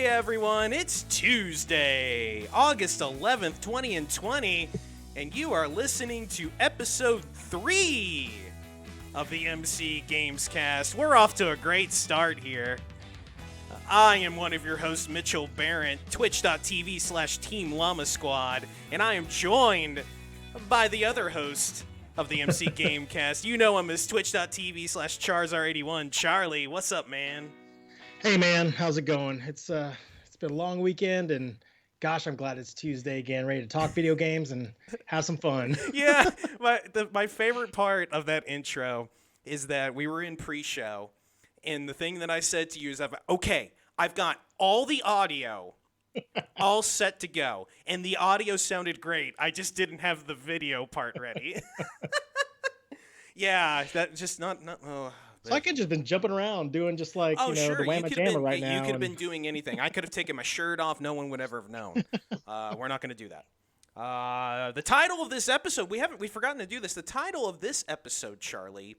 everyone, it's Tuesday, August 11th, 2020, and you are listening to episode 3 of the MC Gamescast. We're off to a great start here. I am one of your hosts, Mitchell Barrett, twitch.tv/Team Llama Squad, and I am joined by the other host of the MC Gamecast. You know him as twitch.tv/Charzar81. Charlie, what's up, man? Hey man, how's it going? It's been a long weekend, and gosh, I'm glad it's Tuesday again, ready to talk video games and have some fun. Yeah, my favorite part of that intro is that we were in pre-show, and the thing that I said to you is, I've got all the audio all set to go, and the audio sounded great. I just didn't have the video part ready. Yeah, that just not. Oh. So I could just been jumping around doing just like Oh, sure. the whamma jamma right now. You could have been doing anything. I could have taken my shirt off. No one would ever have known. We're not going to do that. The title of this episode, we've forgotten to do this. The title of this episode, Charlie,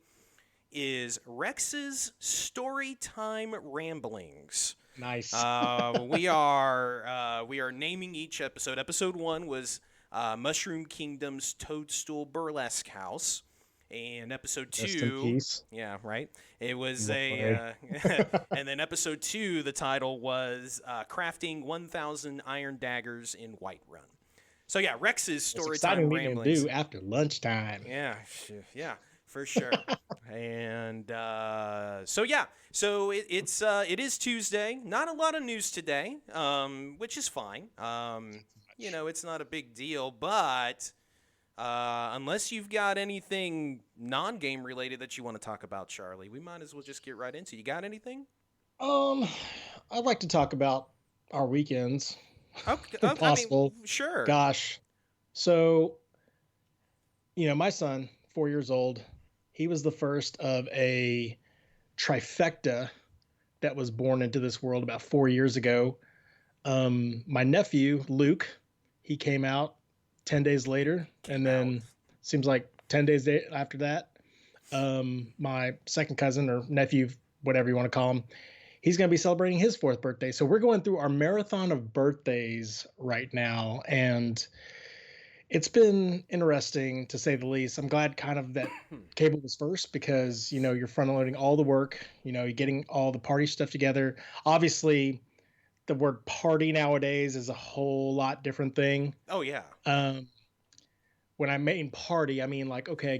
is Wrex's Storytime Ramblings. Nice. We are naming each episode. Episode 1 was Mushroom Kingdom's Toadstool Burlesque House. And episode 2, yeah, right. It was and then episode 2, the title was Crafting 1,000 Iron Daggers in Whiterun. So yeah, Wrex's Storytime Ramblings. Do after lunchtime. Yeah, for sure. And so it is Tuesday. Not a lot of news today, which is fine. It's not a big deal, but. Unless you've got anything non-game related that you want to talk about, Charlie, we might as well just get right into it. You got anything? I'd like to talk about our weekends. Okay, if possible. I mean, sure. Gosh. So, my son, 4 years old, he was the first of a trifecta that was born into this world about 4 years ago. My nephew, Luke, he came out 10 days later, and then seems like 10 days after that, my second cousin or nephew, whatever you want to call him, he's going to be celebrating his 4th birthday. So we're going through our marathon of birthdays right now, and it's been interesting to say the least. I'm glad kind of that Cable was first because, you're front loading all the work, you're getting all the party stuff together. Obviously, the word party nowadays is a whole lot different thing. Oh, yeah. When I mean party, I mean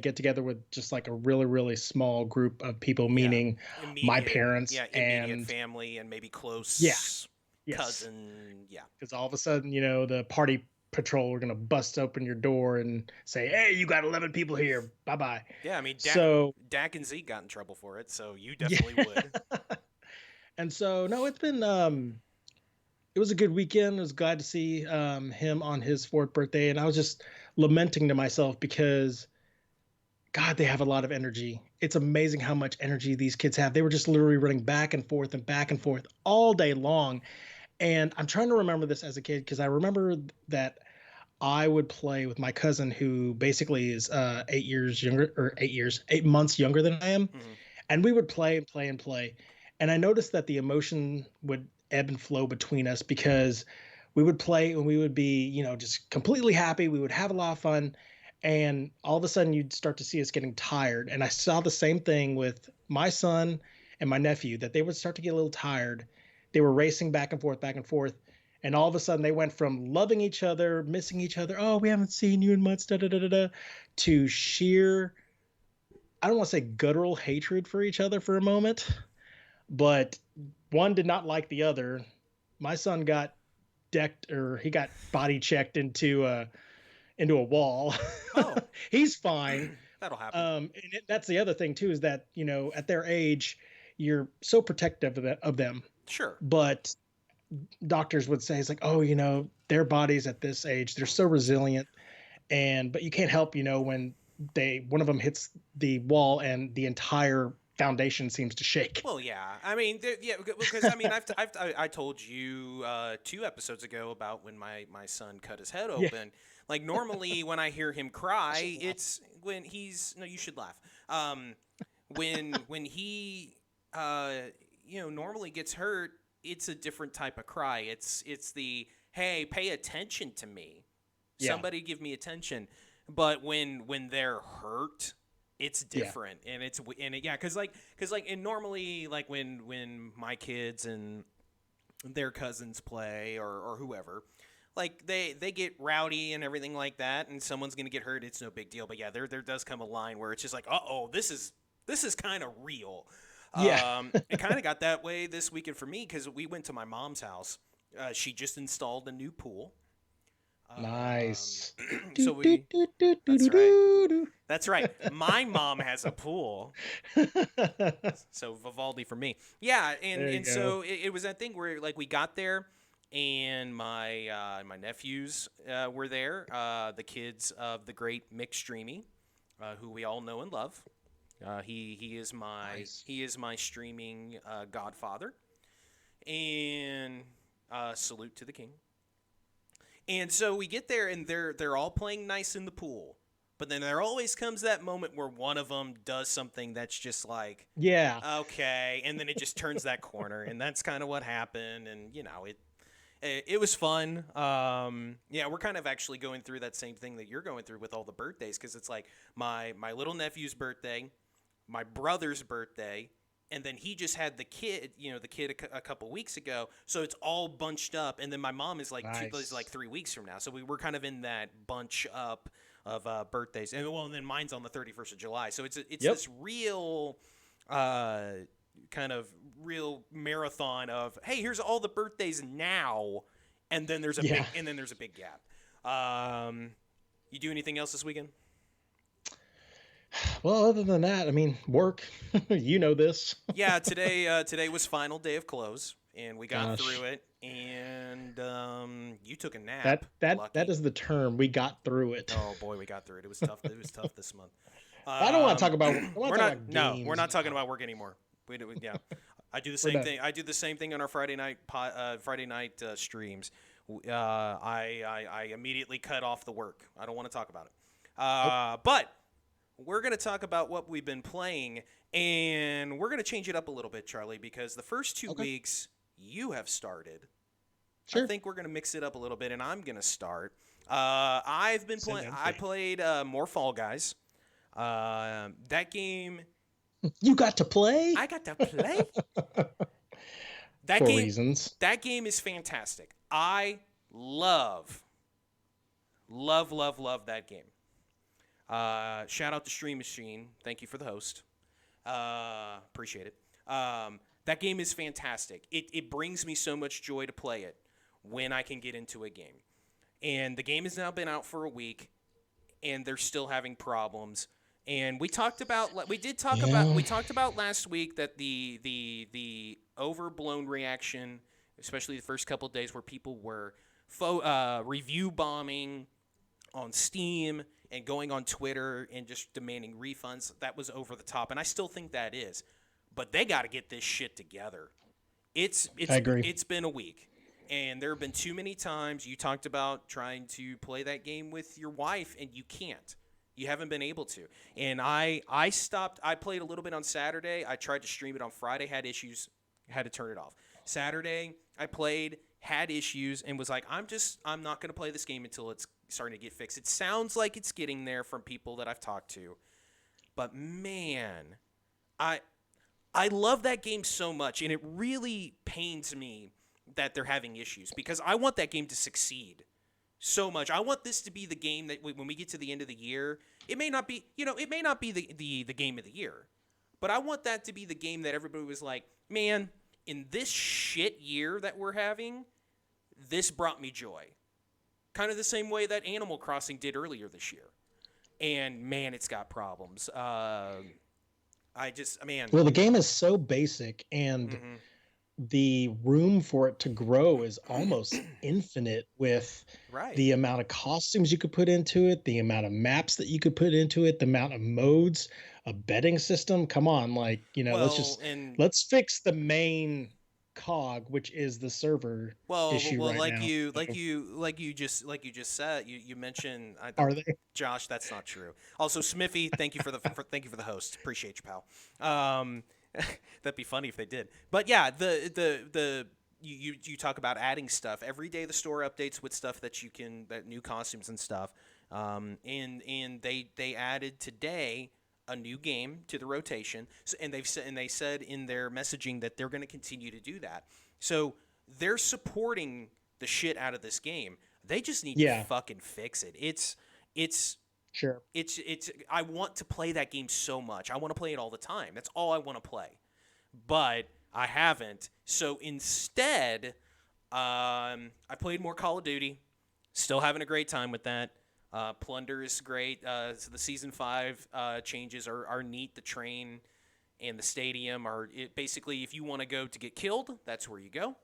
get together with just like a really, really small group of people, meaning my parents and family and maybe close cousin. Yeah. Because all of a sudden, the party patrol are going to bust open your door and say, hey, you got 11 people here. Bye-bye. Yeah, I mean, Dak and Zeke got in trouble for it, so you definitely would. And so, no, it's been... It was a good weekend. I was glad to see him on his 4th birthday. And I was just lamenting to myself because, God, they have a lot of energy. It's amazing how much energy these kids have. They were just literally running back and forth all day long. And I'm trying to remember this as a kid because I remember that I would play with my cousin who basically is 8 months younger than I am. Mm-hmm. And we would play and play and play. And I noticed that the emotion would ebb and flow between us because we would play and we would be, just completely happy. We would have a lot of fun. And all of a sudden you'd start to see us getting tired. And I saw the same thing with my son and my nephew, that they would start to get a little tired. They were racing back and forth. And all of a sudden they went from loving each other, missing each other. Oh, we haven't seen you in months, to sheer, I don't want to say guttural hatred for each other for a moment, but one did not like the other. My son got he got body checked into a wall. Oh, he's fine. That'll happen. And that's the other thing too, is that, at their age, you're so protective of them. Sure. But doctors would say, it's like, oh, their bodies at this age, they're so resilient. But you can't help, when one of them hits the wall and the entire foundation seems to shake. Well, yeah. I mean, because I mean, I told you 2 episodes ago about when my son cut his head open. Yeah. Like normally when I hear him cry, it's when he's you should laugh. When he normally gets hurt, it's a different type of cry. It's the, hey, pay attention to me. Yeah. Somebody give me attention. But when they're hurt, it's Yeah. different. Yeah, cuz like and normally like when my kids and their cousins play or whoever, like they get rowdy and everything like that, and someone's going to get hurt, it's no big deal. But yeah, there does come a line where it's just like, "Uh-oh, this is kind of real." Yeah. It kind of got that way this weekend for me because we went to my mom's house. She just installed a new pool. Nice. So we. That's right. That's right. My mom has a pool. So Vivaldi for me. Yeah, and go. so it was that thing where like we got there, and my nephews were there, the kids of the great Mick Streamy, who we all know and love. He is my streaming godfather, and salute to the king. And so we get there, and they're all playing nice in the pool. But then there always comes that moment where one of them does something that's just like, Yeah. okay, and then it just turns that corner, and that's kind of what happened. And it was fun. Yeah, we're kind of actually going through that same thing that you're going through with all the birthdays, because it's like my little nephew's birthday, my brother's birthday, and then he just had the kid a couple weeks ago, so it's all bunched up. And then my mom is like Nice. is like 3 weeks from now, so we were kind of in that bunch up of birthdays. And then mine's on the 31st of July, so it's Yep. this real kind of real marathon of, hey, here's all the birthdays now, and then there's a Yeah. big gap. You do anything else this weekend? Well, other than that, I mean, work. You know this. Yeah, today was final day of close, and we got Gosh. through it. And you took a nap. That Lucky. is the term. We got through it. Oh boy, we got through it. It was tough. It was tough this month. I don't want to talk about. We're not talking about work anymore. Yeah, I do the same done. thing. I do the same thing on our Friday night streams. I immediately cut off the work. I don't want to talk about it. But we're going to talk about what we've been playing, and we're going to change it up a little bit, Charlie, because the first 2 weeks you have started. Sure. I think we're going to mix it up a little bit, and I'm going to start. I've been playing. I played more Fall Guys. That game. You got to play. I got to play. For reasons. That game is fantastic. I love that game. Shout out to Stream Machine. Thank you for the host. Appreciate it. That game is fantastic. It brings me so much joy to play it when I can get into a game. And the game has now been out for a week, and they're still having problems. And we talked about last week that the overblown reaction, especially the first couple of days, where people were review bombing on Steam and going on Twitter and just demanding refunds, that was over the top. And I still think that is. But they got to get this shit together. I agree. It's been a week. And there have been too many times you talked about trying to play that game with your wife, and you can't. You haven't been able to. And I stopped. I played a little bit on Saturday. I tried to stream it on Friday, had issues, had to turn it off. Saturday, I played, had issues, and was like, I'm not going to play this game until it's starting to get fixed. It sounds like it's getting there from people that I've talked to. But man, I love that game so much, and it really pains me that they're having issues, because I want that game to succeed so much. I want this to be the game that when we get to the end of the year, it may not be the game of the year, but I want that to be the game that everybody was like, man, in this shit year that we're having, this brought me joy. Kind of the same way that Animal Crossing did earlier this year. And man, it's got problems. Well, the game is so basic, and the room for it to grow is almost infinite with the amount of costumes you could put into it, the amount of maps that you could put into it, the amount of modes, a betting system. Come on, let's fix the main cog, which is the server issue right now. You just said, you mentioned. Are they? Josh, that's not true. Also, Smithy, thank you for the host. Appreciate you, pal. That'd be funny if they did. But yeah, the you talk about adding stuff every day. The store updates with stuff that new costumes and stuff. And they added today a new game to the rotation. So, and they said in their messaging that they're going to continue to do that. So they're supporting the shit out of this game. They just need to fucking fix it. It's Sure. it's I want to play that game so much. I want to play it all the time. That's all I want to play. But I haven't. So instead, I played more Call of Duty. Still having a great time with that. Plunder is great. So the Season 5 changes are neat. The train and the stadium are basically, if you want to go to get killed, that's where you go.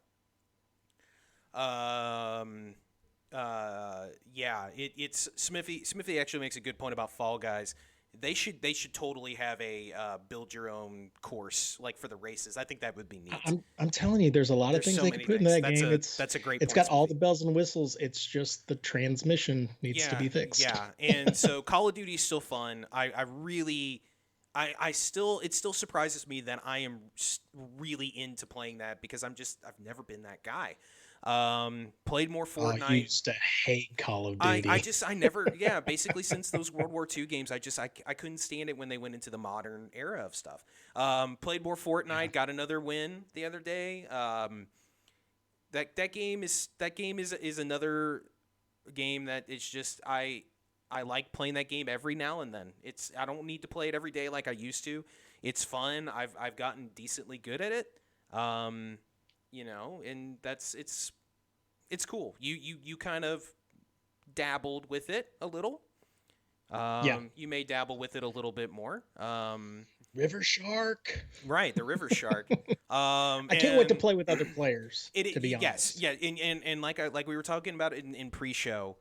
It's Smithy actually makes a good point about Fall Guys. They should totally have a build your own course like for the races. I think that would be neat. I'm telling you, there's a lot of things they could put in that game. That's a great. It's point, got all the bells and whistles. It's just the transmission needs to be fixed. Yeah, and so Call of Duty is still fun. I still it still surprises me that I am really into playing that because I've never been that guy. Played more Fortnite. I used to hate Call of Duty. I never, basically since those World War II games, I couldn't stand it when they went into the modern era of stuff. Played more Fortnite, got another win the other day. That game is another game that it's just, I like playing that game every now and then. I don't need to play it every day like I used to. It's fun. I've gotten decently good at it. And it's cool. You kind of dabbled with it a little. You may dabble with it a little bit more. River Shark. Right, the River Shark. I can't wait to play with other players. To be honest, yes, yeah, and like we were talking about in pre-show,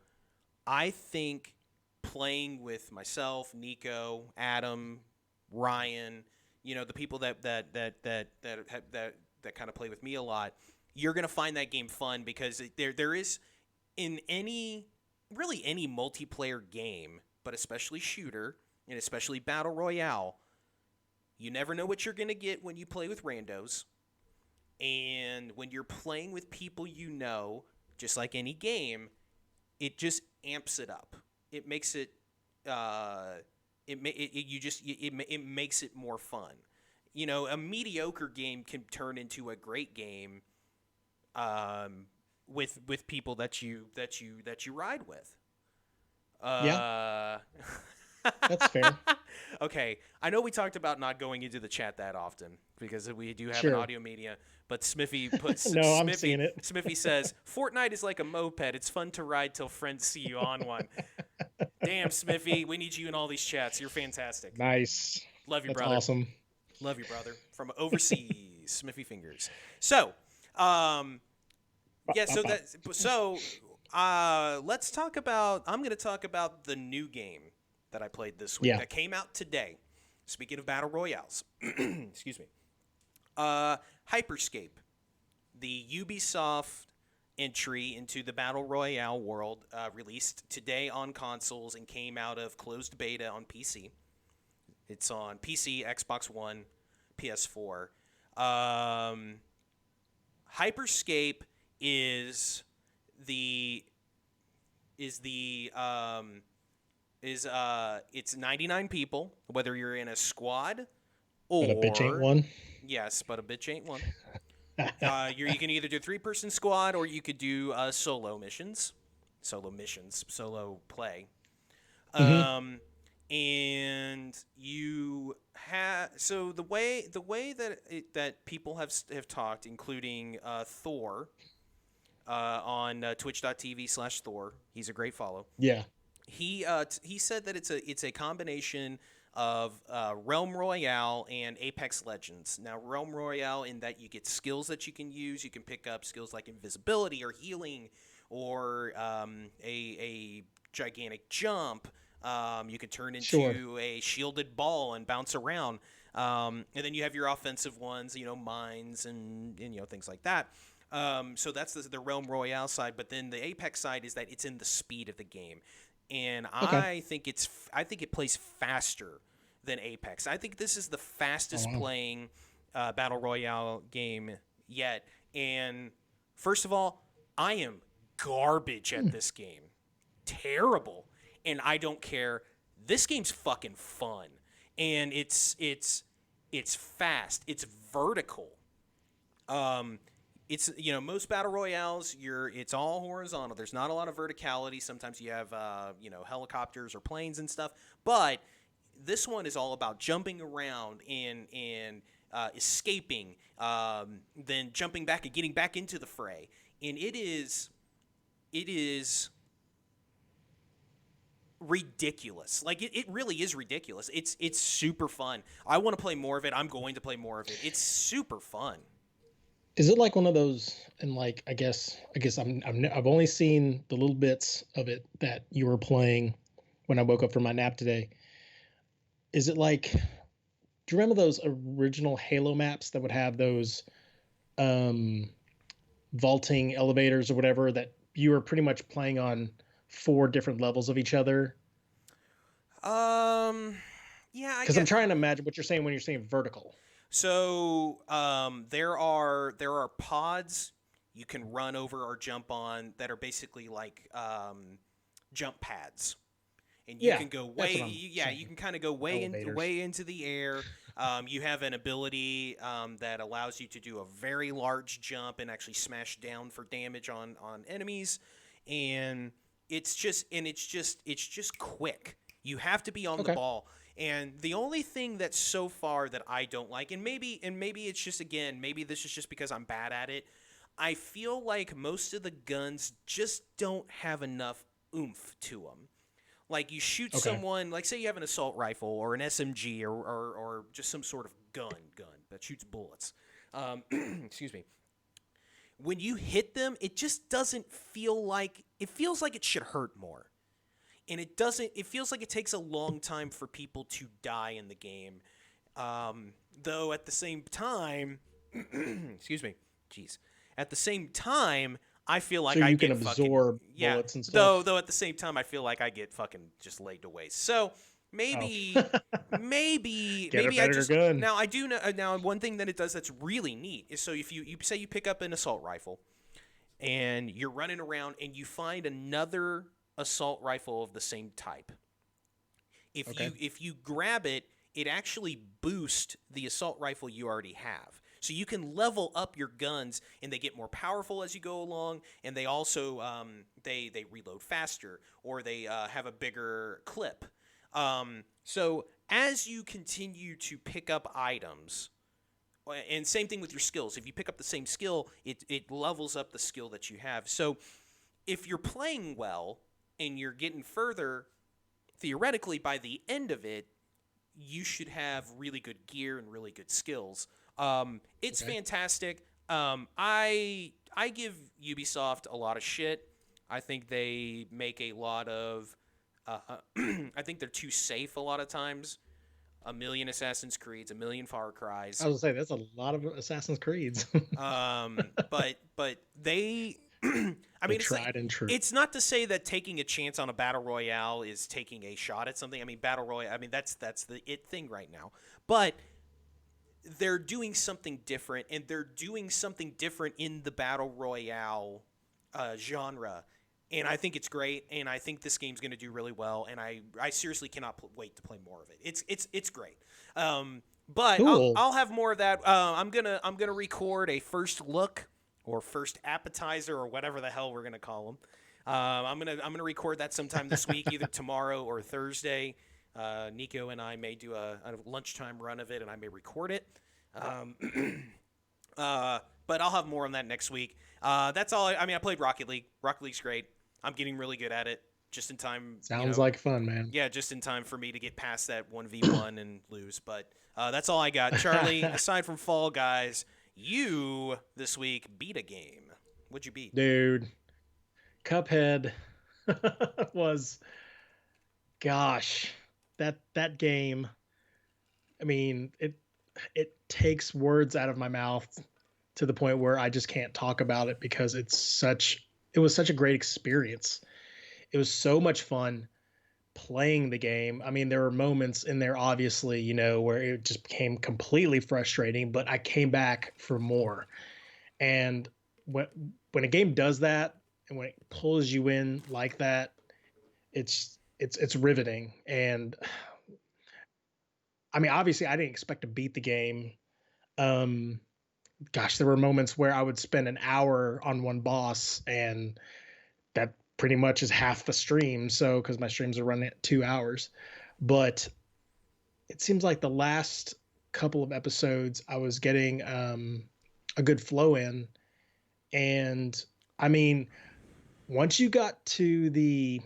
I think playing with myself, Nico, Adam, Ryan, the people that kind of play with me a lot, you're going to find that game fun because there is in any multiplayer game, but especially shooter and especially battle royale, you never know what you're going to get when you play with randos. And when you're playing with people just like any game, it just amps it up. It makes it it makes it more fun. A mediocre game can turn into a great game with people that you ride with. Yeah. That's fair. Okay, I know we talked about not going into the chat that often because we do have an audio media, but Smithy puts I'm seeing it. Smithy says Fortnite is like a moped. It's fun to ride till friends see you on one. Damn, Smithy, we need you in all these chats. You're fantastic. Nice. Love you, That's brother. Awesome. Love you, brother. From overseas, Smithy fingers. So, let's talk about. I'm going to talk about the new game that I played this week that came out today. Speaking of battle royales, excuse me. Hyperscape, the Ubisoft entry into the battle royale world, released today on consoles and came out of closed beta on PC. It's on PC, Xbox One, PS4. Hyperscape it's 99 people, whether you're in a squad or but a bitch ain't one. Yes, but a bitch ain't one. You can either do 3-person squad or you could do solo play. Mm-hmm. And you have the way that people have talked, including Thor on twitch.tv/Thor. He's a great follow. Yeah. He said that it's a combination of Realm Royale and Apex Legends. Now, Realm Royale in that you get skills that you can use. You can pick up skills like invisibility or healing or a gigantic jump. You can turn into a shielded ball and bounce around. And then you have your offensive ones, mines and things like that. So that's the Realm Royale side. But then the Apex side is that it's in the speed of the game. And I think it plays faster than Apex. I think this is the fastest playing battle royale game yet. And First of all, I am garbage at this game. Terrible. And I don't care. This game's fucking fun. And it's fast. It's vertical. Um, it's most battle royales it's all horizontal. There's not a lot of verticality. Sometimes you have helicopters or planes and stuff, but this one is all about jumping around and escaping, then jumping back and getting back into the fray. And it is ridiculous. Like it really is ridiculous. It's super fun. I want to play more of it. I'm going to play more of it. It's super fun. Is it like one of those? And like, I've only seen the little bits of it that you were playing when I woke up from my nap today. Is it like? Do you remember those original Halo maps that would have those um, vaulting elevators or whatever that you were pretty much playing on four different levels of each other? Um, yeah, I Because I'm get. trying to imagine what you're saying when you're saying vertical. So there are pods you can run over or jump on that are basically like jump pads, and you Yeah, can go that's what I'm yeah, you saying. can kind of go Elevators. way into the air. You have an ability that allows you to do a very large jump and actually smash down for damage on enemies, and it's just quick. You have to be on the Okay. ball. And the only thing that so far that I don't like, and maybe it's just, again, maybe this is just because I'm bad at it. I feel like most of the guns just don't have enough oomph to them. Like you shoot Okay. someone, like say you have an assault rifle or an SMG or just some sort of gun that shoots bullets. Excuse me. When you hit them, it just doesn't feel like it feels like it should hurt more, and it feels like it takes a long time for people to die in the game, though at the same time excuse me, jeez, at the same time I feel So like I you can get fucking, absorb yeah, bullets and though stuff. though at the same time I feel like I get fucking just laid to waste. So Oh, maybe maybe get a maybe I better just, gun. now I do know, now one thing that it does that's really neat is, so if you say you pick up an assault rifle and you're running around and you find another assault rifle of the same type. If Okay. you grab it, it actually boosts the assault rifle you already have. So you can level up your guns, and they get more powerful as you go along. And they also they reload faster, or they have a bigger clip. So as you continue to pick up items, and same thing with your skills. If you pick up the same skill, it levels up the skill that you have. So if you're playing well and you're getting further, theoretically, by the end of it, you should have really good gear and really good skills. It's Okay. fantastic. I give Ubisoft a lot of shit. I think they make a lot of. I think they're too safe a lot of times. A million Assassin's Creeds, a million Far I Cries. was gonna say that's a lot of Assassin's Creeds. But they, I The mean, it's like, tried and true. it's not to say that taking a chance on a battle royale is taking a shot at something. I mean, battle royale. I mean, that's the it thing right now. But they're doing something different, and they're doing something different in the battle royale genre. And I think it's great, and I think this game's going to do really well. And I seriously cannot wait to play more of it. It's great. But Cool. I'll have more of that. I'm gonna record a first look or first appetizer or whatever the hell we're gonna call them. I'm gonna record that sometime this week, either tomorrow or Thursday. Nico and I may do a lunchtime run of it, and I may record it. Um, but I'll have more on that next week. That's all. I mean, I played Rocket League. Rocket League's great. I'm getting really good at it. Just in time, Sounds like fun, man. yeah, just in time for me to get past that 1v1 and lose. But that's all I got. Charlie, aside from Fall Guys, you this week beat a game. What'd you beat? Dude, Cuphead was, gosh, that game. I mean, it takes words out of my mouth to the point where I just can't talk about it because it was such a great experience. It was so much fun playing the game. I mean, there were moments in there, obviously, where it just became completely frustrating, but I came back for more. And what when a game does that and when it pulls you in like that, it's riveting. And I mean, obviously, I didn't expect to beat the game. Um, Gosh, there were moments where I would spend an hour on one boss, and that pretty much is half the stream. So, because my streams are running at 2 hours, but it seems like the last couple of episodes I was getting a good flow in, and I mean, once you got to the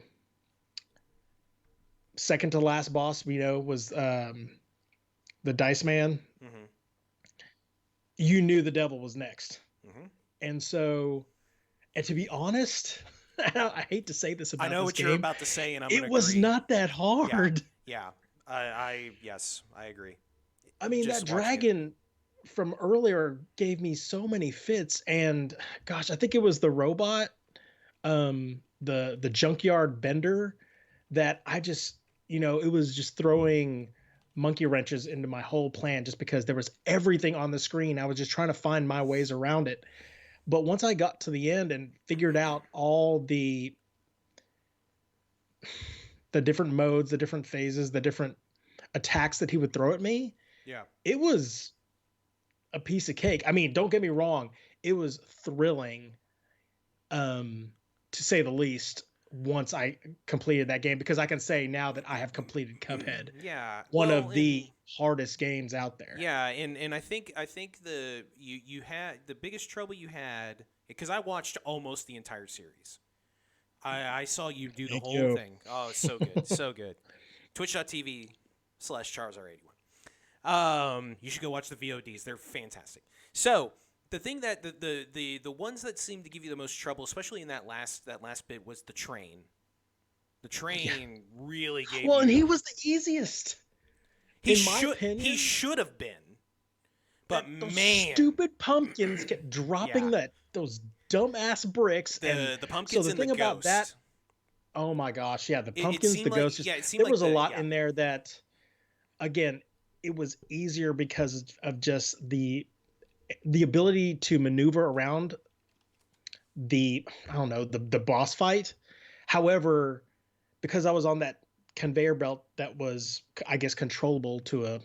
second to last boss, was the Dice Man. Mm-hmm. You knew the devil was next. Mm-hmm. And so, and to be honest, I hate to say this about I know this what game, you're about to say, and I'm it going to was agree. not that hard. Yeah. Yes, I agree. I mean, Just that watching it. dragon from earlier gave me so many fits, and gosh, I think it was the robot, the junkyard bender, that I just, it was just throwing monkey wrenches into my whole plan just because there was everything on the screen. I was just trying to find my ways around it. But once I got to the end and figured out all the different modes, the different phases, the different attacks that he would throw at me, Yeah. it was a piece of cake. I mean, don't get me wrong, it was thrilling, to say the least, once I completed that game, because I can say now that I have completed Cuphead. Yeah. One of the hardest games out there. Yeah, and I think the you had the biggest trouble you had, because I watched almost the entire series. I saw you do the Thank whole you. thing. Oh, it's so good. So good. Twitch.tv/CharzR81. You should go watch the VODs. They're fantastic. So the thing that the ones that seemed to give you the most trouble, especially in that last bit, was the train. The train really gave you. Well, and he was the easiest. He in my opinion, he should have been. But those man, stupid pumpkins kept dropping those dumbass bricks. the pumpkins so the and thing the about ghost. that, oh my gosh, yeah, the pumpkins, seemed the like- ghosts. yeah, it seemed there like was a the- lot yeah. in there that, again, it was easier because of just the ability to maneuver around the boss fight. However, because I was on that conveyor belt that was, I guess, controllable to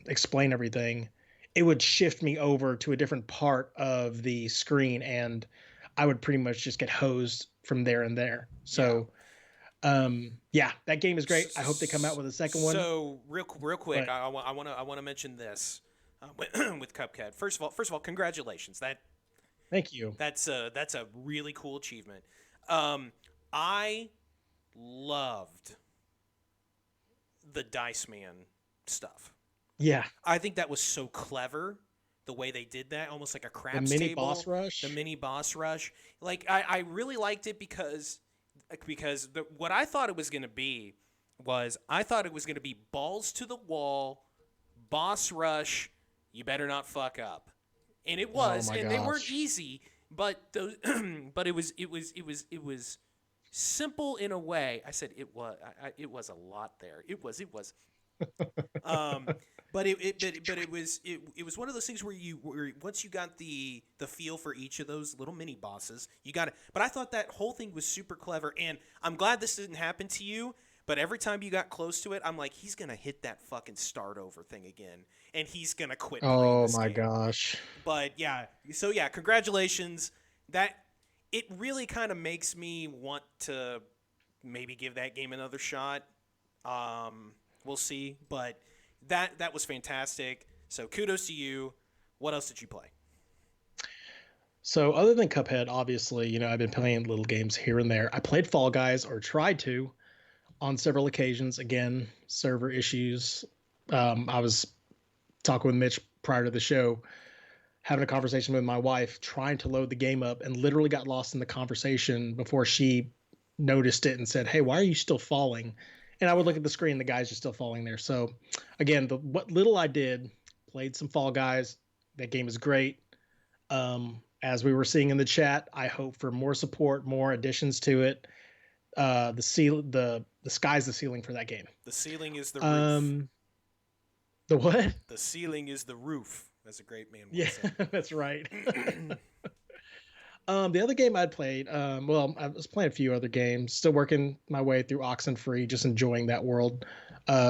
explain everything, it would shift me over to a different part of the screen, and I would pretty much just get hosed from there and there. So, that game is great. I hope they come out with a second one. So real quick, But- I want to mention this with Cuphead. First of all, congratulations. Thank you. That's a really cool achievement. I loved the Dice Man stuff. Yeah. I think that was so clever, the way they did that, almost like a craps The mini table. boss rush. The mini boss rush. Like I really liked it because what I thought it was going to be was, I thought it was going to be balls to the wall, boss rush. You better not fuck up. And it was, my and they weren't gosh. easy, but those, but it was simple in a way. I said it was. It was a lot there. It was. But it was one of those things where once you got the feel for each of those little mini bosses, you got it. But I thought that whole thing was super clever, and I'm glad this didn't happen to you. But every time you got close to it, I'm like, he's gonna hit that fucking start over thing again, and he's gonna quit playing Oh this my game. gosh. But so congratulations. That it really kind of makes me want to maybe give that game another shot. We'll see, but that was fantastic. So kudos to you. What else did you play? So other than Cuphead, obviously, I've been playing little games here and there. I played Fall Guys, or tried to, on several occasions. Again, server issues. I was talking with Mitch prior to the show, having a conversation with my wife, trying to load the game up, and literally got lost in the conversation before she noticed it and said, "Hey, why are you still falling?" And I would look at the screen, the guys are still falling there. So again, what little I did, played some Fall Guys. That game is great. As we were seeing in the chat, I hope for more support, more additions to it. The sky's the ceiling for that game. The ceiling is the roof. The what? The ceiling is the roof. as a great man Yeah, once said. that's right. The other game I'd played, well, I was playing a few other games. Still working my way through Oxenfree, just enjoying that world.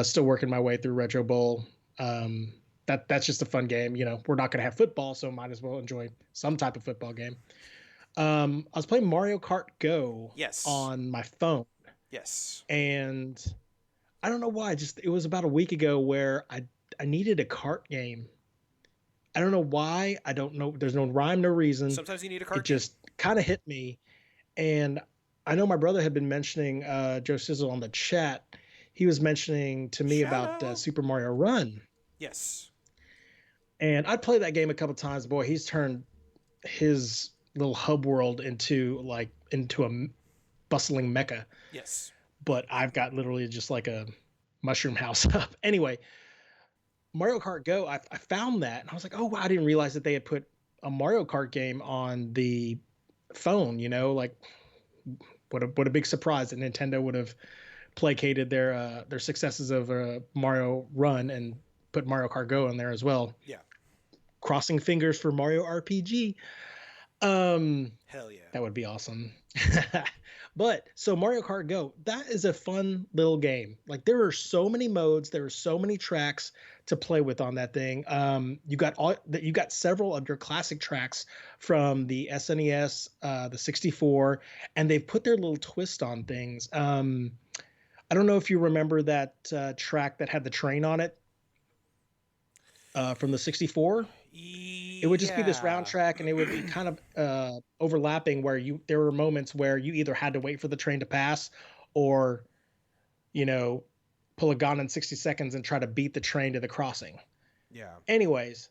Still working my way through Retro Bowl. That's just a fun game. You know, we're not going to have football, so might as well enjoy some type of football game. I was playing Mario Kart Go Yes. on my phone, Yes. and I don't know why. Just it was about a week ago where I needed a kart game. I don't know why. I don't know. There's no rhyme, no reason. Sometimes you need a It card game. just kind of hit me. And I know my brother had been mentioning Joe Sizzle on the chat. He was mentioning to me Shout about out. Super Mario Run. Yes. And I played that game a couple times. Boy, he's turned his little hub world into a bustling mecca. Yes. But I've got literally just like a mushroom house up. Anyway, Mario Kart Go, I found that and I was like, oh wow, I didn't realize that they had put a Mario Kart game on the phone. You know, like what a big surprise that Nintendo would have placated their successes of Mario Run and put Mario Kart Go in there as well. Yeah. Crossing fingers for Mario RPG. Hell yeah. That would be awesome. But so Mario Kart Go, that is a fun little game. Like there are so many modes, there are so many tracks to play with on that thing. You got several of your classic tracks from the SNES, the 64, and they've put their little twist on things. I don't know if you remember that track that had the train on it from the 64. It would just be this round Yeah. track, and it would be kind of overlapping where there were moments where you either had to wait for the train to pass or, you know, pull a gun in 60 seconds and try to beat the train to the crossing. Yeah. Anyways,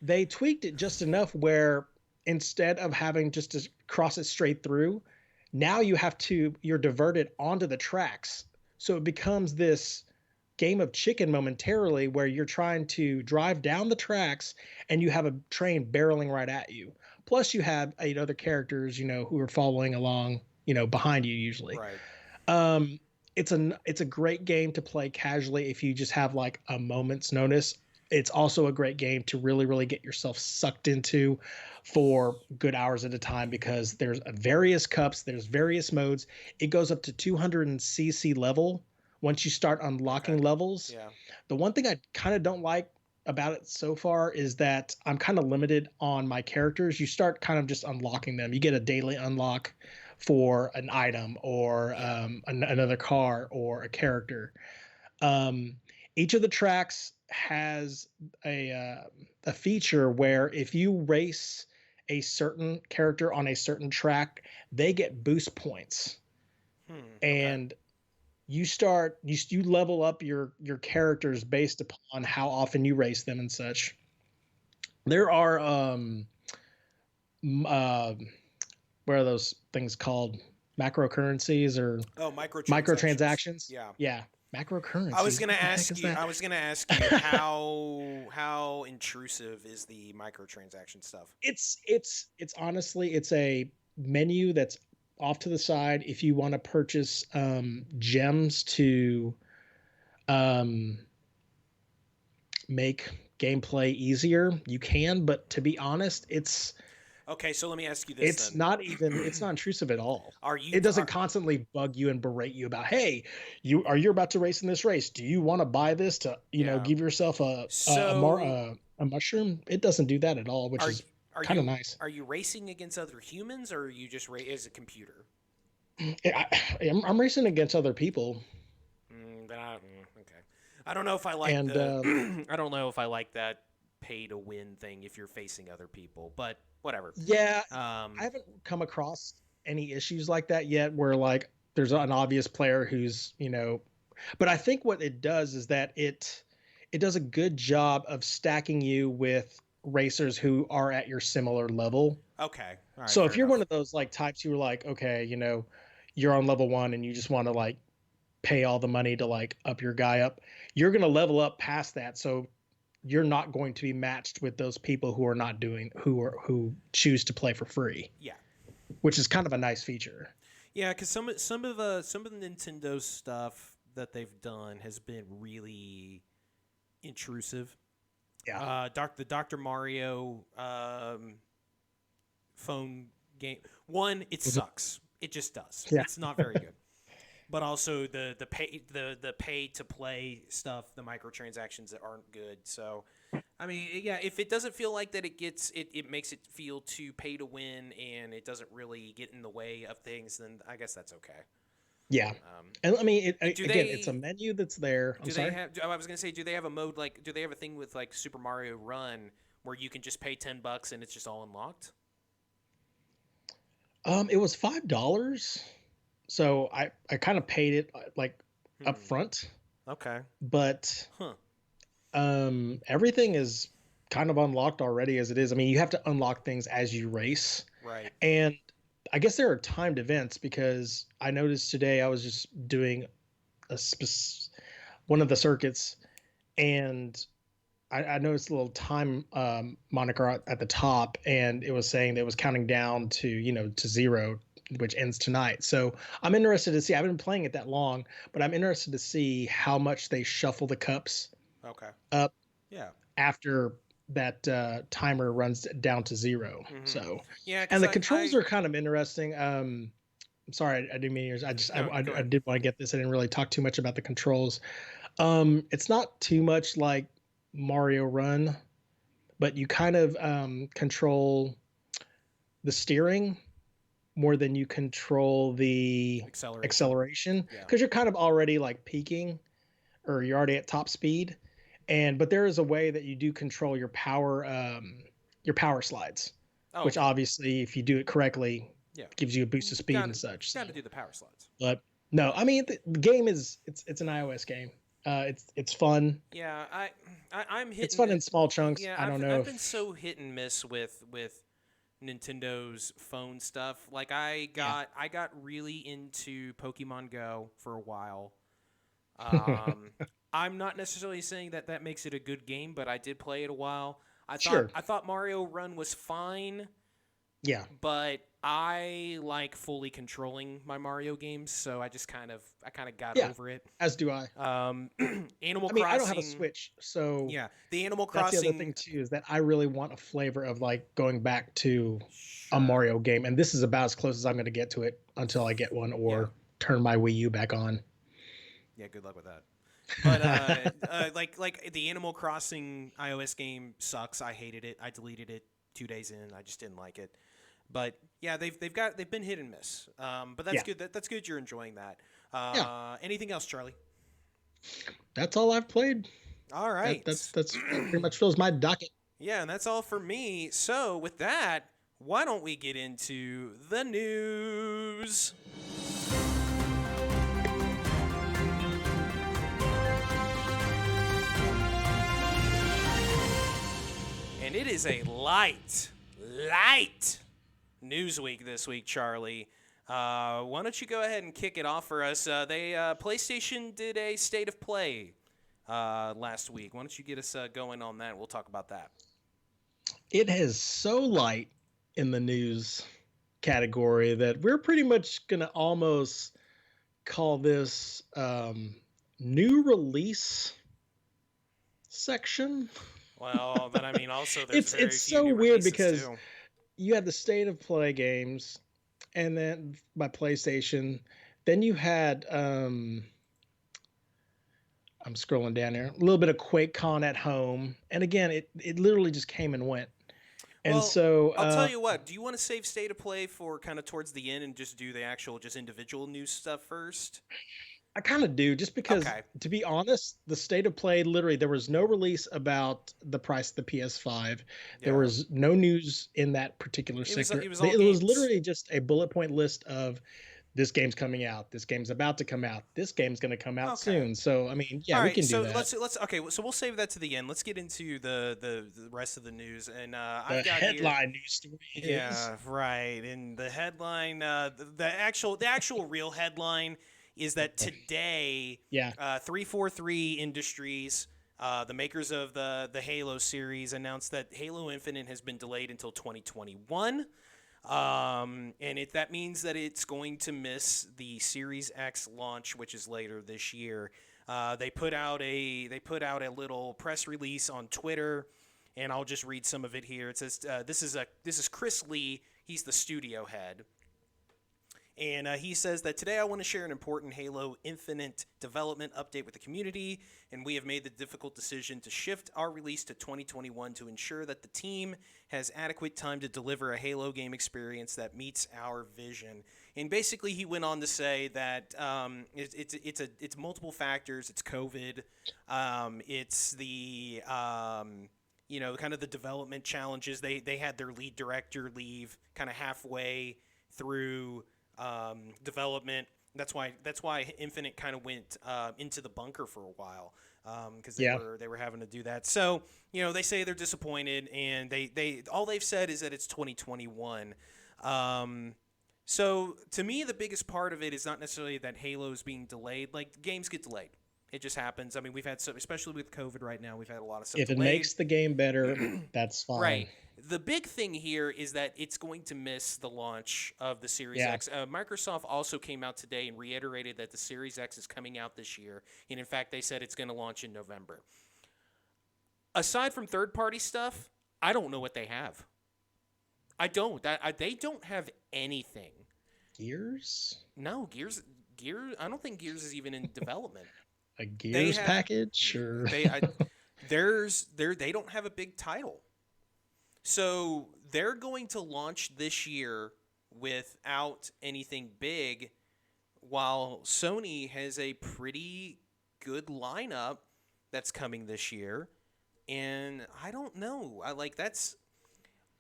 they tweaked it just enough where instead of having just to cross it straight through, now you're diverted onto the tracks. So it becomes this game of chicken momentarily where you're trying to drive down the tracks and you have a train barreling right at you. Plus you have 8 other characters, you know, who are following along, you know, behind you usually. Right. Um, it's a great game to play casually if you just have like a moment's notice. It's also a great game to really, really get yourself sucked into for good hours at a time because there's various cups, there's various modes. It goes up to 200cc level once you start unlocking levels. Yeah. The one thing I kind of don't like about it so far is that I'm kind of limited on my characters. You start kind of just unlocking them. You get a daily unlock for an item or another car or a character. Each of the tracks has a feature where if you race a certain character on a certain track, they get boost points. And you level up your characters based upon how often you race them and such. There are what are those things called? Macro currencies or microtransactions? Yeah. Yeah. Macro currencies. I was gonna What the heck ask is you. that? I was gonna ask you how intrusive is the microtransaction stuff? It's honestly it's a menu that's off to the side if you want to purchase gems to make gameplay easier, you can, but to be honest, it's Okay, so let me ask you this it's then. not intrusive at all. It doesn't constantly bug you and berate you about, hey, you're about to race in this race. Do you want to buy this to give yourself a mushroom? It doesn't do that at all, which is kind of nice. Are you racing against other humans, or are you just as a computer? I'm racing against other people. Okay, I don't know if I like I don't know if I like that pay to win thing if you're facing other people, but whatever. Yeah, I haven't come across any issues like that yet where like there's an obvious player who's, but I think what it does is that it does a good job of stacking you with racers who are at your similar level. Okay. All right, so if you're one of those like types who are like, okay, you're on level 1 and you just want to like pay all the money to like up your guy up, you're going to level up past that. So you're not going to be matched with those people who are not who choose to play for free. Yeah, which is kind of a nice feature. Yeah, because some of the Nintendo stuff that they've done has been really intrusive. Yeah. The Dr. Mario phone game. One, it Mhm. sucks. It just does. Yeah. It's not very good. But also the pay to play stuff, the microtransactions that aren't good. So, I mean, yeah, if it doesn't feel like that, it makes it feel too pay to win, and it doesn't really get in the way of things. Then I guess that's okay. Yeah. And I mean, Do again, it's a they menu that's there. I'm do they sorry. have? I was gonna say, do they have a mode like? Do they have a thing with like Super Mario Run where you can just pay $10 and it's just all unlocked? It was $5, so I kind of paid it like up Hmm. front, Okay. but Huh. everything is kind of unlocked already as it is. I mean, you have to unlock things as you race, Right. and I guess there are timed events because I noticed today I was just doing one of the circuits, and I noticed a little time moniker at the top, and it was saying that it was counting down to to zero, which ends tonight. So I'm interested to see. I haven't been playing it that long, but I'm interested to see how much they shuffle the cups Okay. up Yeah. after that timer runs down to zero. Mm-hmm. So, Yeah, and because the I controls are kind of interesting. I'm sorry, I didn't mean yours. no, go I ahead. did want to get this. I didn't really talk too much about the controls. It's not too much like Mario Run, but you kind of control the steering more than you control the Acceleration. acceleration Yeah. because you're kind of already like peaking or you're already at top speed. And but there is a way that you do control your power slides, Oh, which okay. obviously if you do it correctly Yeah. gives you a boost of speed Got and such. So, got to do the power slides. but no, I mean the game is it's an iOS game. It's fun. Yeah, I'm It's hitting. fun in small chunks. Yeah, I don't know I've been if so hit and miss with Nintendo's phone stuff. Like yeah. I got really into Pokemon Go for a while. Um, I'm not necessarily saying that that makes it a good game, but I did play it a while. Sure. I thought Mario Run was fine, Yeah. but I like fully controlling my Mario games, so I kind of got Yeah. over it. As do I. Um, Animal I mean, I don't have a Crossing, Switch, so yeah, the Animal that's the other Crossing, thing too, is that I really want a flavor of like going back to a sure, Mario game, and this is about as close as I'm going to get to it until I get one yeah, or turn my Wii U back on. yeah. Good luck with that. But like the Animal Crossing iOS game sucks. I hated it. I deleted it 2 days in. I just didn't like it. But yeah, they've been hit and miss. But that's Yeah. good. That's good. You're enjoying that. Yeah. Anything else, Charlie? That's all I've played. All That right. that pretty much fills my docket. Yeah, and that's all for me. So with that, why don't we get into the news? And it is a light news week this week, Charlie. Why don't you go ahead and kick it off for us? PlayStation did a state of play last week. Why don't you get us going on that? We'll talk about that. It is so light in the news category that we're pretty much going to almost call this new release section. Well, then I mean, also there's It's very few so new weird releases because too. you had the state of play games, and then by PlayStation, then you had I'm scrolling down here a little bit of QuakeCon at home, and again it literally just came and went, and Well, so I'll tell you what. Do you want to save state of play for kind of towards the end and just do the actual just individual news stuff first? I kind of do, just because, Okay. to be honest, the state of play literally there was no release about the price of the PS5. There Yeah. was no news in that particular sector. It was all It was games. literally just a bullet point list of this game's coming out, this game's about to come out, this game's going to come out Okay. soon. So I mean, yeah, All we right, can do so that. let's okay. So we'll save that to the end. Let's get into the rest of the news, and The I've got here. headline news story is Yeah, right. And the headline, the actual real headline is that today, yeah, 343 Industries, the makers of the Halo series, announced that Halo Infinite has been delayed until 2021. And that means that it's going to miss the Series X launch, which is later this year. They put out a little press release on Twitter and I'll just read some of it here. It says this is Chris Lee. He's the studio head. And he says that today I want to share an important Halo Infinite development update with the community, and we have made the difficult decision to shift our release to 2021 to ensure that the team has adequate time to deliver a Halo game experience that meets our vision. And basically, he went on to say that it's multiple factors. It's COVID. It's the kind of the development challenges. They had their lead director leave kind of halfway through development. That's why Infinite kind of went into the bunker for a while because they were having to do that. So they say they're disappointed, and they all they've said is that it's 2021. So to me, the biggest part of it is not necessarily that Halo's being delayed. Like, games get delayed. It just happens. I mean, we've had especially with COVID right now, we've had a lot of stuff If delayed. it makes the game better, that's fine. Right. The big thing here is that it's going to miss the launch of the Series X. Microsoft also came out today and reiterated that the Series X is coming out this year. And in fact, they said it's going to launch in November. Aside from third-party stuff, I don't know what they have. I don't. They don't have anything. Gears? No, Gears. I don't think Gears is even in development. A Gears package? Or they don't have a big title. So they're going to launch this year without anything big, while Sony has a pretty good lineup that's coming this year. And I don't know.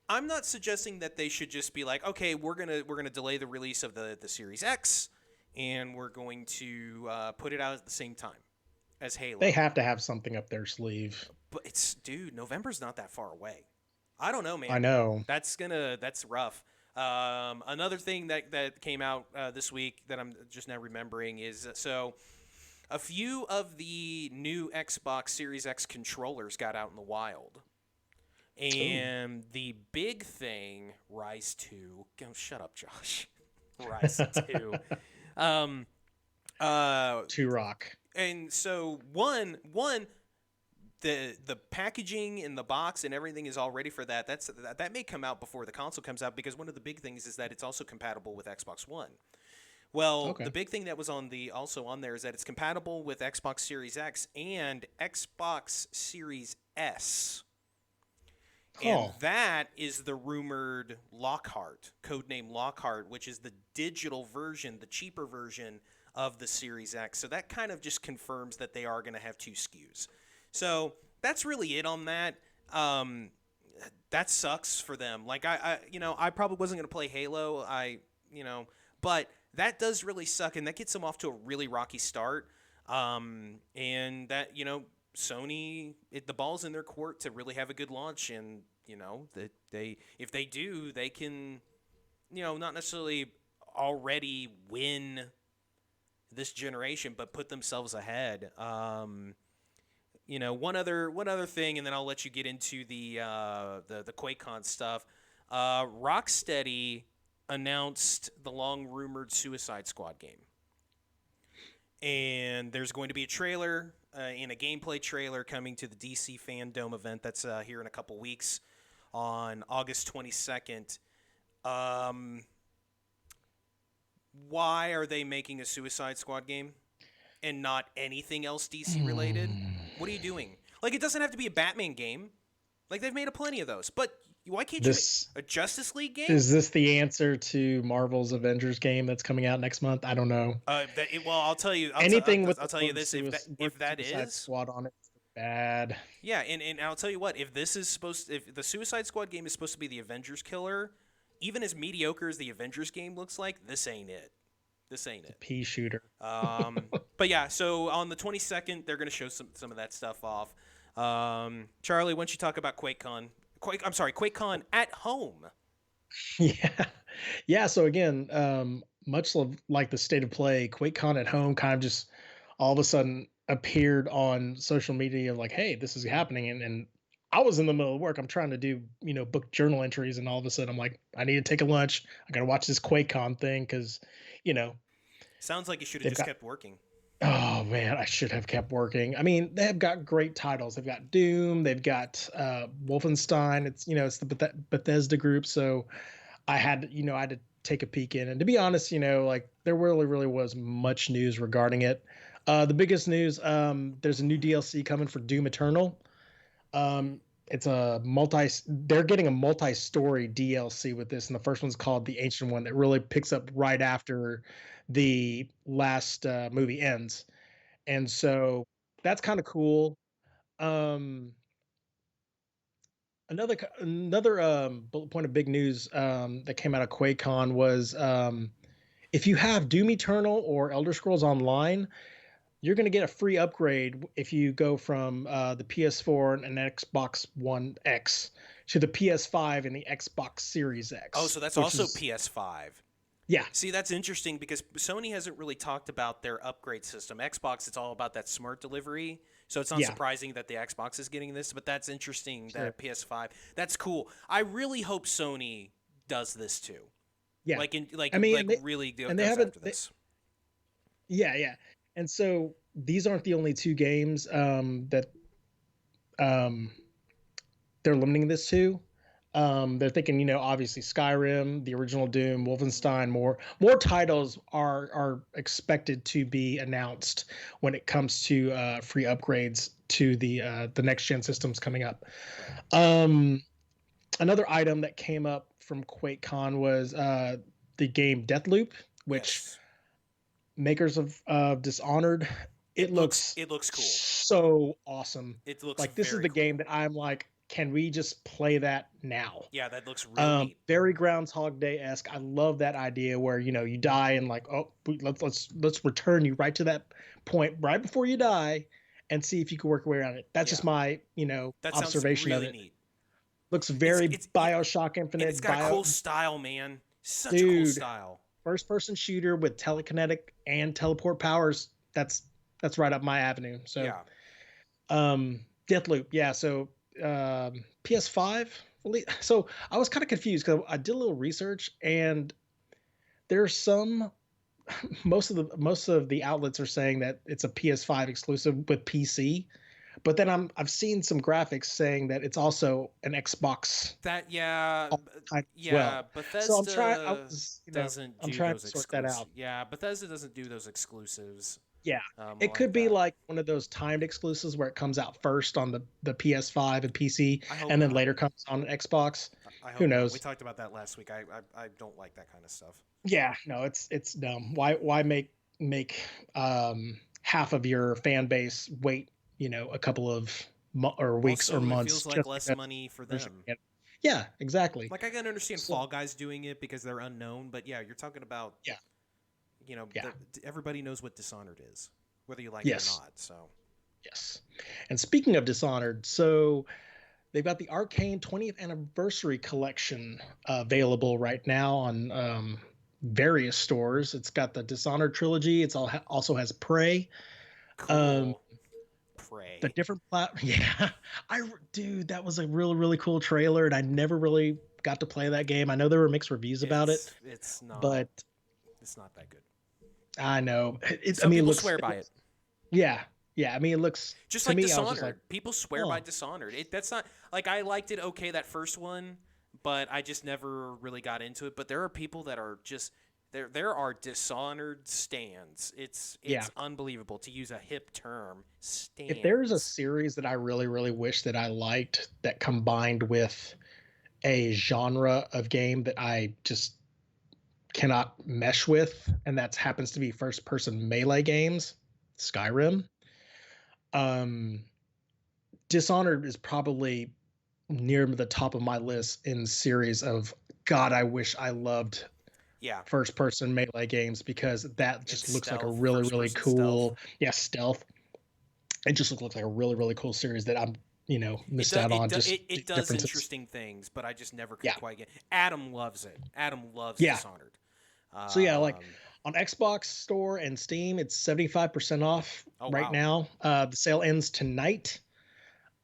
I'm not suggesting that they should just be like, okay, we're gonna delay the release of the Series X, and we're going to put it out at the same time as Halo. They have to have something up their sleeve. But November's not that far away. I don't know, man. I know. That's rough. Another thing that came out this week that I'm just now remembering is so a few of the new Xbox Series X controllers got out in the wild. And the big thing, Rise 2. Oh, shut up, Josh. Rise 2. Rock. And so one the packaging in the box and everything is all ready for that. That may come out before the console comes out, because one of the big things is that it's also compatible with Xbox One. Well, The big thing that was also on there is that it's compatible with Xbox Series X and Xbox Series S. And that is the rumored Lockhart, codename Lockhart, which is the digital version, the cheaper version of the Series X. So that kind of just confirms that they are going to have two SKUs. So that's really it on that. That sucks for them. Like I probably wasn't going to play Halo. But that does really suck, and that gets them off to a really rocky start. And that Sony, the ball's in their court to really have a good launch, and that if they do, they can, not necessarily already win this generation, but put themselves ahead. One other thing, and then I'll let you get into the QuakeCon stuff. Rocksteady announced the long-rumored Suicide Squad game, and there's going to be a trailer. In a gameplay trailer coming to the DC Fandom event that's here in a couple weeks on August 22nd. Why are they making a Suicide Squad game and not anything else DC related? What are you doing? Like, it doesn't have to be a Batman game. Like, they've made a plenty of those. But why can't you make a Justice League game? Is this the answer to Marvel's Avengers game that's coming out next month? I don't know. I'll tell you. I'll tell you this. If that is Squad on it, it's bad. Yeah, and I'll tell you what. If the Suicide Squad game is supposed to be the Avengers killer, even as mediocre as the Avengers game looks like, this ain't it. This ain't it. Pea shooter. But yeah, so on the 22nd, they're going to show some of that stuff off. Charlie, why don't you talk about QuakeCon? QuakeCon at home. Yeah. So again, much like the state of play, QuakeCon at home kind of just all of a sudden appeared on social media of like, hey, this is happening, and I was in the middle of work. I'm trying to do book journal entries, and all of a sudden I'm like, I need to take a lunch. I got to watch this QuakeCon thing because sounds like you should have just kept working. Oh man, I should have kept working. I mean, they have got great titles. They've got Doom, they've got Wolfenstein. It's the Bethesda group, so I had to take a peek in. And to be honest, like there really was much news regarding it. The biggest news, there's a new DLC coming for Doom Eternal. Um, it's a they're getting a multi-story DLC with this, and the first one's called The Ancient One that really picks up right after the last movie ends. And so that's kind of cool. Um, another bullet point of big news that came out of QuakeCon was if you have Doom Eternal or Elder Scrolls Online, you're going to get a free upgrade if you go from the PS4 and Xbox One X to the PS5 and the Xbox Series Oh, X, so that's which also is PS5. yeah, See, that's interesting because Sony hasn't really talked about their upgrade system. Xbox, it's all about that smart delivery. So it's not yeah, surprising that the Xbox is getting this, but that's interesting sure, that PS5. That's cool. I really hope Sony does this too. yeah. Like in I mean, really and they goes haven't, after this. yeah, yeah. And so these aren't the only two games that um, they're limiting this to. They're thinking, obviously Skyrim, the original Doom, Wolfenstein, more titles are expected to be announced when it comes to free upgrades to the next gen systems coming up. Right. Um, Another item that came up from QuakeCon was the game Deathloop, which Yes. makers of Dishonored, it looks It looks cool. so awesome. It looks Like this is very the game cool. that I'm like, can we just play that now? Yeah, that looks real neat. Very Groundhog Day esque. I love that idea where you die and like, oh, let's return you right to that point right before you die, and see if you can work your way around it. That's Yeah. just my That sounds observation of really it. neat. Looks very It's Bioshock and it's Infinite, got a cool style, man. Such a cool dude. style. First person shooter with telekinetic and teleport powers. That's right up my avenue. So Yeah. Deathloop, yeah. So PS5. So I was kind of confused because I did a little research, and there's some most of the outlets are saying that it's a PS5 exclusive with PC, but then I've seen some graphics saying that it's also an Xbox That yeah, type as yeah. well. So Bethesda doesn't I'm do trying to those sort that exclusives. out. Yeah, Bethesda doesn't do those exclusives Yeah, it like could be that. like one of those timed exclusives where it comes out first on the PS5 and PC, I hope and then not. later comes on Xbox. I Who hope not. We knows? talked about that last week. I don't like that kind of stuff. Yeah, no, it's dumb. Why make half of your fan base wait, a couple of or weeks or Also, it months feels like just less because money for version them. get- Yeah, exactly. Like I can understand So Fall Guys doing it because they're unknown, but yeah, you're talking about yeah, yeah, everybody knows what Dishonored is, whether you like it or yes, not. So yes. And speaking of Dishonored, so they've got the Arcane 20th Anniversary Collection available right now on various stores. It's got the Dishonored trilogy. Also has Prey. Um, cool. the Pray. different yeah, dude, that was a really cool trailer, and I never really got to play that game. I know there were mixed reviews about it, It's not but that good. I know I Some mean, people swear it by it. looks yeah, yeah. I mean, it looks Just to like me. I was just like, Dishonored. People swear by oh, Dishonored. That's not like I liked it okay that first one, but I just never really got into it. But there are people that are just there are Dishonored stands. yeah. It's unbelievable to use a hip term. If there's a Stands. series that I really wish that I liked that combined with a genre of game that I just cannot mesh with, and that happens to be first person melee games, Skyrim. Um, Dishonored is probably near the top of my list in series of God, I wish I loved Yeah. first person melee games because that And just looks like a stealth, really, first really person stealth. cool, yeah, stealth. It just looks like a really cool series that I'm, missed out on just It does differences. interesting things, but I just never could Yeah. quite get. Adam loves it. Adam loves Yeah. Dishonored. So yeah, like Um, on Xbox Store and Steam, it's 75% off oh right wow. now. The sale ends tonight.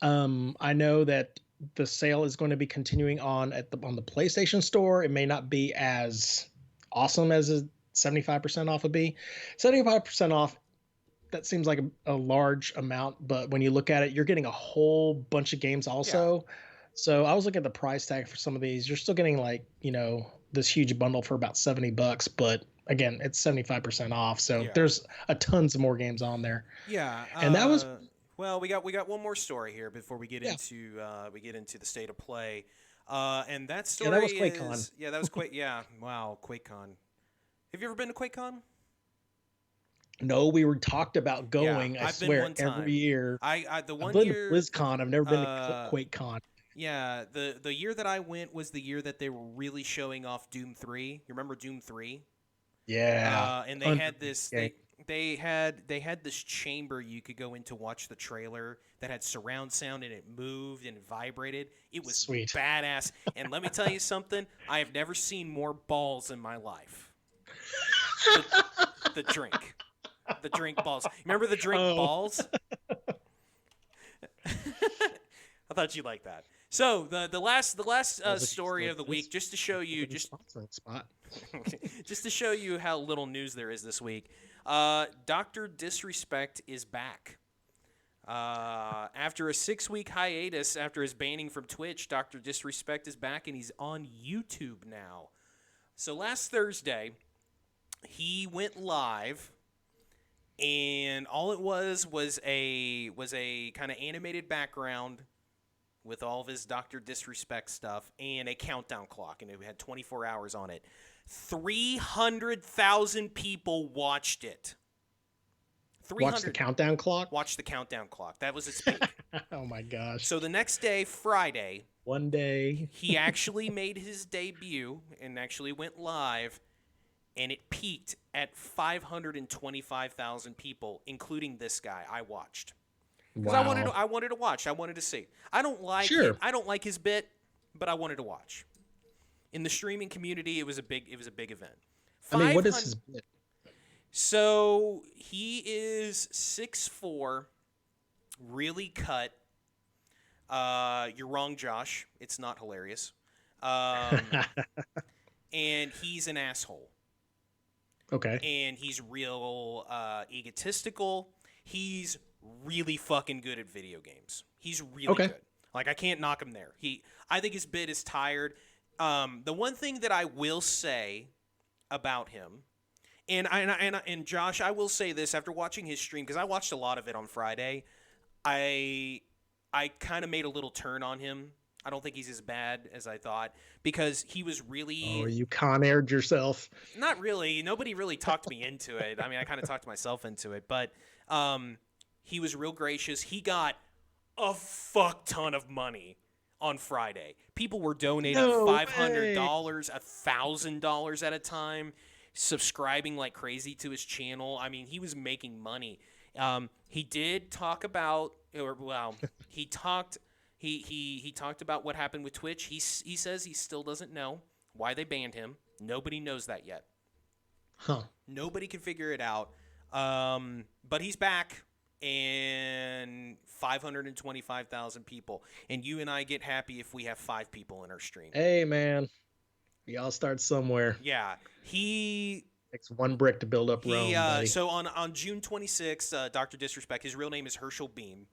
I know that the sale is going to be continuing on the PlayStation Store. It may not be as awesome as a 75% off would be. 75% off, that seems like a large amount, but when you look at it, you're getting a whole bunch of games Yeah. also. So I was looking at the price tag for some of these. You're still getting like, this huge bundle for about $70, but again, it's 75% off. So Yeah. there's a tons of more games on there. Yeah. And that was Well, we got one more story here before yeah, we get into the state of play. And that yeah, that story was QuakeCon. is that was Quake. Yeah. Wow. QuakeCon. Have you ever been to QuakeCon? No, we were talked about Yeah, going, I I've been swear, one every time. year. I the I've one been to year. BlizzCon. I've never been to Uh, QuakeCon. yeah, the year that I went was the year that they were really showing off Doom 3. You remember Doom 3? Yeah. And they had Underrated this game. they had this chamber you could go in to watch the trailer that had surround sound and it moved and vibrated. It was Sweet. badass. And let me tell you something, I have never seen more balls in my life. The drink. The drink balls. Remember the drink Oh. balls? I thought you'd like that. So the last story of the week, just to show you spot. just to show you how little news there is this week. Dr. Disrespect is back. After a 6-week hiatus after his banning from Twitch, Dr. Disrespect is back and he's on YouTube now. So last Thursday, he went live, and all it was a kind of animated background with all of his Dr. Disrespect stuff and a countdown clock, and it had 24 hours on it. 300,000 people watched it. Watch the countdown clock? Watch the countdown clock. That was its peak. Oh my gosh. So the next day, Friday, one day he actually made his debut and actually went live, and it peaked at 525,000 people, including this guy. I watched because wow. I wanted to watch. I wanted to see. I don't like I don't like his bit, but I wanted to watch. In the streaming community, it was a big event. I mean, what is his bit? So he is 6'4", really cut. You're wrong, Josh. It's not hilarious. And he's an asshole. Okay. And he's real egotistical. He's really fucking good at video games. He's really good. Like, I can't knock him there. I think his bit is tired. The one thing that I will say about him, and Josh, I will say this after watching his stream, because I watched a lot of it on Friday. I kind of made a little turn on him. I don't think he's as bad as I thought, because he was really... Oh, you con-aired yourself. Not really. Nobody really talked me into it. I mean, I kind of talked myself into it, but he was real gracious. He got a fuck ton of money on Friday. People were donating $500, $1,000 at a time, subscribing like crazy to his channel. I mean, he was making money. He did talk about, he talked about what happened with Twitch. He says he still doesn't know why they banned him. Nobody knows that yet. Huh. Nobody can figure it out. But he's back, and 525,000 people. And you and I get happy if we have 5 people in our stream. Hey, man. We all start somewhere. Yeah. Takes one brick to build up Rome, buddy. So on June 26th, Dr. Disrespect, his real name is Herschel Beam.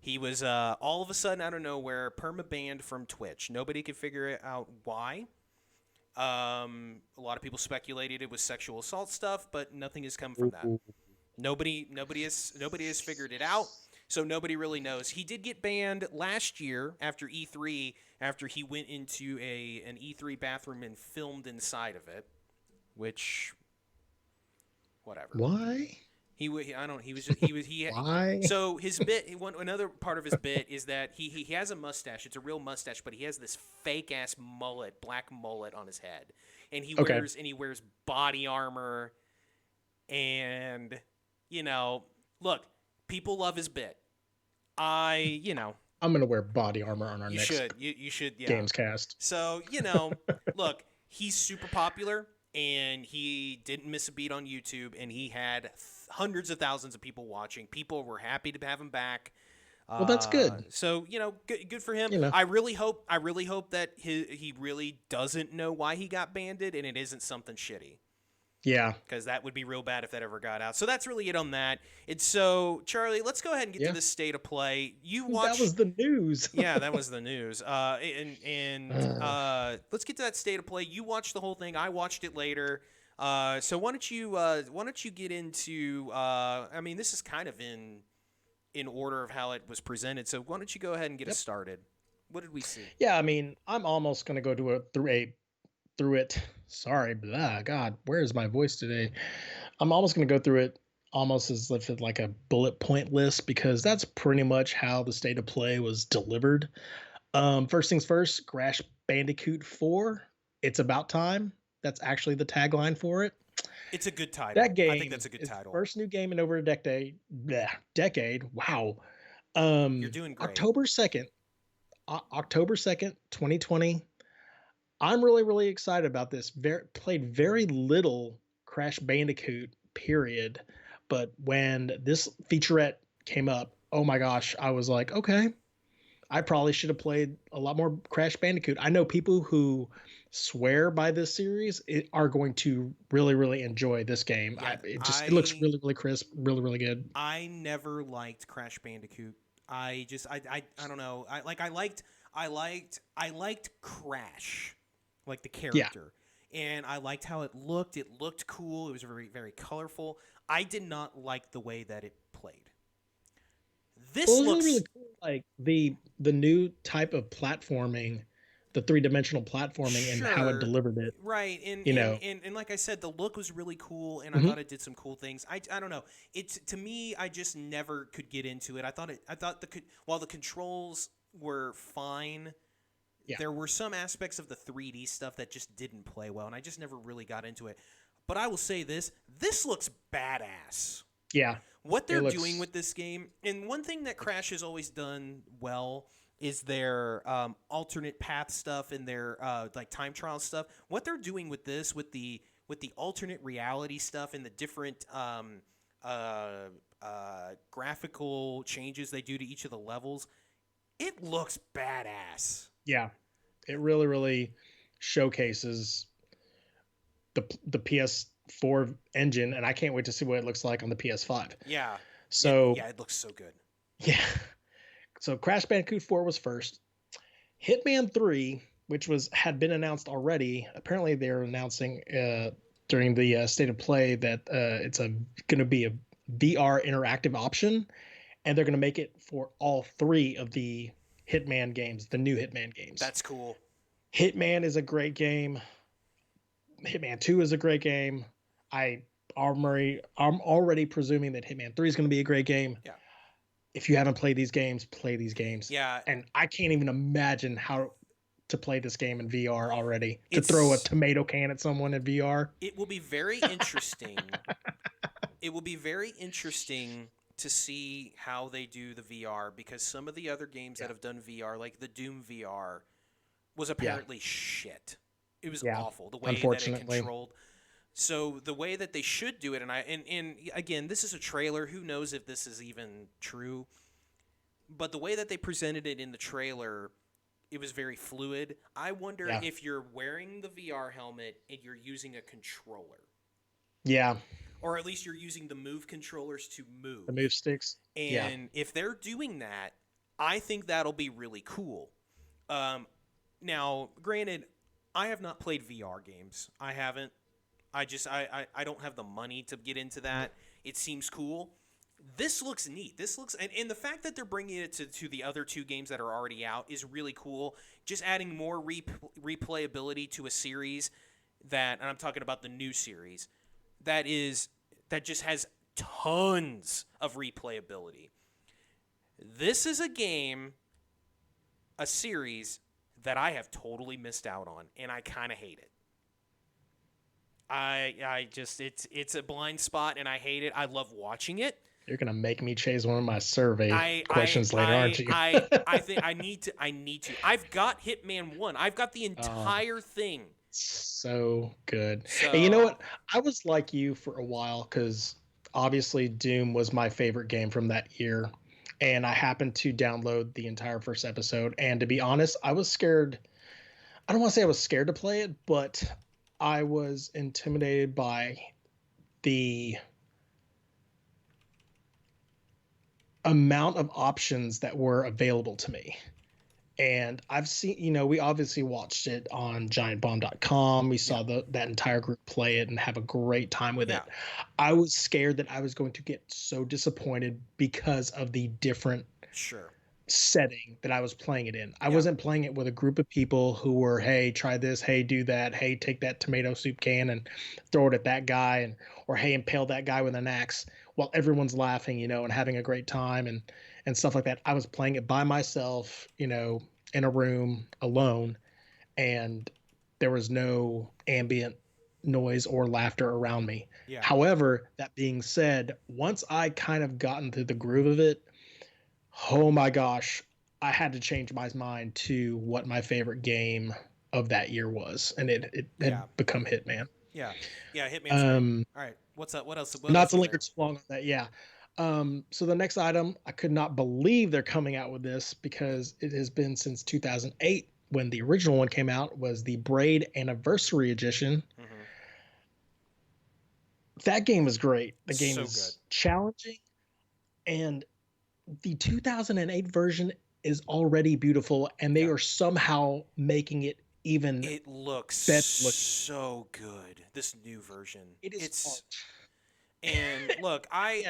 He was all of a sudden out of nowhere perma-banned from Twitch. Nobody could figure out why. A lot of people speculated it was sexual assault stuff, but nothing has come from that. Nobody has figured it out, so nobody really knows. He did get banned last year after E3, after he went into an E3 bathroom and filmed inside of it, which, whatever. Why? Why? So his bit, another part of his bit is that he has a mustache. It's a real mustache, but he has this fake ass mullet, black mullet on his head, and he wears body armor, and look, people love his bit. I'm gonna wear body armor on our next. You should. Yeah. Gamescast. So look, he's super popular. And he didn't miss a beat on YouTube, and he had hundreds of thousands of people watching. People were happy to have him back. Well, that's good. So good for him. I really hope that he really doesn't know why he got banned, and it isn't something shitty. Yeah. because that would be real bad if that ever got out. So that's really it on that. And so, Charlie, let's go ahead and get to Yeah. the state of play. You That watch. was the news. Yeah, that was the news. Uh, Let's get to that state of play. You watched the whole thing. I watched it later. So why don't you get into? I mean, this is kind of in order of how it was presented. So why don't you go ahead and get us yep. started? What did we see? Yeah, I mean, I'm almost gonna go through it. Sorry, blah, God, where's my voice today? I'm almost gonna go through it almost as if it's like a bullet point list because that's pretty much how the state of play was delivered. First things first, Crash Bandicoot 4. It's about time. That's actually the tagline for it. It's a good title. That I think game that's a good is the title. first new game in over a decade. Bleh, decade. Wow. You're doing great. October 2nd, 2020. I'm really, really excited about this. Played very little Crash Bandicoot, period. But when this featurette came up, oh my gosh, I was like, okay, I probably should have played a lot more Crash Bandicoot. I know people who swear by this series are going to really, really enjoy this game. Yeah, It looks really, really crisp, really, really good. I never liked Crash Bandicoot. I don't know. I liked Crash, like the character, and I liked how it looked. It looked cool. It was very, very colorful. I did not like the way that it played. This Well, it was looks really, really cool. Like the new type of platforming, the 3-dimensional platforming, and how it sure. delivered it. Right, You know, and like I said, the look was really cool, and I Mhm. thought it did some cool things. I don't know. It's to me, I just never could get into it. I thought while the controls were fine, Yeah, there were some aspects of the 3D stuff that just didn't play well, and I just never really got into it. But I will say this looks badass. yeah. What It they're doing looks with this game, and one thing that Crash has always done well is their alternate path stuff and their like time trial stuff. What they're doing with this, with the alternate reality stuff and the different graphical changes they do to each of the levels, it looks badass. yeah. It really, really showcases the PS4 engine, and I can't wait to see what it looks like on the PS5. Yeah, So yeah, it looks so good. yeah, so Crash Bandicoot 4 was first. Hitman 3, which had been announced already. Apparently, they're announcing during the state of play that it's going to be a VR interactive option, and they're going to make it for all 3 of the Hitman games, the new Hitman games. That's cool. Hitman is a great game. Hitman 2 is a great game. I'm already presuming that Hitman 3 is going to be a great game. Yeah. If you haven't played these games, play these games. Yeah. And I can't even imagine how to play this game in VR already. To throw a tomato can at someone in VR. It will be very interesting. It will be very interesting to see how they do the VR, because some of the other games that have done VR, like the Doom VR, was apparently shit. It was awful the way that it controlled. So the way that they should do it, and again, this is a trailer. Who knows if this is even true? But the way that they presented it in the trailer, it was very fluid. I wonder if you're wearing the VR helmet and you're using a controller. Yeah. Or at least you're using the move controllers to move. The move sticks. And if they're doing that, I think that'll be really cool. Now, granted, I have not played VR games. I haven't. I don't have the money to get into that. It seems cool. This looks neat. This looks and the fact that they're bringing it to the other 2 games that are already out is really cool. Just adding more replayability to a series and I'm talking about the new series that just has tons of replayability. This is a series that I have totally missed out on, and I kind of hate it. It's a blind spot, and I hate it. I love watching it. You're gonna make me chase one of my survey questions later, aren't you? I think I need to. I've got Hitman 1. I've got the entire thing. So good. And you know what? I was like you for a while because obviously Doom was my favorite game from that year. And I happened to download the entire first episode. And to be honest, I was scared. I don't want to say I was scared to play it, but I was intimidated by the amount of options that were available to me. And I've seen, we obviously watched it on giantbomb.com. We Yeah. saw that entire group play it and have a great time with Yeah. it. I was scared that I was going to get so disappointed because of the different Sure. setting that I was playing it in. I Yeah. wasn't playing it with a group of people who were, hey, try this, hey, do that, hey, take that tomato soup can and throw it at that guy, and or hey, impale that guy with an axe, while everyone's laughing, and having a great time and stuff like that. I was playing it by myself, in a room alone, and there was no ambient noise or laughter around me. Yeah. However, that being said, once I kind of got into the groove of it, oh my gosh, I had to change my mind to what my favorite game of that year was, and it Yeah. had become Hitman. Yeah. Yeah. Hitman's great. Um, All right. What's up? What else? What Not else to was linger there? too long on that, yeah. So the next item, I could not believe they're coming out with this because it has been since 2008 when the original one came out, was the Braid Anniversary Edition. Mm-hmm. That game is great. The game So good. is challenging, and the 2008 version is already beautiful, and they Yeah. are somehow making it even It looks better looking. so good. This new version. It is It's art. and look, And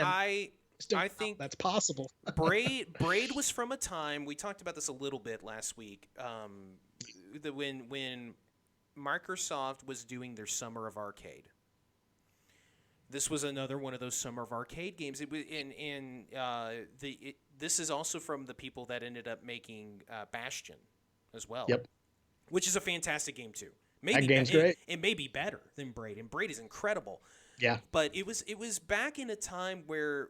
just don't I know how think that's possible. Braid was from a time we talked about this a little bit last week. When Microsoft was doing their Summer of Arcade. This was another one of those Summer of Arcade games. It was this is also from the people that ended up making Bastion as well, Yep. which is a fantastic game too. That Maybe game's great. it may be better than Braid, and Braid is incredible. Yeah. But it was back in a time where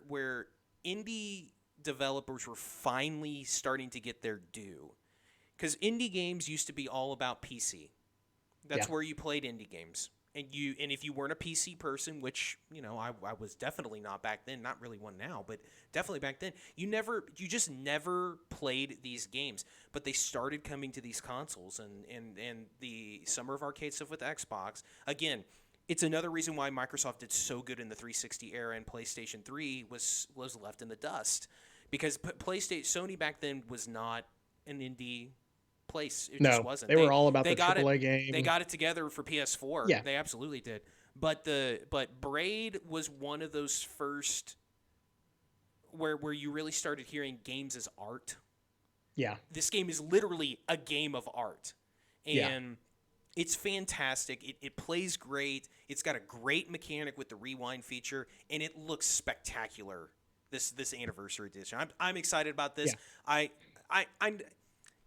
indie developers were finally starting to get their due, because indie games used to be all about PC. Yeah. That's where you played indie games. And if you weren't a PC person, which I was definitely not back then, not really one now, but definitely back then, you just never played these games. But they started coming to these consoles and the Summer of Arcade stuff with Xbox. Again, it's another reason why Microsoft did so good in the 360 era and PlayStation 3 was left in the dust, because PlayStation Sony back then was not an indie place. It just No, wasn't. they were all about They the got it. AAA They game. got it together for PS4. Yeah. They absolutely did. But Braid was one of those first where you really started hearing games as art. Yeah. This game is literally a game of art, Yeah. and it's fantastic. It plays great. It's got a great mechanic with the rewind feature, and it looks spectacular. This anniversary edition. I'm excited about this. Yeah. I'm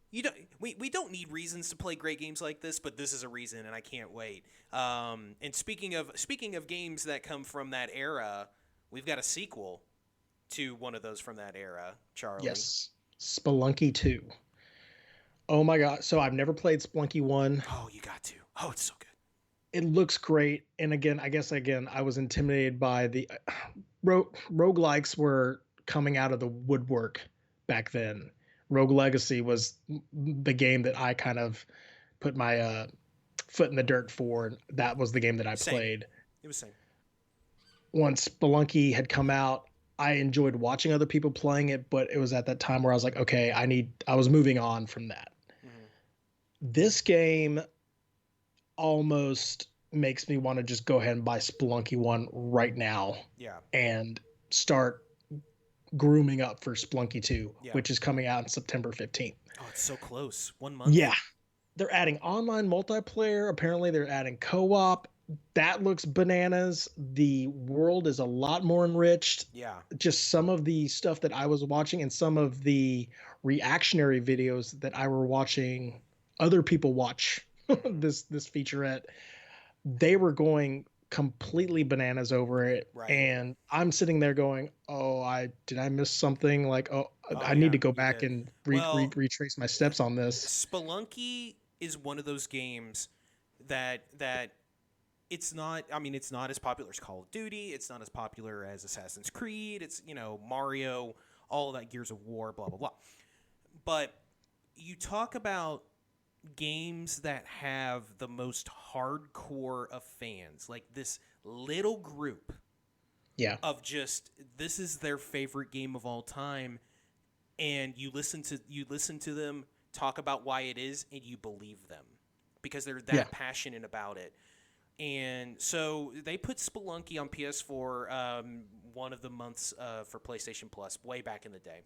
you don't we don't need reasons to play great games like this, but this is a reason, and I can't wait. And speaking of games that come from that era, we've got a sequel to one of those from that era, Charlie. Yes. Spelunky 2. Oh my god. So I've never played Spelunky 1. Oh, you got to. Oh, it's so good. It looks great. And again, I guess I was intimidated by the roguelikes were coming out of the woodwork back then. Rogue Legacy was the game that I kind of put my foot in the dirt for, and that was the game that I Same. played. It was same. Once Spelunky had come out, I enjoyed watching other people playing it, but it was at that time where I was like, okay, I was moving on from that. Mm-hmm. This game almost makes me want to just go ahead and buy Spelunky 1 right now. Yeah. And start grooming up for Spelunky 2, Yeah. which is coming out on September 15th. Oh, it's so close. 1 month. Yeah. They're adding online multiplayer. Apparently, they're adding co-op. That looks bananas. The world is a lot more enriched. Yeah. Just some of the stuff that I was watching and some of the reactionary videos that I were watching other people watch this featurette, they were going completely bananas over it. Right. And I'm sitting there going, oh, did I miss something? Like, I yeah, need to go you back did. and Well, retrace my steps on this. Spelunky is one of those games that it's not. I mean, it's not as popular as Call of Duty. It's not as popular as Assassin's Creed. It's Mario, all of that, Gears of War, blah blah blah. But you talk about games that have the most hardcore of fans, like this little group Yeah. of just this is their favorite game of all time, and you listen to them talk about why it is, and you believe them because they're Yeah. that passionate about it. And so they put Spelunky on PS4 one of the months for PlayStation Plus way back in the day.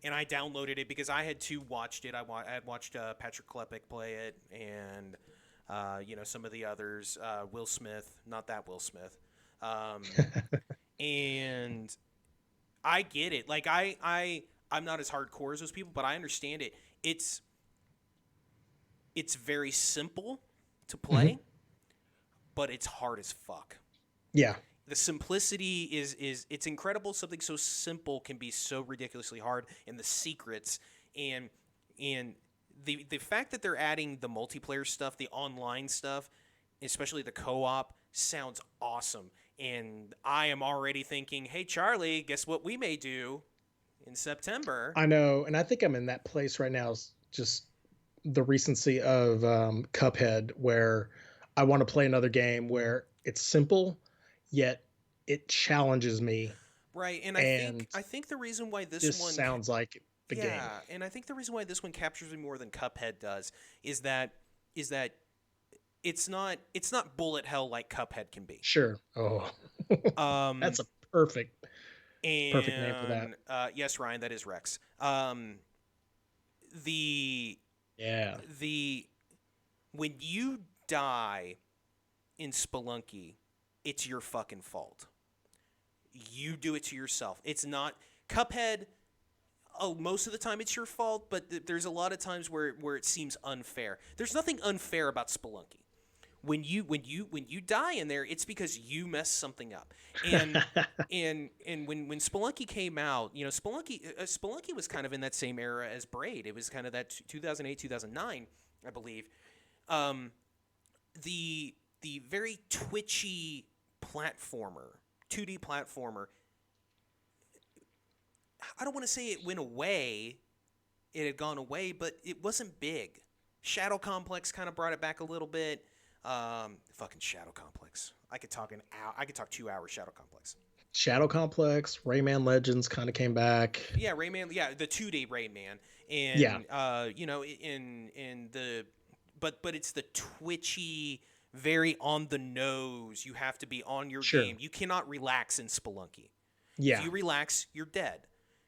And I downloaded it because I had too watched it. I had watched Patrick Klepek play it, and some of the others. Will Smith, not that Will Smith, and I get it. Like I'm not as hardcore as those people, but I understand it. It's very simple to Hmm. play, but it's hard as fuck. Yeah. The simplicity is it's incredible. Something so simple can be so ridiculously hard, and the secrets and and the fact that they're adding the multiplayer stuff, the online stuff, especially the co-op, sounds awesome. And I am already thinking, hey Charlie, guess what we may do in September? I know, and I think I'm in that place right now. Is just the recency of Cuphead, where I want to play another game where it's simple, yet it challenges me, Right, and I think and I think the reason why this this one sounds like the game. yeah, and I think the reason why this one captures me more than Cuphead does is that it's not bullet hell like Cuphead can be. Sure. Oh, Um, that's a perfect name for that. and yes, Ryan, that is Wrex. The Yeah. the when you die in Spelunky, it's your fucking fault. You do it to yourself. It's not Cuphead. Oh, most of the time it's your fault, but there's a lot of times where it seems unfair. There's nothing unfair about Spelunky. When you die in there, it's because you messed something up. And and when Spelunky came out, Spelunky was kind of in that same era as Braid. It was kind of that 2008 2009, I believe. Um, the very twitchy platformer, 2D platformer. I don't want to say it went away. It had gone away, but it wasn't big. Shadow Complex kind of brought it back a little bit. Fucking Shadow Complex. I could talk an hour. I could talk 2 hours. Shadow Complex. Shadow Complex, Rayman Legends kind of came back. Yeah, Rayman. Yeah, the 2D Rayman, Yeah. and in the, but it's the twitchy, very on the nose. You have to be on your Sure. game. You cannot relax in Spelunky. If Yeah. you relax, you're dead.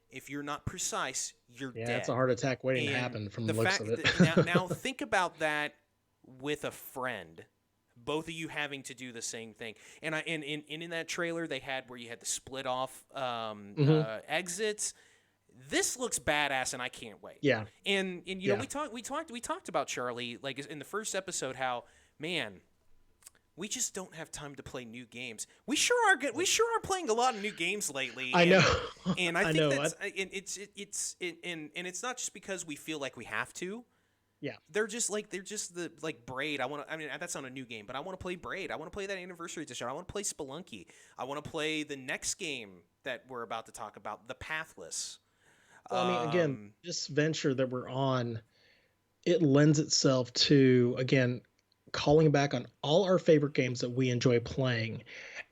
If you're not precise, you're Yeah, it's a dead. heart attack waiting to And happen from the the looks of fact it. that now think about that with a friend, both of you having to do the same thing. And in that trailer they had where you had the split off Hmm. exits. This looks badass, and I can't wait. Yeah. And Yeah. we talked about Charlie, like in the first episode, how, man, we just don't have time to play new games. We sure are good. We sure are playing a lot of new games lately. I know. And I I think know. that's and it's not just because we feel like we have to. Yeah. They're just the like Braid. I mean, that's not a new game, but I want to play Braid. I want to play that anniversary edition. I want to play Spelunky. I want to play the next game that we're about to talk about, The Pathless. Well, I mean, again, Um, this venture that we're on, it lends itself to, again, calling back on all our favorite games that we enjoy playing.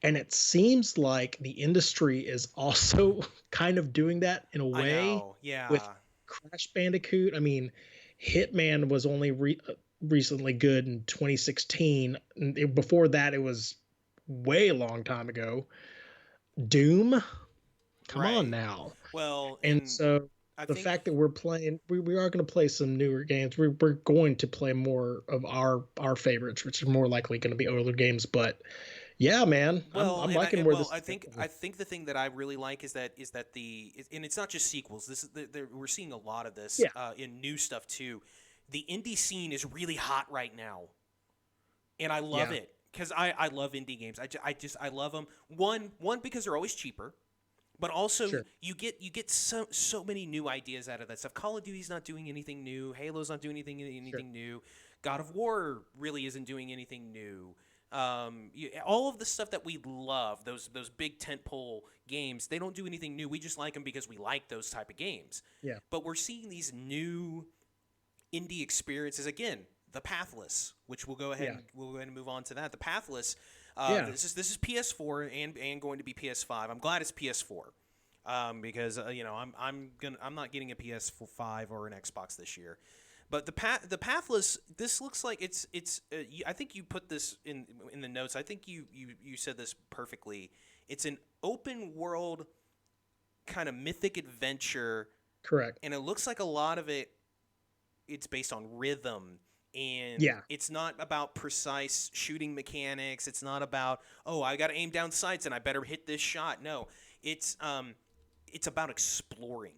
And it seems like the industry is also kind of doing that in a I way know, with yeah, Crash Bandicoot. I mean, Hitman was only recently good in 2016. Before that, it was way long time ago. Doom, come on right. now. Well, And and so I the think fact that we're playing, we are going to play some newer games. We're going to play more of our favorites, which are more likely going to be older games. But yeah, man, Well, I'm and I liking and, where well, this I is think going. I think the thing that I really like is that and it's not just sequels. This is we're seeing a lot of this Yeah, in new stuff too. The indie scene is really hot right now, and I love yeah, it because I love indie games. I love them. One because they're always cheaper, but also sure, you get so many new ideas out of that stuff. Call of Duty's not doing anything new. Halo's not doing sure. anything new. God of War really isn't doing anything new. All of the stuff that we love, those big tentpole games, they don't do anything new. We just like them because we like those type of games. Yeah, But we're seeing these new indie experience is, again, the Pathless, which we'll go ahead and move on to that. The Pathless. Yeah. This is PS4 and going to be PS5. I'm glad it's PS4. Because I'm not getting a PS5 or an Xbox this year. But the Pathless, this looks like it's I think you put this in the notes. I think you said this perfectly. It's an open world kind of mythic adventure. Correct. And it looks like a lot of it's based on rhythm, and Yeah. it's not about precise shooting mechanics. It's not about, oh, I got to aim down sights and I better hit this shot. No, it's about exploring.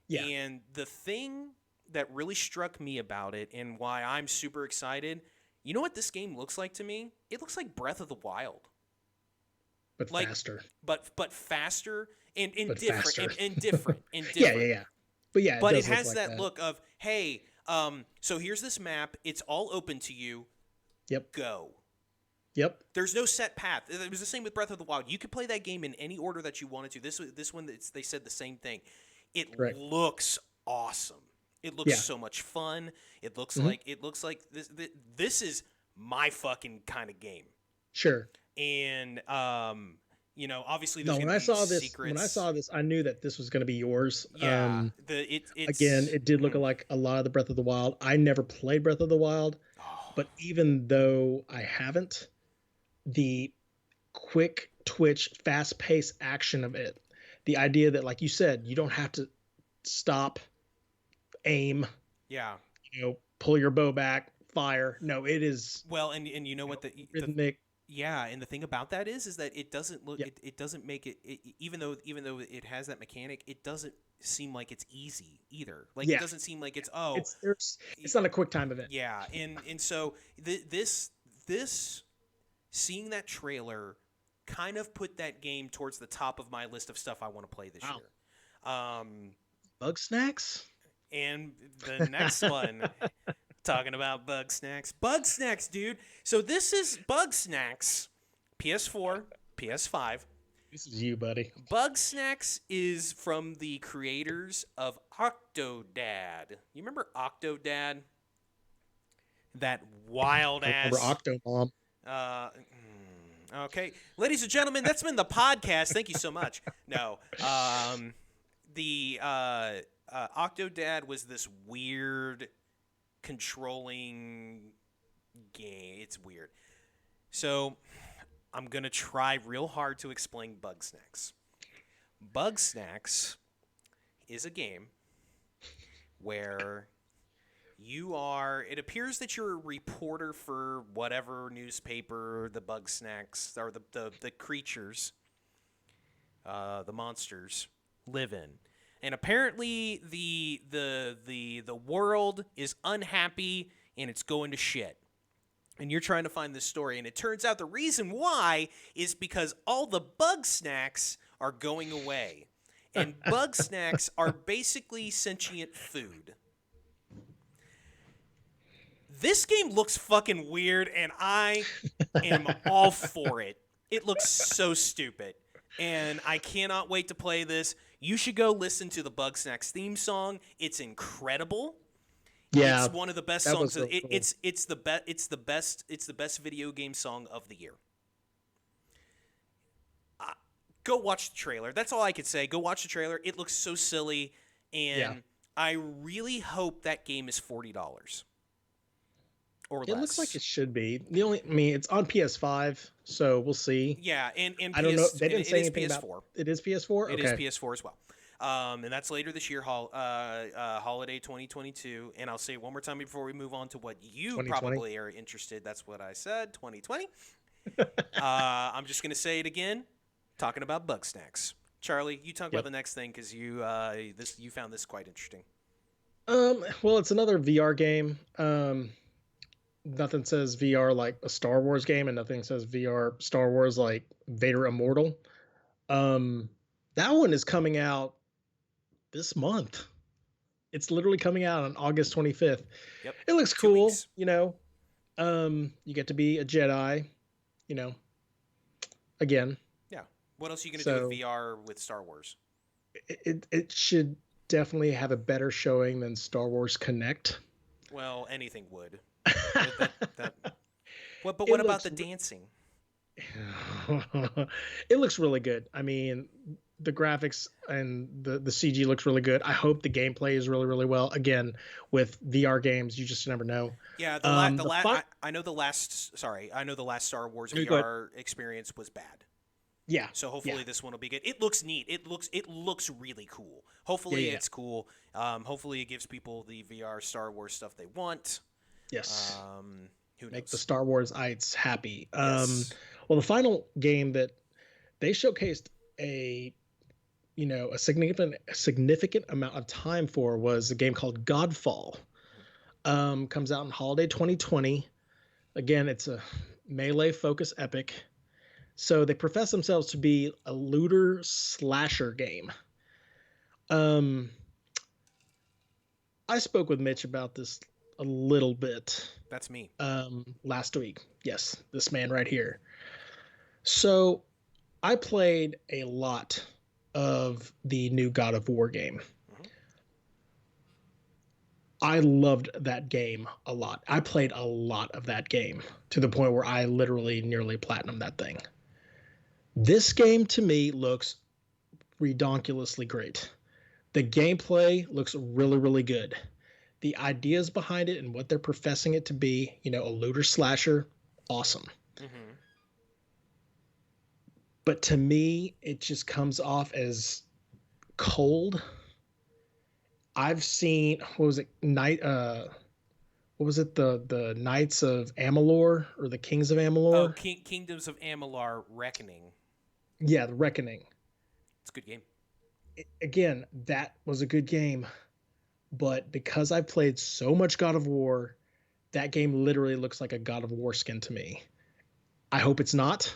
Yeah. And the thing that really struck me about it and why I'm super excited, you know what this game looks like to me? It looks like Breath of the Wild. But faster. But faster and But different faster. and different and Yeah, different. yeah. But yeah, it has like that look of, hey, so here's this map. It's all open to you. Yep. Go. Yep. There's no set path. It was the same with Breath of the Wild. You could play that game in any order that you wanted to. This one, they said the same thing. It Correct. looks awesome. It looks so much fun. It looks like this is my fucking kind of game. Sure. And obviously there's when I saw this, I knew that this was going to be yours. Yeah. It did look like a lot of the Breath of the Wild. I never played Breath of the Wild, but even though I haven't, the quick twitch, fast paced action of it, the idea that, like you said, you don't have to stop, aim, pull your bow back, fire. No, it is and you know what the rhythmic. Yeah, and the thing about that is that it doesn't look it doesn't make it, even though it has that mechanic, it doesn't seem like it's easy either. Like it doesn't seem like it's not a quick time event. Yeah, and so this seeing that trailer kind of put that game towards the top of my list of stuff I want to play this year. Bug Snacks? And the next one, talking about Bug Snacks, dude. So this is Bug Snacks, PS4, PS5. This is you, buddy. Bug Snacks is from the creators of Octodad. You remember Octodad? That wild ass. Remember Octomom? Okay, ladies and gentlemen, that's been the podcast. Thank you so much. No, the Octodad was this weird controlling game. It's weird. So I'm going to try real hard to explain Bug Snacks. Bug Snacks is a game where it appears that you're a reporter for whatever newspaper the Bug Snacks, or the creatures, the monsters, live in. And apparently the world is unhappy and it's going to shit. And you're trying to find this story, and it turns out the reason why is because all the Bug Snacks are going away. And Bug Snacks are basically sentient food. This game looks fucking weird, and I am all for it. It looks so stupid, and I cannot wait to play this. You should go listen to the Bug Snacks theme song. It's incredible. Yeah, it's one of the best songs. Really cool. It's the best video game song of the year. Go watch the trailer. That's all I could say. Go watch the trailer. It looks so silly, and I really hope that game is $40 or less. It looks like it should be. It's on PS5, so we'll see. Yeah, and I don't know. They didn't say anything PS4. about it. Is PS4? It is PS4 as well. And that's later this year, holiday 2022. And I'll say it one more time before we move on to what you probably are interested. That's what I said, 2020. I'm just going to say it again, talking about Bug Snacks. Charlie, you talk about the next thing, because you found this quite interesting. Well, it's another VR game. Nothing says VR like a Star Wars game, and nothing says VR Star Wars like Vader Immortal. That one is coming out this month. It's literally coming out on August 25th. Yep. It looks cool, you get to be a Jedi, again. Yeah. What else are you going to do with VR with Star Wars? It should definitely have a better showing than Star Wars Connect Well, anything would. That. What? But It what about looks the dancing? it looks really good. I mean, the graphics and the CG looks really good. I hope the gameplay is really really well. Again, with VR games, you just never know. Yeah, The fun. I know the last. Sorry, I know the last Star Wars You're good. VR experience was bad. Yeah, So yeah, hopefully this one will be good. It looks neat. It looks really cool. yeah, Hopefully yeah. it's cool. Hopefully it gives people the VR Star Wars stuff they want. Yes. Who Make the knows? Star Warsites happy. Yes. Well, the final game that they showcased a a significant amount of time for was a game called Godfall. Comes out in holiday 2020. Again, it's a melee focus epic. So they profess themselves to be a looter slasher game. Um, I spoke with Mitch about this a little bit That's me. last week. Yes, this man right here. So I played a lot of the new God of War game. Hmm. I loved that game a lot. I played a lot of that game to the point where I literally nearly platinum that thing. This game to me looks redonkulously great. The gameplay looks really, really good. The ideas behind it and what they're professing it to be, a looter slasher, awesome. Hmm. But to me, it just comes off as cold. I've seen what was it night what was it the Knights of Amalur or the Kings of Oh, Amalur? Kingdoms of Amalur Reckoning. Yeah, the Reckoning. It's a good game. Again, that was a good game, but because I've played so much God of War, that game literally looks like a God of War skin to me. I hope it's not.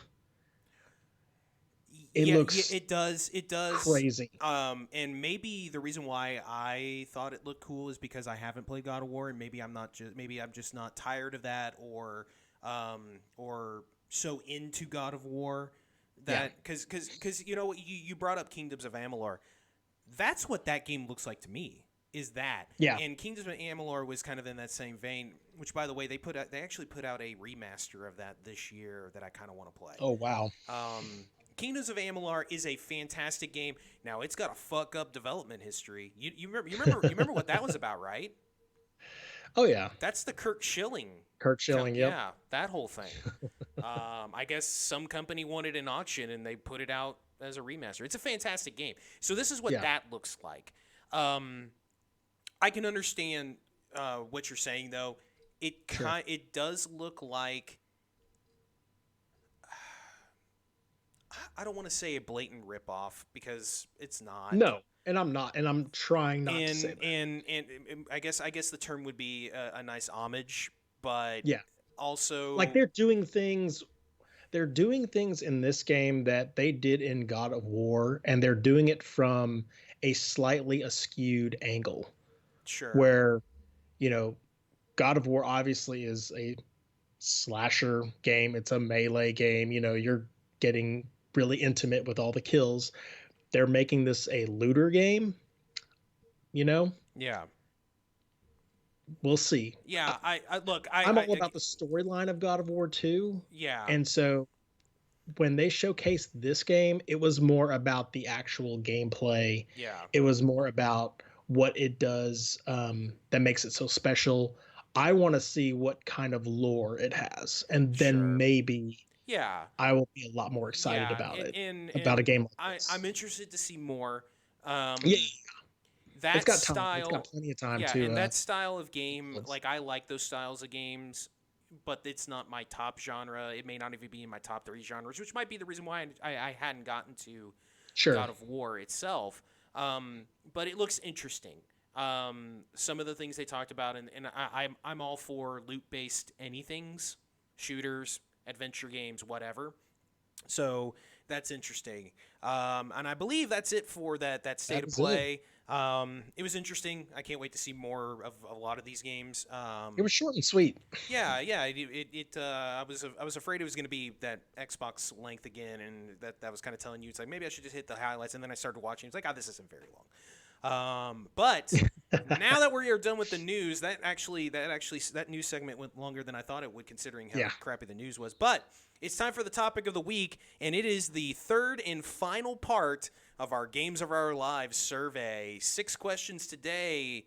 It Yeah, yeah, looks it does. It does. crazy. And maybe the reason why I thought it looked cool is because I haven't played God of War, and maybe I'm just not tired of that, or so into God of War Yeah. that because you brought up Kingdoms of Amalur. That's what that game looks like to me. Is that Yeah. and Kingdoms of Amalur was kind of in that same vein. Which, by the way, they actually put out a remaster of that this year that I kind of want to play. Oh wow. Kingdoms of Amalur is a fantastic game. Now it's got a fuck up development history. You remember what that was about, right? Oh yeah. That's the Kirk Schilling. Kurt Schilling, yep. Yeah, that whole thing. I guess some company wanted an auction and they put it out as a remaster. It's a fantastic game. So this is what Yeah. that looks like. I can understand what you're saying though. Sure. It does look like I don't want to say a blatant ripoff because it's not. No, and I'm not, and I'm trying not to say And that. and I guess the term would be a nice homage, but Yeah. Like also they're doing things in this game that they did in God of War, and they're doing it from a slightly askewed angle sure, where, you know, God of War obviously is a slasher game. It's a melee game. You're getting really intimate with all the kills. They're making this a looter game, you know? yeah, We'll see. yeah. I look, I'm all about the storyline of God of War 2. yeah, And so when they showcased this game, it was more about the actual gameplay. yeah, It was more about what it does that makes it so special. I want to see what kind of lore it has, and then sure, maybe yeah, I will be a lot more excited yeah, about and it, and, about a and game like I'm this. interested to see more. Yeah, it's That got time. It's got style, plenty of time yeah, to and that style of game, build. like I like those styles of games, but it's not my top genre. It may not even be in my top three genres, which might be the reason why I hadn't gotten to Sure. God of War itself. But it looks interesting. Some of the things they talked about, and I'm all for loot based anythings, shooters, adventure games, whatever. So that's interesting. And I believe that's it for that state That of is it. play. It was interesting. I can't wait to see more of a lot of these games. It was short and sweet. Yeah, yeah. I was afraid it was going to be that Xbox length again, and that was kind of telling you it's like maybe I should just hit the highlights, and then I started watching. It's like, oh, this isn't very long. But now that we are done with the news, that news segment went longer than I thought it would, considering how Yeah. crappy the news was. But it's time for the topic of the week, and it is the third and final part of our Games of Our Lives survey. 6 questions today,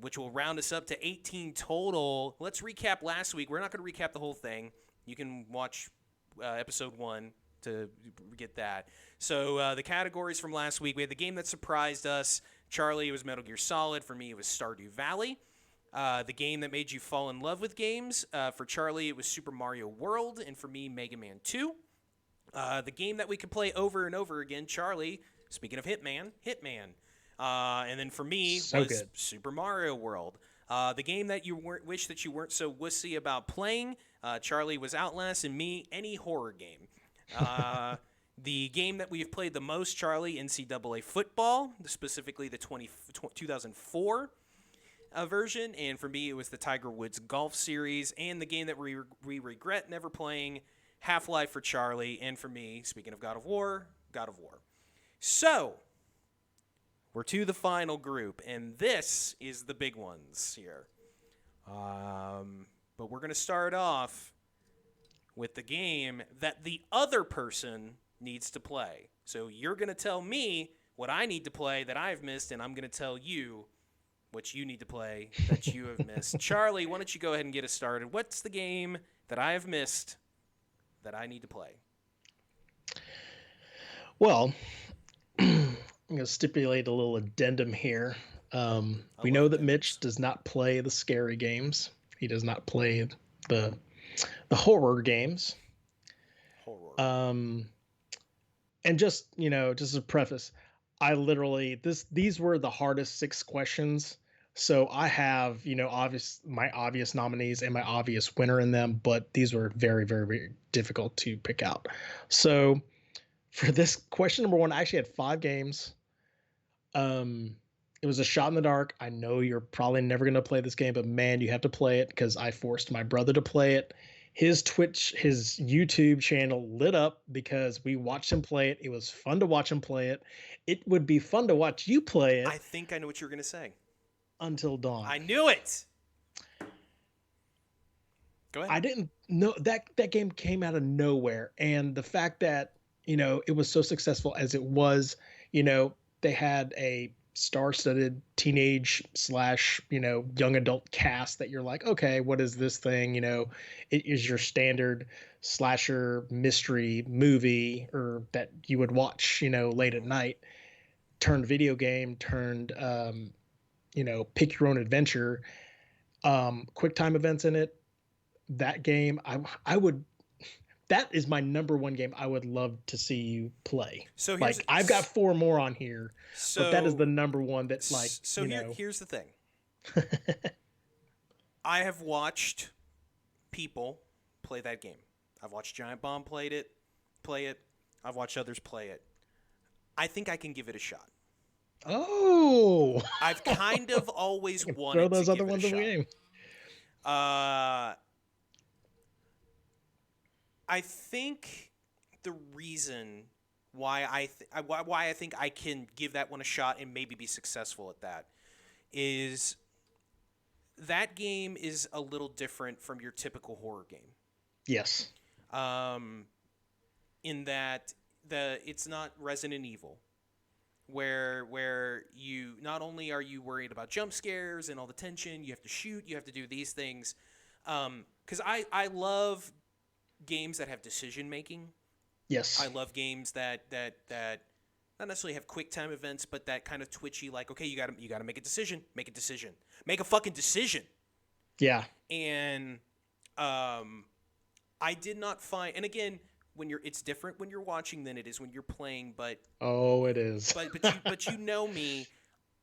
which will round us up to 18 total. Let's recap last week. We're not going to recap the whole thing. You can watch episode 1 to get that. So the categories from last week, we had the game that surprised us. Charlie, it was Metal Gear Solid. For me, it was Stardew Valley. The game that made you fall in love with games. For Charlie, it was Super Mario World. And for me, Mega Man 2. The game that we could play over and over again, Charlie, speaking of Hitman. And then for me was good. Super Mario World. The game that you wish that you weren't so wussy about playing, Charlie, was Outlast, and me, any horror game. The game that we've played the most, Charlie, NCAA football, specifically the 2004 version, and for me it was the Tiger Woods golf series, and the game that we regret never playing, Half-Life for Charlie, and for me, speaking of God of War. So, we're to the final group, and this is the big ones here. But we're going to start off with the game that the other person needs to play. So you're going to tell me what I need to play that I've missed, and I'm going to tell you what you need to play that you have missed. Charlie, why don't you go ahead and get us started? What's the game that I have missed that I need to play? Well, I'm going to stipulate a little addendum here. We know that Mitch does not play the scary games. He does not play the horror games. And just as a preface, I literally these were the hardest 6 questions. So I have, my obvious nominees and my obvious winner in them, but these were very, very, very difficult to pick out. So for this question number 1, I actually had 5 games. It was a shot in the dark. I know you're probably never going to play this game, but man, you have to play it because I forced my brother to play it. His YouTube channel lit up because we watched him play it. It was fun to watch him play it. It would be fun to watch you play it. I think I know what you're going to say. Until Dawn. I knew it. Go ahead. I didn't know that game came out of nowhere. And the fact that, it was so successful as it was, they had a star-studded teenage / young adult cast that you're like, okay, what is this thing? It is your standard slasher mystery movie or that you would watch, late at night, turned video game, turned, pick your own adventure, quick time events in it. That game, that is my number 1 game I would love to see you play. So I've got 4 more on here, but that is the number 1 that's like. So here's the thing. I have watched people play that game. I've watched Giant Bomb play it. I've watched others play it. I think I can give it a shot. Oh, I've kind of always wanted throw those to other give ones it a in the shot. game. I think the reason why I think I can give that one a shot and maybe be successful at that is that game is a little different from your typical horror game. Yes. In that it's not Resident Evil, where you not only are you worried about jump scares and all the tension, you have to shoot, you have to do these things. Because I love games that have decision making. Yes. I love games that not necessarily have quick time events, but that kind of twitchy, like, okay, you gotta make a decision, make a fucking decision. Yeah. And I did not find, and again, it's different when you're watching than it is when you're playing, but oh, it is. but you know me,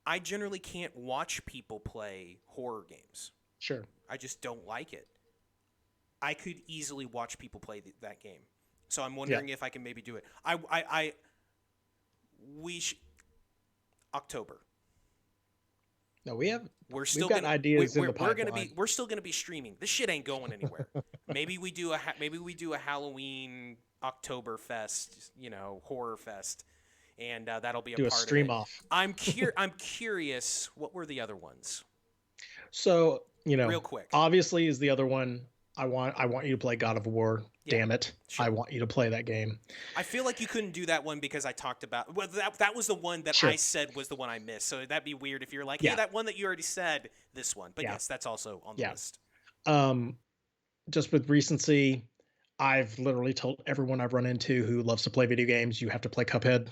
I generally can't watch people play horror games. Sure. I just don't like it. I could easily watch people play that game. So I'm wondering if I can maybe do it. October. No, we've still got ideas in the pipeline. We're still gonna be streaming. This shit ain't going anywhere. maybe we do a Halloween Oktoberfest, horror fest, and that'll be a Do a part of stream it. off. I'm curious. What were the other ones? So, Real quick. obviously is the other one. I want you to play God of War. Yeah, Damn it. sure. I want you to play that game. I feel like you couldn't do that one because I talked about. Well, that was the one that Sure. I said was the one I missed. So that'd be weird if you're like, hey, Yeah. that one that you already said, this one. But Yeah. yes, that's also on the Yeah. list. Just with recency, I've literally told everyone I've run into who loves to play video games, you have to play Cuphead.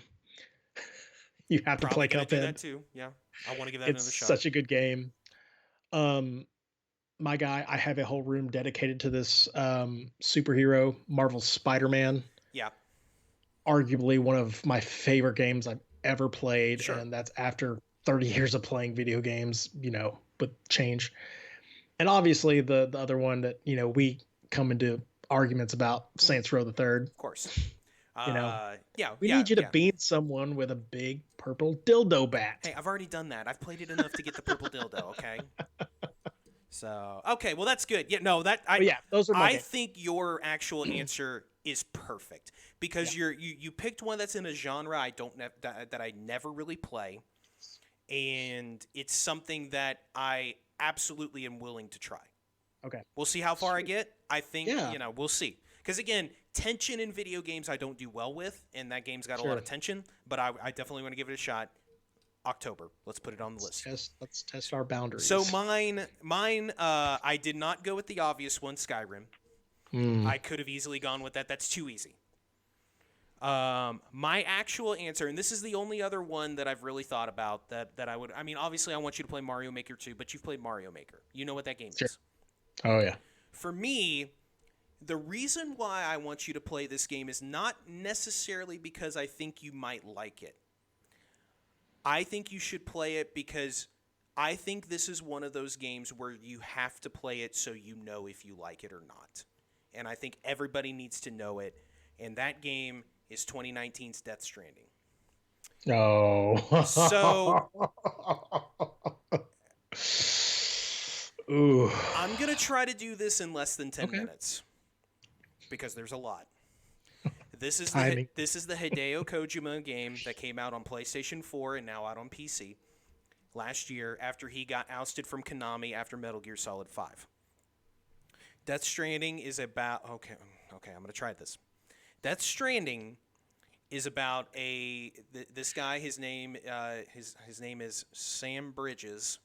You have to play Probably gonna do that Cuphead. too. Yeah, I want to give that It's another shot. such a good game. My guy, I have a whole room dedicated to this superhero, Marvel Spider-Man. Yeah, Arguably one of my favorite games I've ever played, sure. and that's after 30 years of playing video games, with change. And obviously the other one that, we come into arguments about, Saints Row the Third. Of course. Yeah, We yeah, need you to yeah. beat someone with a big purple dildo bat. Hey, I've already done that. I've played it enough to get the purple dildo. Okay. So okay, well that's good. Yeah, no, Those are my I games. think your actual answer is perfect because you picked one that's in a genre I don't that I never really play, and it's something that I absolutely am willing to try. Okay. We'll see how far I get. I think Yeah. we'll see. Because again, tension in video games I don't do well with, and that game's got a lot of tension. But I definitely want to give it a shot. October. Let's put it on the list. Let's test our boundaries. So mine. I did not go with the obvious one, Skyrim. I could have easily gone with that. That's too easy. My actual answer, and this is the only other one that I've really thought about that I would. I mean, obviously, I want you to play Mario Maker 2, but you've played Mario Maker. You know what that game is. Oh yeah. For me, the reason why I want you to play this game is not necessarily because I think you might like it. I think you should play it because I think this is one of those games where you have to play it so you know if you like it or not. And I think everybody needs to know it. And that game is 2019's Death Stranding. No. So Ooh. I'm going to try to do this in less than 10 minutes because there's a lot. This is the Hideo Kojima game that came out on PlayStation 4 and now out on PC last year after he got ousted from Konami after Metal Gear Solid 5. Death Stranding is about okay, I'm going to try this. Death Stranding is about this guy, his name is Sam Bridges.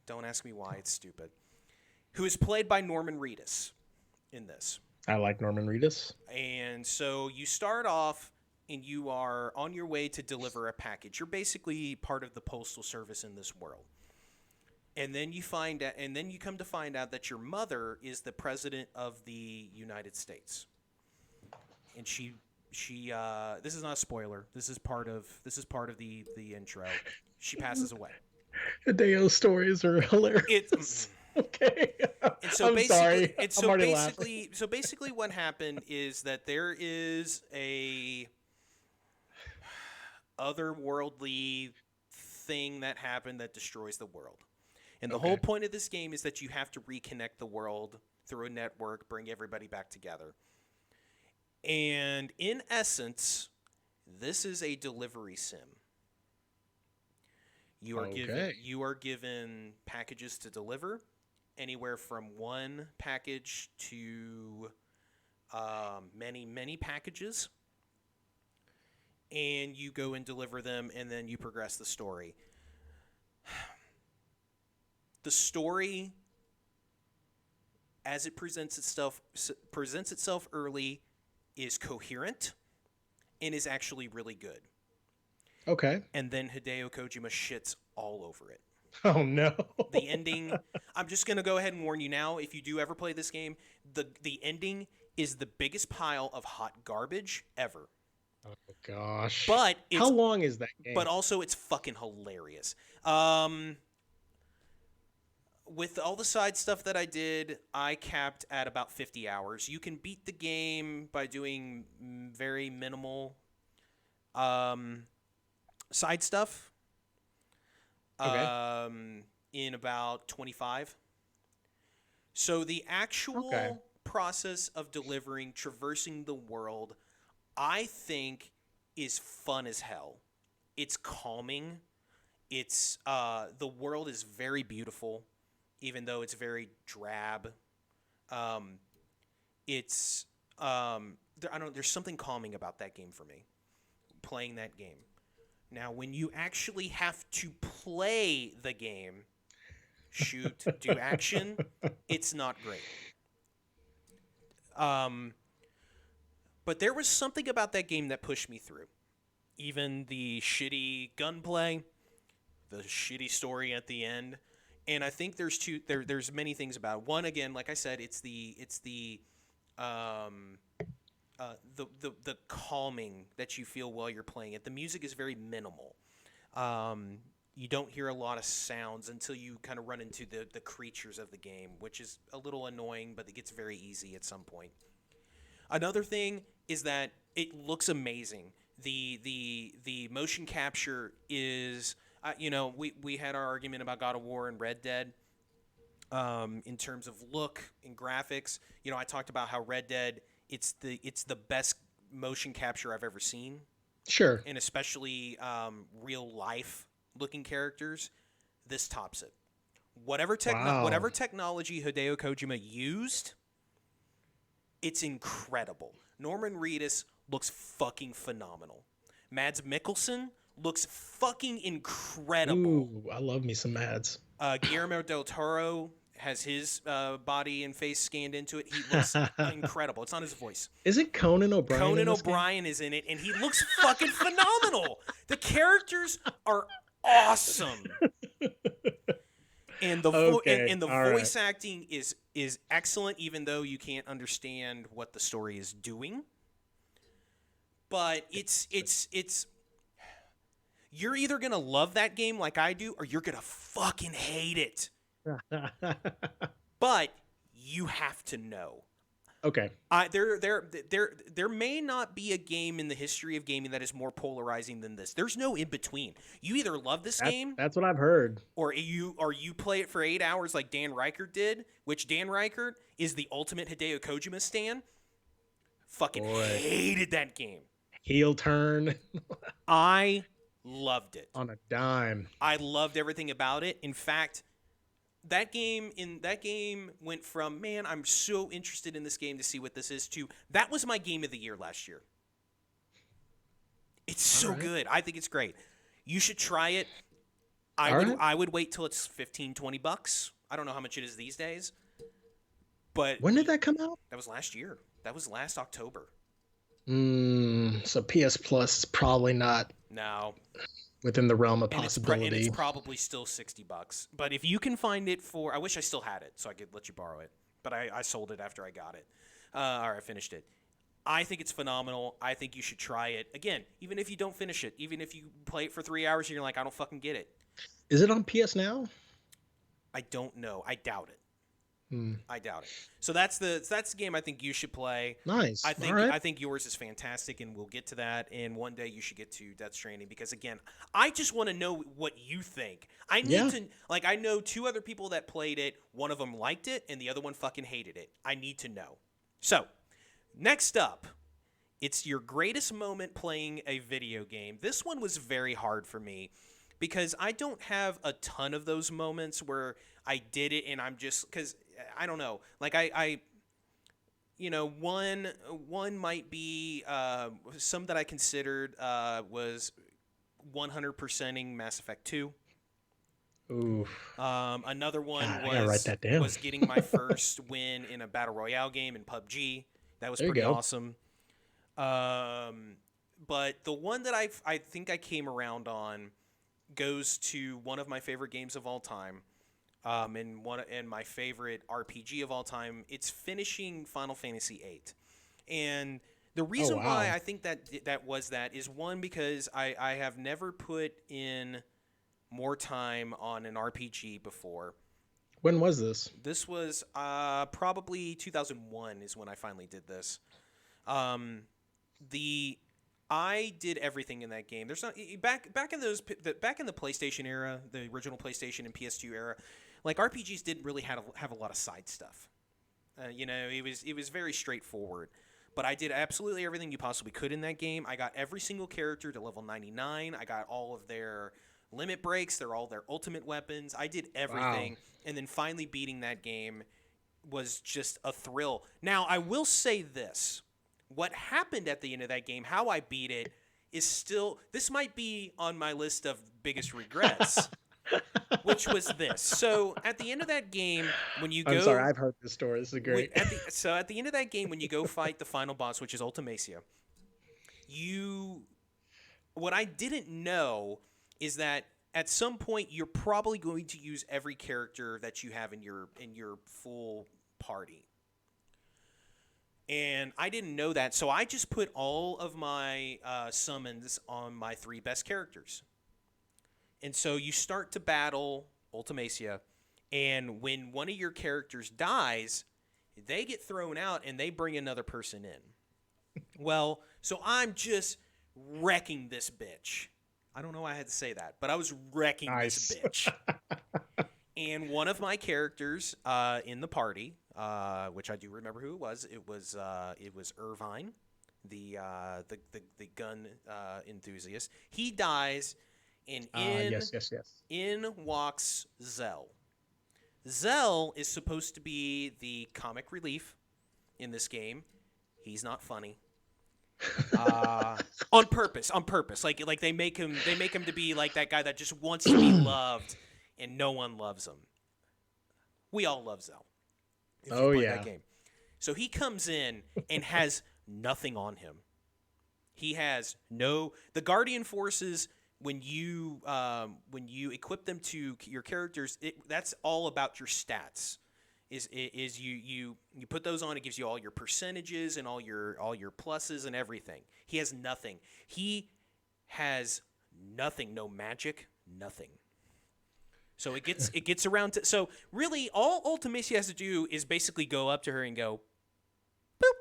Don't ask me why, it's stupid. Who is played by Norman Reedus in this. I like Norman Reedus. And so you start off and you are on your way to deliver a package. You're basically part of the postal service in this world. And then you come to find out that your mother is the president of the United States. And she this is not a spoiler. This is part of the intro. She passes away. Hideo's stories are hilarious. Okay. And so I'm sorry. So basically what happened is that there is a otherworldly thing that happened that destroys the world. And the whole point of this game is that you have to reconnect the world through a network, bring everybody back together. And in essence, this is a delivery sim. You are given packages to deliver, anywhere from one package to many packages. And you go and deliver them, and then you progress the story. The story, as it presents itself early, is coherent and is actually really good. Okay. And then Hideo Kojima shits all over it. Oh no. The ending, I'm just going to go ahead and warn you now, if you do ever play this game, the ending is the biggest pile of hot garbage ever. Oh gosh. But how long is that game? But also it's fucking hilarious. With all the side stuff that I did, I capped at about 50 hours. You can beat the game by doing very minimal side stuff in about 25. So the actual process of traversing the world, I think, is fun as hell. It's calming. It's the world is very beautiful, even though it's very drab. Um, it's I don't. There's something calming about that game for me. Playing that game. Now, when you actually have to play the game, shoot, do action, it's not great. Um, but there was something about that game that pushed me through. Even the shitty gunplay, the shitty story at the end, and I think there's many things about it. One, again, like I said, um, the calming that you feel while you're playing it. The music is very minimal. Um, you don't hear a lot of sounds until you kind of run into the creatures of the game, which is a little annoying, but it gets very easy at some point. Another thing is that it looks amazing. The motion capture is, we had our argument about God of War and Red Dead. In terms of look and graphics, I talked about how Red Dead, it's the best motion capture I've ever seen, Sure. and especially real life looking characters. This tops it. Wow. Whatever technology Hideo Kojima used, it's incredible. Norman Reedus looks fucking phenomenal. Mads Mikkelsen looks fucking incredible. Ooh, I love me some ads. Guillermo del Toro has his body and face scanned into it. He looks incredible. It's not his voice. Isn't Conan O'Brien Conan in this O'Brien is in it, and he looks fucking phenomenal. The characters are awesome. And the voice acting is excellent, even though you can't understand what the story is doing. But it's you're either gonna love that game like I do, or you're gonna fucking hate it. But you have to know. Okay. There may not be a game in the history of gaming that is more polarizing than this. There's no in between. You either love this game, that's what I've heard, or you play it for 8 hours like Dan Reichert did, which Dan Reichert is the ultimate Hideo Kojima stan. Fucking hated that game. Heel turn. I loved it. On a dime. I loved everything about it. In fact, that game went from, man, I'm so interested in this game to see what this is, to that was my game of the year last year. It's so good. I think it's great. You should try it. I would wait till it's $15-$20. I don't know how much it is these days. But when did that come out? That was last year. That was last October. So PS Plus is probably not within the realm of possibility. And it's probably still $60. But if you can find it I wish I still had it so I could let you borrow it. But I sold it after I got it. Or I finished it. I think it's phenomenal. I think you should try it. Again, even if you don't finish it, even if you play it for 3 hours and you're like, I don't fucking get it. Is it on PS Now? I don't know. I doubt it. I doubt it. So that's the game I think you should play. Nice. I think yours is fantastic, and we'll get to that. And one day you should get to Death Stranding, because again, I just want to know what you think. I need to, like, I know 2 other people that played it. One of them liked it, and the other one fucking hated it. I need to know. So next up, it's your greatest moment playing a video game. This one was very hard for me, because I don't have a ton of those moments where I did it and I'm just, because I don't know, like one might be some that I considered was 100%ing Mass Effect 2. Ooh. Another one write that down. was getting my first win in a battle royale game in PUBG. That was pretty awesome. But the one that I think I came around on goes to one of my favorite games of all time, and my favorite RPG of all time. It's finishing Final Fantasy VIII, and the reason why I think that is, one, because I have never put in more time on an RPG before. When was this? This was probably 2001 is when I finally did this. I did everything in that game. There's not back in the PlayStation era, the original PlayStation and PS2 era, like, RPGs didn't really have a lot of side stuff. It was very straightforward. but I did absolutely everything you possibly could in that game. I got every single character to level 99. I got all of their limit breaks. They're all their ultimate weapons. I did Wow. everything, and then finally beating that game was just a thrill. Now, I will say this. What happened at the end of that game, how I beat it, is still, this might be on my list of biggest regrets, which was this. So at the end of that game, when you I'm sorry, go, I've heard this story. This is great. at the end of that game, when you go fight the final boss, which is Ultimacia, you, what I didn't know is that at some point you're probably going to use every character that you have in your full party. And I didn't know that, so I just put all of my summons on my 3 best characters. And so you start to battle Ultimacia, and when one of your characters dies, they get thrown out and they bring another person in. Well, so I'm just wrecking this bitch. I don't know why I had to say that, but I was wrecking this Nice. bitch. And one of my characters in the party, which I do remember who it was Irvine, the gun enthusiast. He dies, and Yes. in walks Zell. Zell is supposed to be the comic relief in this game. He's not funny. On purpose. Like they make him to be like that guy that just wants to be loved, and no one loves him. We all love Zell. If you play that game. So he comes in and has nothing on him. He has the Guardian forces. When you equip them to your characters, that's all about your stats. Is you put those on, it gives you all your percentages and all your pluses and everything. He has nothing. He has nothing. No magic. Nothing. So it gets around to, so really all Ultimacia has to do is basically go up to her and go boop,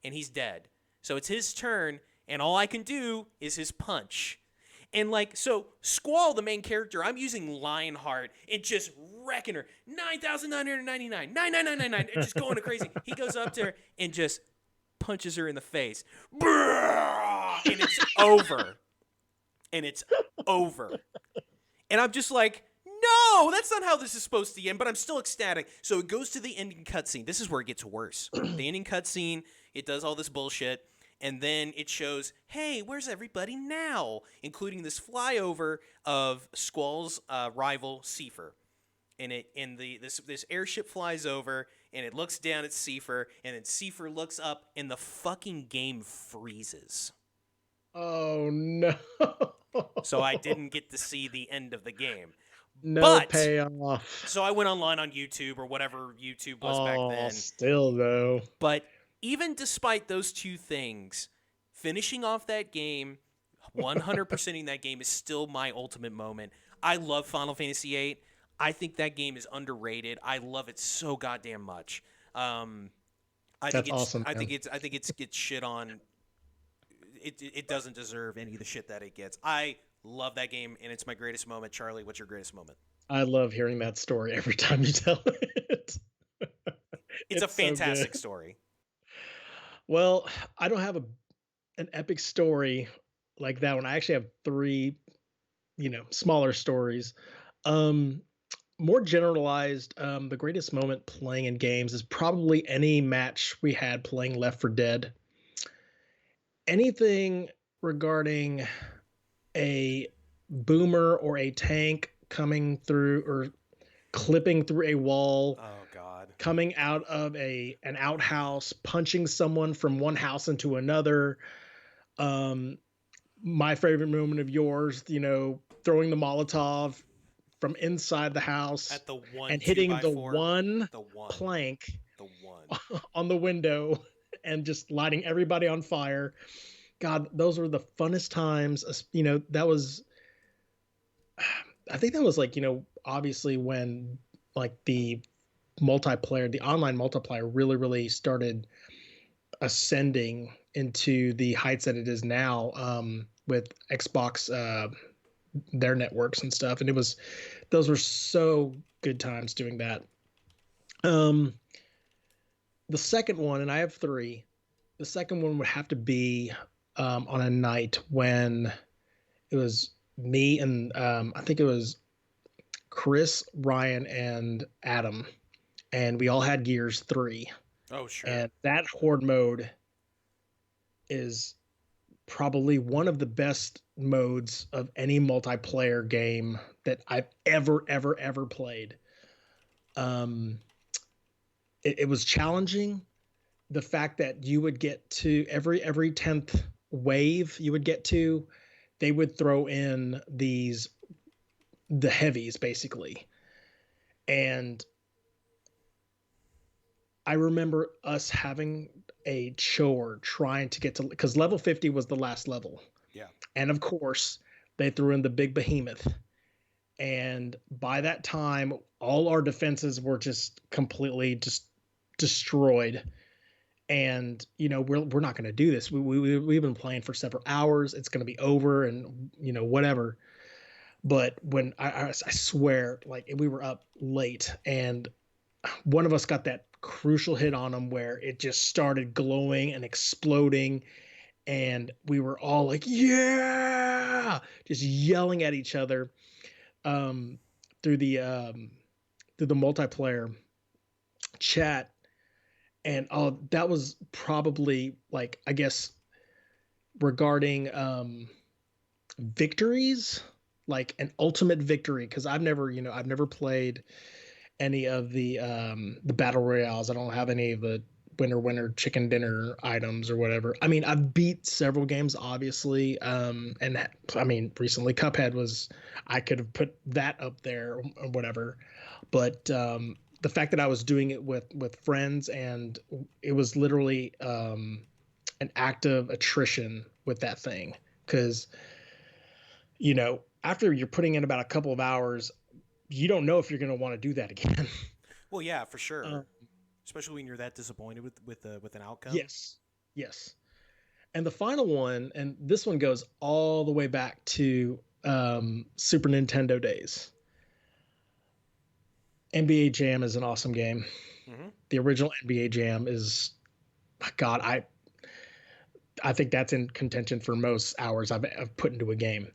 and he's dead. So it's his turn, and all I can do is his punch. And so Squall, the main character, I'm using Lionheart and just wrecking her. 9,999, 99999, and just going to crazy. He goes up to her and just punches her in the face. And it's over. And it's over. And I'm just like, no, that's not how this is supposed to end, but I'm still ecstatic. So it goes to the ending cutscene. This is where it gets worse. The ending cutscene, it does all this bullshit. And then it shows, hey, where's everybody now? Including this flyover of Squall's rival, Seifer. And this airship flies over, and it looks down at Seifer, and then Seifer looks up, and the fucking game freezes. Oh, no. So I didn't get to see the end of the game. No payoff. So I went online on YouTube or whatever YouTube was back then. Still, though. But even despite those two things, finishing off that game, 100%ing that game is still my ultimate moment. I love Final Fantasy VIII. I think that game is underrated. I love it so goddamn much. That's awesome. I think it's gets shit on. It doesn't deserve any of the shit that it gets. I love that game, and it's my greatest moment. Charlie, what's your greatest moment? I love hearing that story every time you tell it. It's a fantastic story. Well, I don't have an epic story like that one. I actually have 3, smaller stories. More generalized, the greatest moment playing in games is probably any match we had playing Left 4 Dead. Anything regarding a boomer or a tank coming through or clipping through a wall. Oh God. Coming out of an outhouse, punching someone from one house into another. My favorite moment of yours, throwing the Molotov from inside the house at the one and hitting the one plank on the window and just lighting everybody on fire. God, those were the funnest times. That was, I think that was obviously when the online multiplayer really, really started ascending into the heights that it is now, with Xbox, their networks and stuff. And those were so good times doing that. The second one, and I have 3, the second one would have to be on a night when it was me and I think it was Chris, Ryan, and Adam, and we all had Gears 3. Oh, sure. And that horde mode is probably one of the best modes of any multiplayer game that I've ever played. Um, it was challenging. The fact that you would get to every 10th wave you would get to, they would throw in the heavies basically. And I remember us having a chore trying to get to, because level 50 was the last level. Yeah. And of course, they threw in the big behemoth. And by that time, all our defenses were just completely just destroyed. And we're not going to do this. We've been playing for several hours. It's going to be over, and whatever. But when I swear, like we were up late, and one of us got that crucial hit on him where it just started glowing and exploding, and we were all like, yeah, just yelling at each other um, through the multiplayer chat. And that was probably, like, I guess, regarding victories, like an ultimate victory, because I've never played any of the battle royales. I don't have any of the winner chicken dinner items or whatever. I mean, I've beat several games, obviously, and I mean, recently Cuphead was, I could have put that up there or whatever, but the fact that I was doing it with friends, and it was literally an act of attrition with that thing, because after you're putting in about a couple of hours, you don't know if you're going to want to do that again. Well, yeah, for Um, sure. Especially when you're that disappointed with an outcome. yes, yes. And the final one, and this one goes all the way back to Super Nintendo days. NBA Jam is an awesome game. Mm-hmm. The original NBA Jam is, God, I think that's in contention for most hours I've put into a game.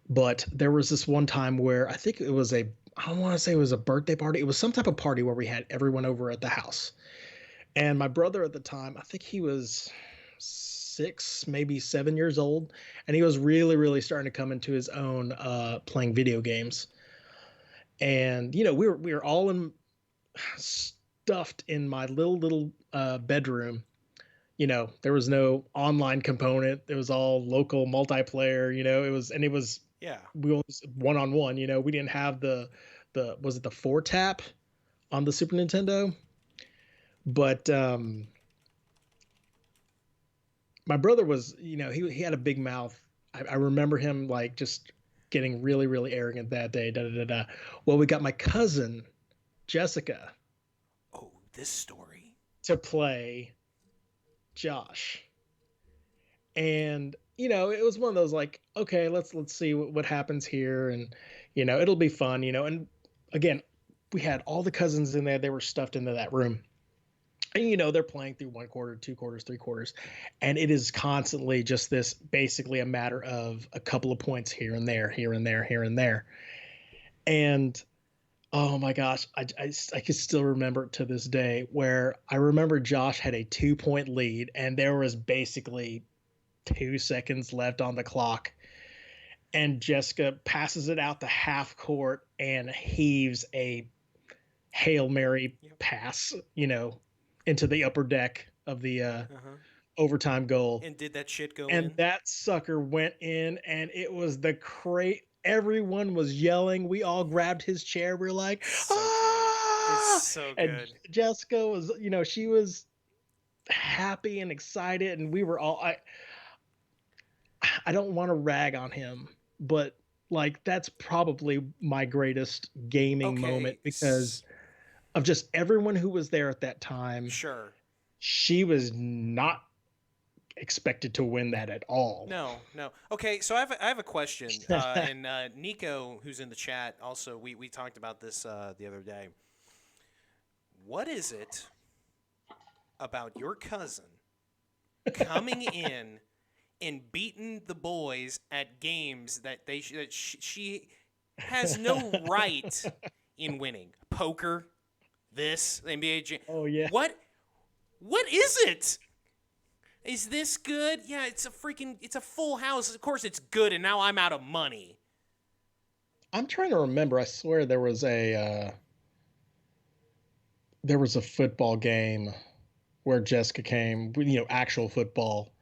But there was this one time where I think it was I don't want to say it was a birthday party. It was some type of party where we had everyone over at the house. And my brother at the time, I think he was 6, maybe 7 years old, and he was really, really starting to come into his own playing video games. And we were all stuffed in my little bedroom. There was no online component. It was all local multiplayer. It was Yeah. we was one on one. We didn't have the was it the four tap on the Super Nintendo, but my brother was, he had a big mouth. I remember him like just getting really, really arrogant that day. Da, da, da, da. Well, we got my cousin Jessica Oh, this story. to play Josh, and it was one of those like, okay, let's see what happens here, and it'll be fun. And again, we had all the cousins in there. They were stuffed into that room. And they're playing through 1 quarter, 2 quarters, 3 quarters, and it is constantly just this, basically a matter of a couple of points here and there, here and there, here and there. And oh my gosh, I can still remember it to this day, where I remember Josh had a 2 point lead, and there was basically 2 seconds left on the clock, and Jessica passes it out to half court and heaves a Hail Mary Yep. pass, into the upper deck of the Uh-huh. overtime goal. And did that shit go And in? that sucker went in, and it was the crate. Everyone was yelling. We all grabbed his chair. We are like, So good. It's ah! so And good. Jessica was, she was happy and excited, and we were all. I don't want to rag on him, but like that's probably my greatest gaming Okay. moment, because of just everyone who was there at that time. Sure. She was not expected to win that at all. No, no. Okay, so I have a question. And Nico, who's in the chat, also, we talked about this the other day. What is it about your cousin coming in and beating the boys at games that she has no right in winning. Poker, this NBA Jam. Oh yeah. What is it? Is this good? Yeah, it's a full house. Of course it's good, and now I'm out of money. I'm trying to remember. I swear there was a football game where Jessica came, actual football.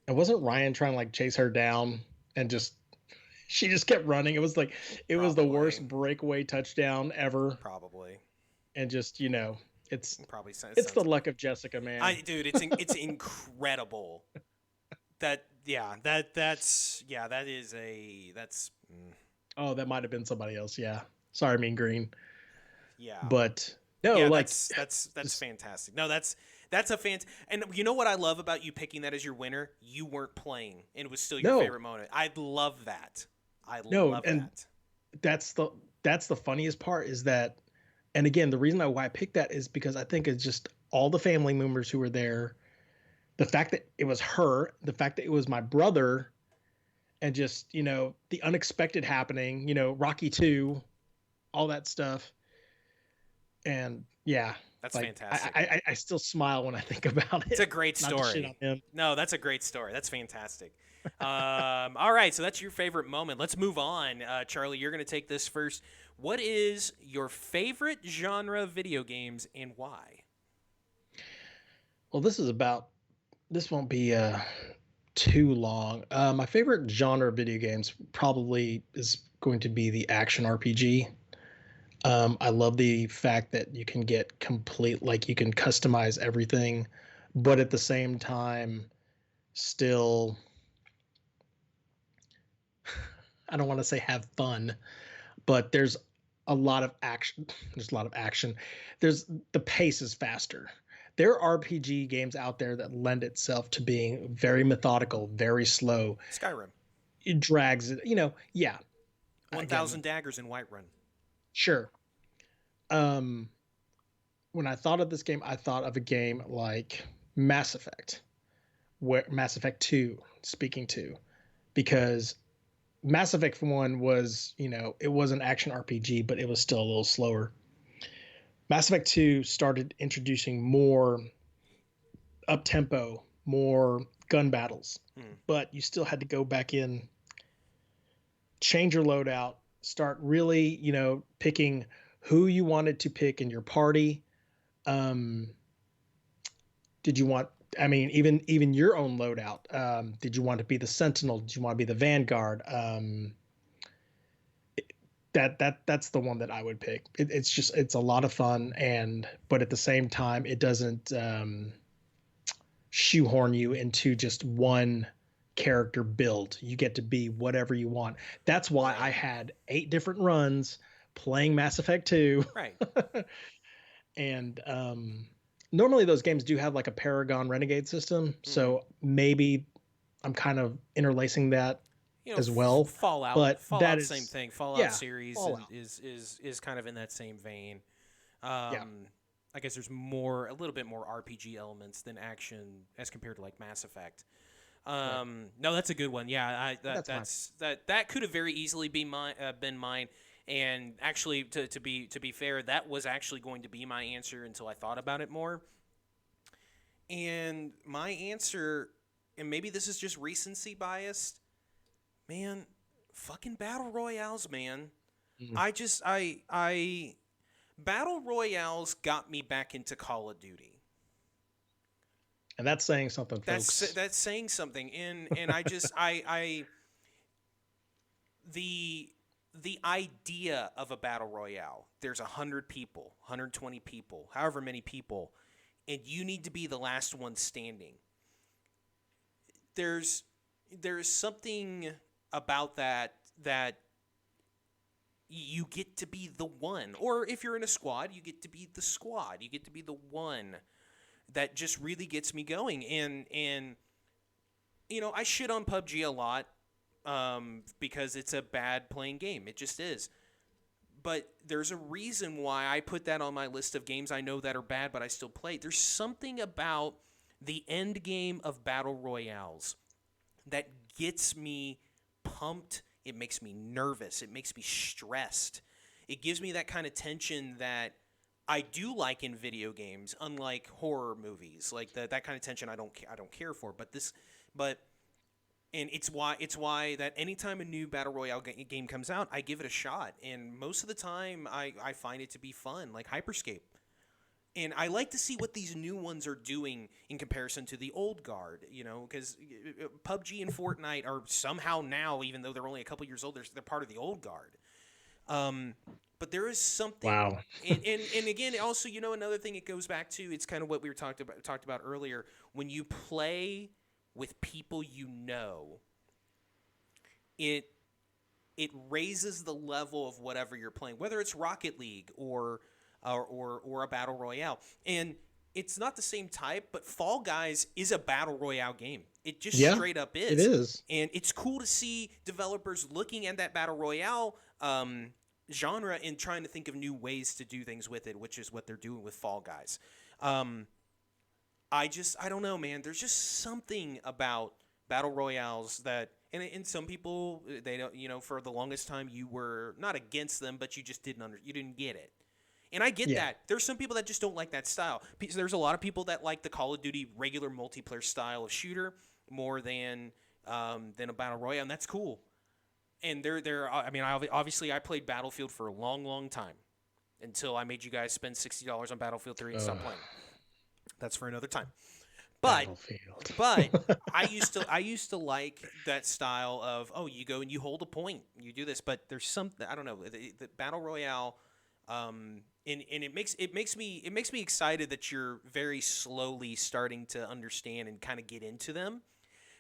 And wasn't Ryan trying to like chase her down and just she just kept running. It was the Probably. worst breakaway touchdown ever. Probably. And just, it's Probably it's the sounds luck of Jessica, man. dude, it's incredible. That yeah, that is a that's Oh, that might have been somebody else. Yeah. Sorry, Mean Green. yeah. But no, Yeah, like that's fantastic. No, that's a and you know what I love about you picking that as your winner? You weren't playing and it was still your no, favorite moment. I love that. I no, love and that. that's the funniest part is that, and again, the reason why I picked that is because I think it's just all the family members who were there, the fact that it was her, the fact that it was my brother, and just, the unexpected happening, Rocky 2, all that stuff. And yeah, That's like fantastic. I still smile when I think about it. It's a great Not to shit story. on him. No, that's a great story. That's fantastic. All right, so that's your favorite moment. Let's move on. Charlie, you're going to take this first. What is your favorite genre of video games and why? Well, this won't be too long. My favorite genre of video games probably is going to be the action RPG. I love the fact that you can get complete, like you can customize everything, but at the same time, still, I don't want to say have fun, but there's a lot of action. There's a lot of action. The pace is faster. There are RPG games out there that lend itself to being very methodical, very slow. Skyrim. It drags it, yeah. Again, 1,000 Daggers in Whiterun. sure. Um, when I thought of this game, I thought of a game like Mass Effect, where Mass Effect 2, speaking to, because Mass Effect 1 was, it was an action RPG, but it was still a little slower. Mass Effect 2 started introducing more up tempo, more gun battles, but you still had to go back in, change your loadout, start really, picking who you wanted to pick in your party. Um, did you want, I mean, even your own loadout? Did you want to be the Sentinel? Did you want to be the Vanguard? That's the one that I would pick. It's a lot of fun, but at the same time, it doesn't shoehorn you into just one character build. You get to be whatever you want. That's why I had 8 different runs playing Mass Effect 2. Right. And normally those games do have like a Paragon Renegade system, so maybe I'm kind of interlacing that as well. Fallout. But Fallout, that is same thing. Fallout yeah, series Fallout. is kind of in that same vein. Yeah. I guess there's a little bit more RPG elements than action as compared to like Mass Effect. No, that's a good one. Yeah, that could have very easily been mine. And actually, to be fair, that was actually going to be my answer until I thought about it more. And my answer, and maybe this is just recency biased, man, fucking battle royales, man. I battle royales got me back into Call of Duty. And that's saying something, folks. That's saying something. And I just I the idea of a battle royale. There's 100 people, 120 people, however many people, and you need to be the last one standing. There's something about that you get to be the one. Or if you're in a squad, you get to be the squad. You get to be the one. That just really gets me going. And I shit on PUBG a lot because it's a bad playing game. It just is. But there's a reason why I put that on my list of games I know that are bad, but I still play. There's something about the end game of battle royales that gets me pumped. It makes me nervous. It makes me stressed. It gives me that kind of tension that I do like in video games, unlike horror movies. Like that kind of tension I don't care for. But and it's why that anytime a new battle royale game comes out, I give it a shot. And most of the time, I find it to be fun, like Hyperscape. And I like to see what these new ones are doing in comparison to the old guard, because PUBG and Fortnite are somehow now, even though they're only a couple years old, they're part of the old guard. But there is something, Wow. and again, also, another thing it goes back to, it's kind of what we were talked about earlier. When you play with people, it raises the level of whatever you're playing, whether it's Rocket League or a battle royale. And it's not the same type, but Fall Guys is a battle royale game. It just straight up is. It is. And it's cool to see developers looking at that battle royale genre and trying to think of new ways to do things with it, which is what they're doing with Fall Guys. I don't know, man. There's just something about battle royales that, and some people, they don't, for the longest time you were not against them, but you just you didn't get it. And I get that. There's some people that just don't like that style. There's a lot of people that like the Call of Duty regular multiplayer style of shooter more than a battle royale, and that's cool. And obviously I played Battlefield for a long, long time until I made you guys spend $60 on Battlefield 3 and stop playing. That's for another time. But I used to like that style of, you go and you hold a point, you do this. But there's something, I don't know, the battle royale. And it makes me excited that you're very slowly starting to understand and kind of get into them,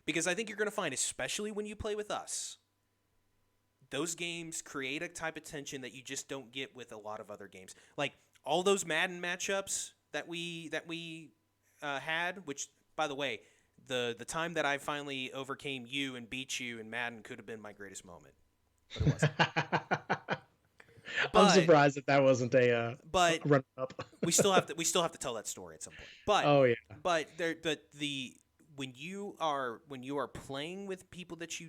because I think you're going to find, especially when you play with us, those games create a type of tension that you just don't get with a lot of other games. Like all those Madden matchups that we had, which, by the way, the time that I finally overcame you and beat you in Madden could have been my greatest moment, but it wasn't. I'm surprised that wasn't a run up. we still have to tell that story at some point. But when you are playing with people that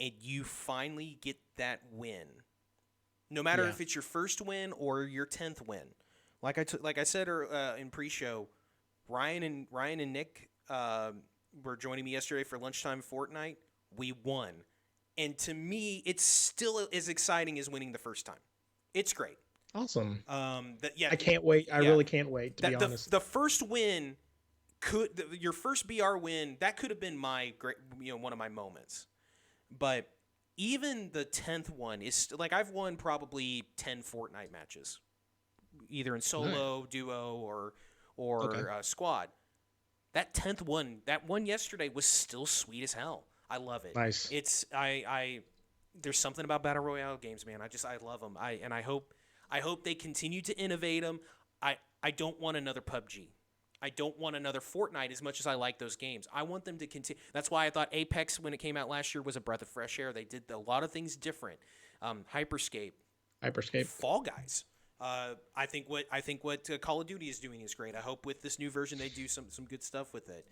and you finally get that win, no matter if it's your first win or your 10th win, like I said in pre-show, Ryan and Nick were joining me yesterday for lunchtime Fortnite. We won. And to me, it's still as exciting as winning the first time. It's great. Awesome. I can't wait. I really can't wait, to be honest. The first win your first BR win, that could have been my great, one of my moments. But even the 10th one is like, I've won probably 10 Fortnite matches, either in solo, duo, or squad. That 10th one, that one yesterday, was still sweet as hell. I love it. Nice. It's there's something about battle royale games, man. I love them. I hope they continue to innovate them. I don't want another PUBG. I don't want another Fortnite as much as I like those games. I want them to continue. That's why I thought Apex, when it came out last year, was a breath of fresh air. They did a lot of things different. Hyperscape. Fall Guys. I think what Call of Duty is doing is great. I hope with this new version they do some good stuff with it.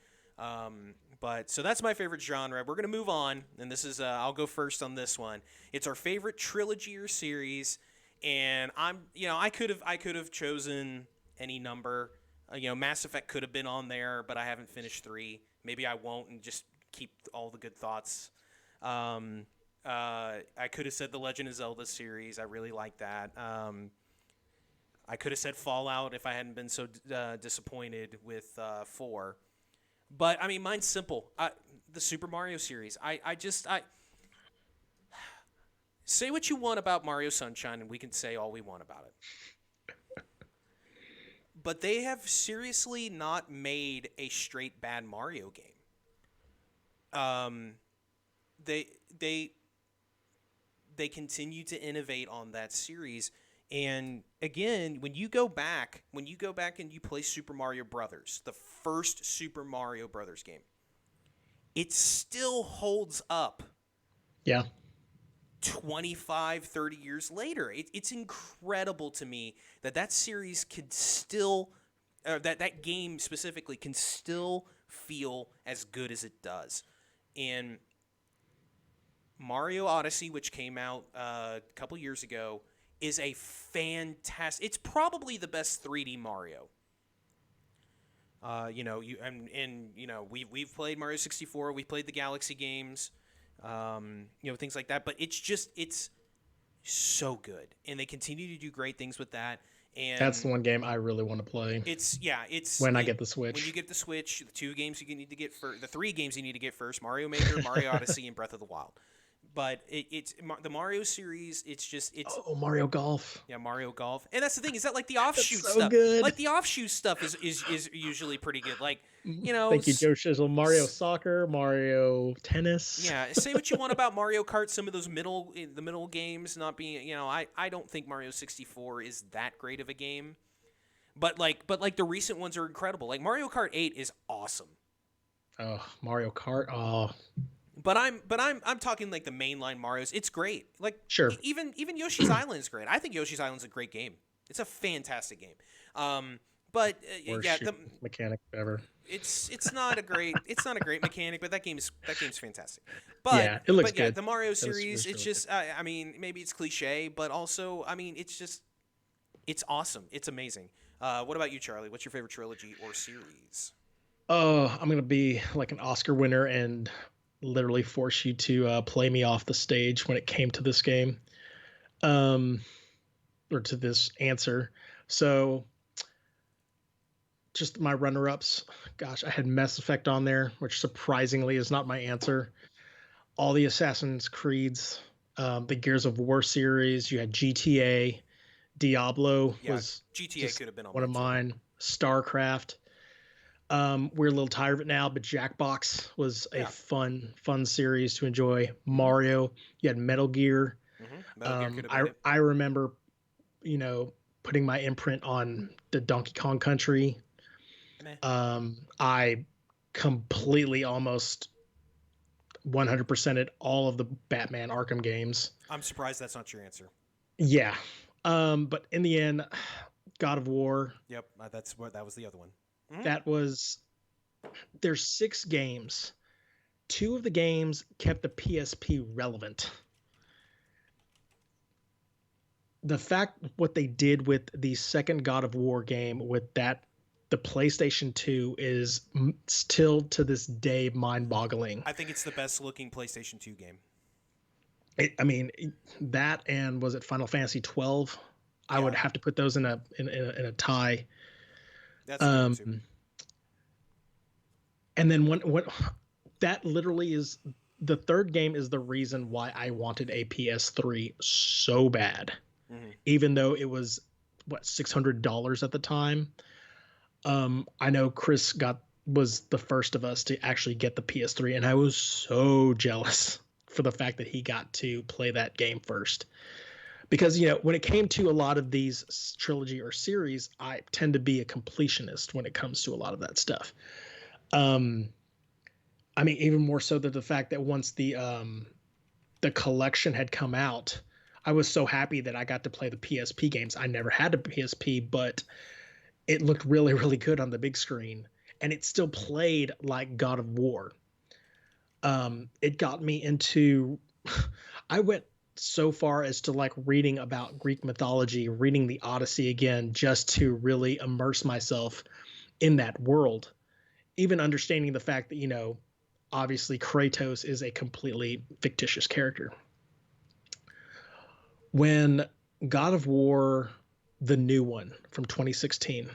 But so that's my favorite genre. We're gonna move on, and this is I'll go first on this one. It's our favorite trilogy or series, and I could have chosen any number. Mass Effect could have been on there, but I haven't finished 3. Maybe I won't, and just keep all the good thoughts. I could have said the Legend of Zelda series. I really like that. I could have said Fallout if I hadn't been so disappointed with 4. But, mine's simple. The Super Mario series. I say what you want about Mario Sunshine, and we can say all we want about it. But they have seriously not made a straight bad Mario game. They continue to innovate on that series. And again, when you go back and you play Super Mario Brothers, the first Super Mario Brothers game, it still holds up. Yeah. 25, 30 years later. It's incredible to me that series could still that game specifically can still feel as good as it does. And Mario Odyssey, which came out a couple years ago, is a fantastic. It's probably the best 3D Mario. We've played Mario 64, we've played the Galaxy games, things like that. But it's so good, and they continue to do great things with that. And That's the one game I really want to play. It's when I get the When you Switch. get the Switch, the 2 games you need to get first, the 3 games you need to get first: Mario Maker, Mario Odyssey, and Breath of the Wild. But it's the Mario series. It's Oh, Mario Golf. yeah, Mario Golf, and that's the thing, is that like the offshoot so stuff, good. like the offshoot stuff is usually pretty good. Like Thank you, Joe Shizzle. Mario Soccer, Mario Tennis. Yeah, say what you want about Mario Kart, some of those middle games not being, I don't think Mario 64 is that great of a game. But the recent ones are incredible. Like Mario Kart 8 is awesome. Oh, Mario Kart. Oh. But I'm talking like the mainline Marios. It's great. Like Sure. Even Yoshi's Island is great. I think Yoshi's Island is a great game. It's a fantastic game. Worst mechanic ever. It's not a great mechanic, but that game's fantastic. But yeah, it looks but yeah, good. the Mario series, really it's just maybe it's cliche, but also it's awesome. It's amazing. What about you, Charlie? What's your favorite trilogy or series? Oh, I'm gonna be like an Oscar winner and literally force you to play me off the stage when it came to this game, or to this answer. So, just my runner-ups. Gosh, I had Mass Effect on there, which surprisingly is not my answer. All the Assassin's Creeds, the Gears of War series. You had GTA, Diablo was GTA could have been on one of mine. StarCraft. We're a little tired of it now, but Jackbox was a fun series to enjoy. Mario, you had Metal Gear. Metal Gear could have been I remember, putting my imprint on the Donkey Kong Country. I completely almost 100%ed all of the Batman Arkham games. I'm surprised that's not your answer. Yeah. But in the end, God of War. Yep, that was the other one. Mm-hmm. That was, there's 6 games. 2 of the games kept the PSP relevant. The fact what they did with the second God of War game with the PlayStation 2 is still to this day mind-boggling. I think it's the best looking PlayStation 2 game. That and was it Final Fantasy 12? Yeah. I would have to put those in a tie. That's good too. And then when that literally is the third game is the reason why I wanted a PS3 so bad, even though it was $600 at the time. I know Chris was the first of us to actually get the PS3, and I was so jealous for the fact that he got to play that game first. Because, when it came to a lot of these trilogy or series, I tend to be a completionist when it comes to a lot of that stuff. Even more so than the fact that once the collection had come out, I was so happy that I got to play the PSP games. I never had a PSP, but it looked really, really good on the big screen, and it still played like God of War. It got me into, I went so far as to like reading about Greek mythology, reading the Odyssey again, just to really immerse myself in that world. Even understanding the fact that, obviously Kratos is a completely fictitious character. When God of War, the new one from 2016,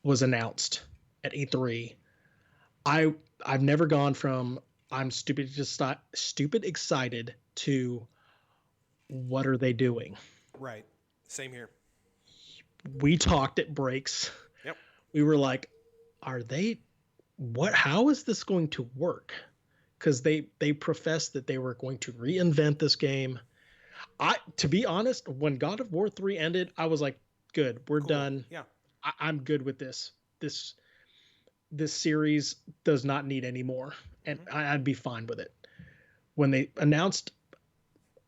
was announced at E3, I've never gone from I'm stupid excited to what are they doing? Right. Same here. We talked at breaks. Yep. We were like, how is this going to work? Because they professed that they were going to reinvent this game. To be honest, when God of War 3 ended, I was like, good, we're done. Yeah. I'm good with this. This series does not need any more. And I'd be fine with it. When they announced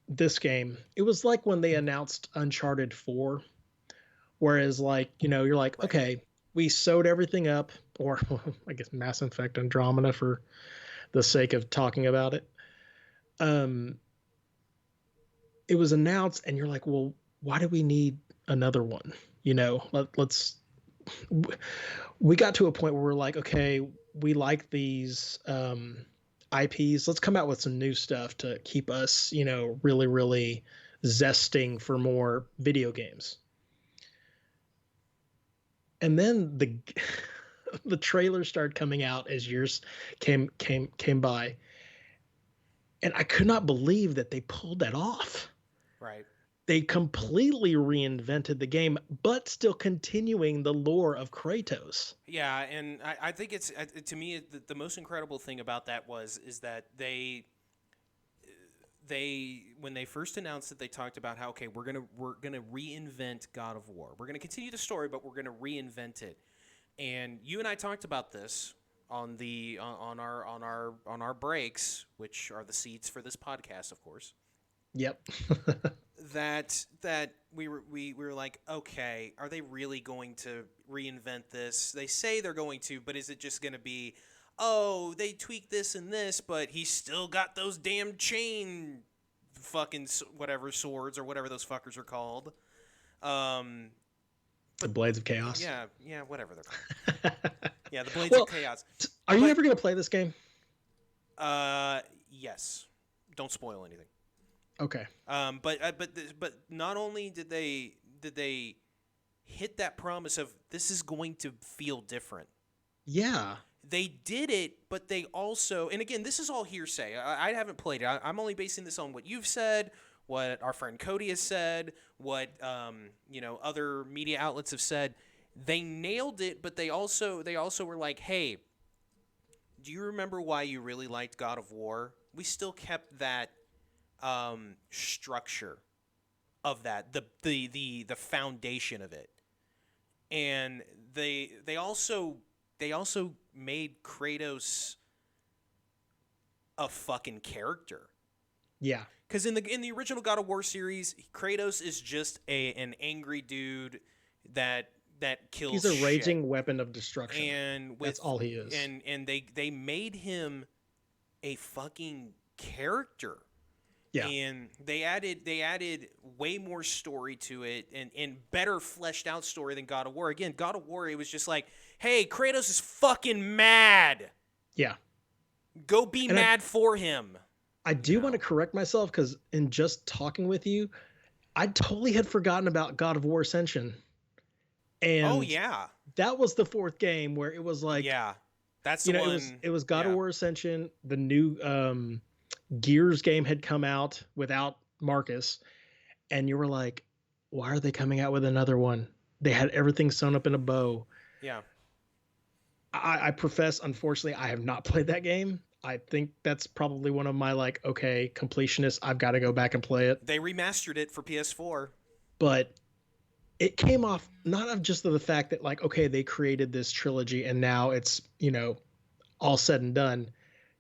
this game, it was like when they announced Uncharted 4, whereas you're like, okay, we sewed everything up, or I guess Mass Effect Andromeda for the sake of talking about it. Um, it was announced, and you're like, well, why do we need another one? Let's. We got to a point where we're like, okay, we like these IPs. Let's come out with some new stuff to keep us, really, really zesting for more video games. And then the the trailers started coming out as years came by, and I could not believe that they pulled that off. Right. They completely reinvented the game, but still continuing the lore of Kratos. Yeah, and I think it's to me the most incredible thing about that is that they when they first announced it, they talked about how, okay, we're gonna reinvent God of War. We're gonna continue the story, but we're gonna reinvent it. And you and I talked about this on our breaks, which are the seeds for this podcast, of course. Yep. That we were like, okay, are they really going to reinvent this? They say they're going to, but is it just going to be, oh, they tweak this and this, but he's still got those damn chain fucking whatever swords or whatever those fuckers are called. Um, The Blades of Chaos. yeah, whatever they're called. Yeah, the Blades Well, of Chaos. are you But ever going to play this game? yes, don't spoil anything. Okay. But not only did they hit that promise of this is going to feel different. Yeah. They did it, but they also, and again, this is all hearsay. I haven't played it. I'm only basing this on what you've said, what our friend Cody has said, what other media outlets have said. They nailed it, but they also were like, hey, do you remember why you really liked God of War? We still kept that structure of that, the foundation of it, and they also made Kratos a fucking character. Yeah. Because in the original God of War series, Kratos is just an angry dude that kills. He's a shit. raging weapon of destruction. And that's all he is. And they made him a fucking character. Yeah. And they added way more story to it and better fleshed out story than God of War. Again, God of War, it was just like, hey, Kratos is fucking mad. Yeah. Go be mad for him. I do want to correct myself, because in just talking with you, I totally had forgotten about God of War Ascension. And oh yeah, that was the fourth game where it was like, yeah, that's the one. It was God of War Ascension. The new Gears game had come out without Marcus, and you were like, why are they coming out with another one? They had everything sewn up in a bow. Yeah. I profess, unfortunately, I have not played that game. I think that's probably one of my completionists. I've got to go back and play it. They remastered it for PS4. But it came off not of just the fact that okay, they created this trilogy and now it's, all said and done.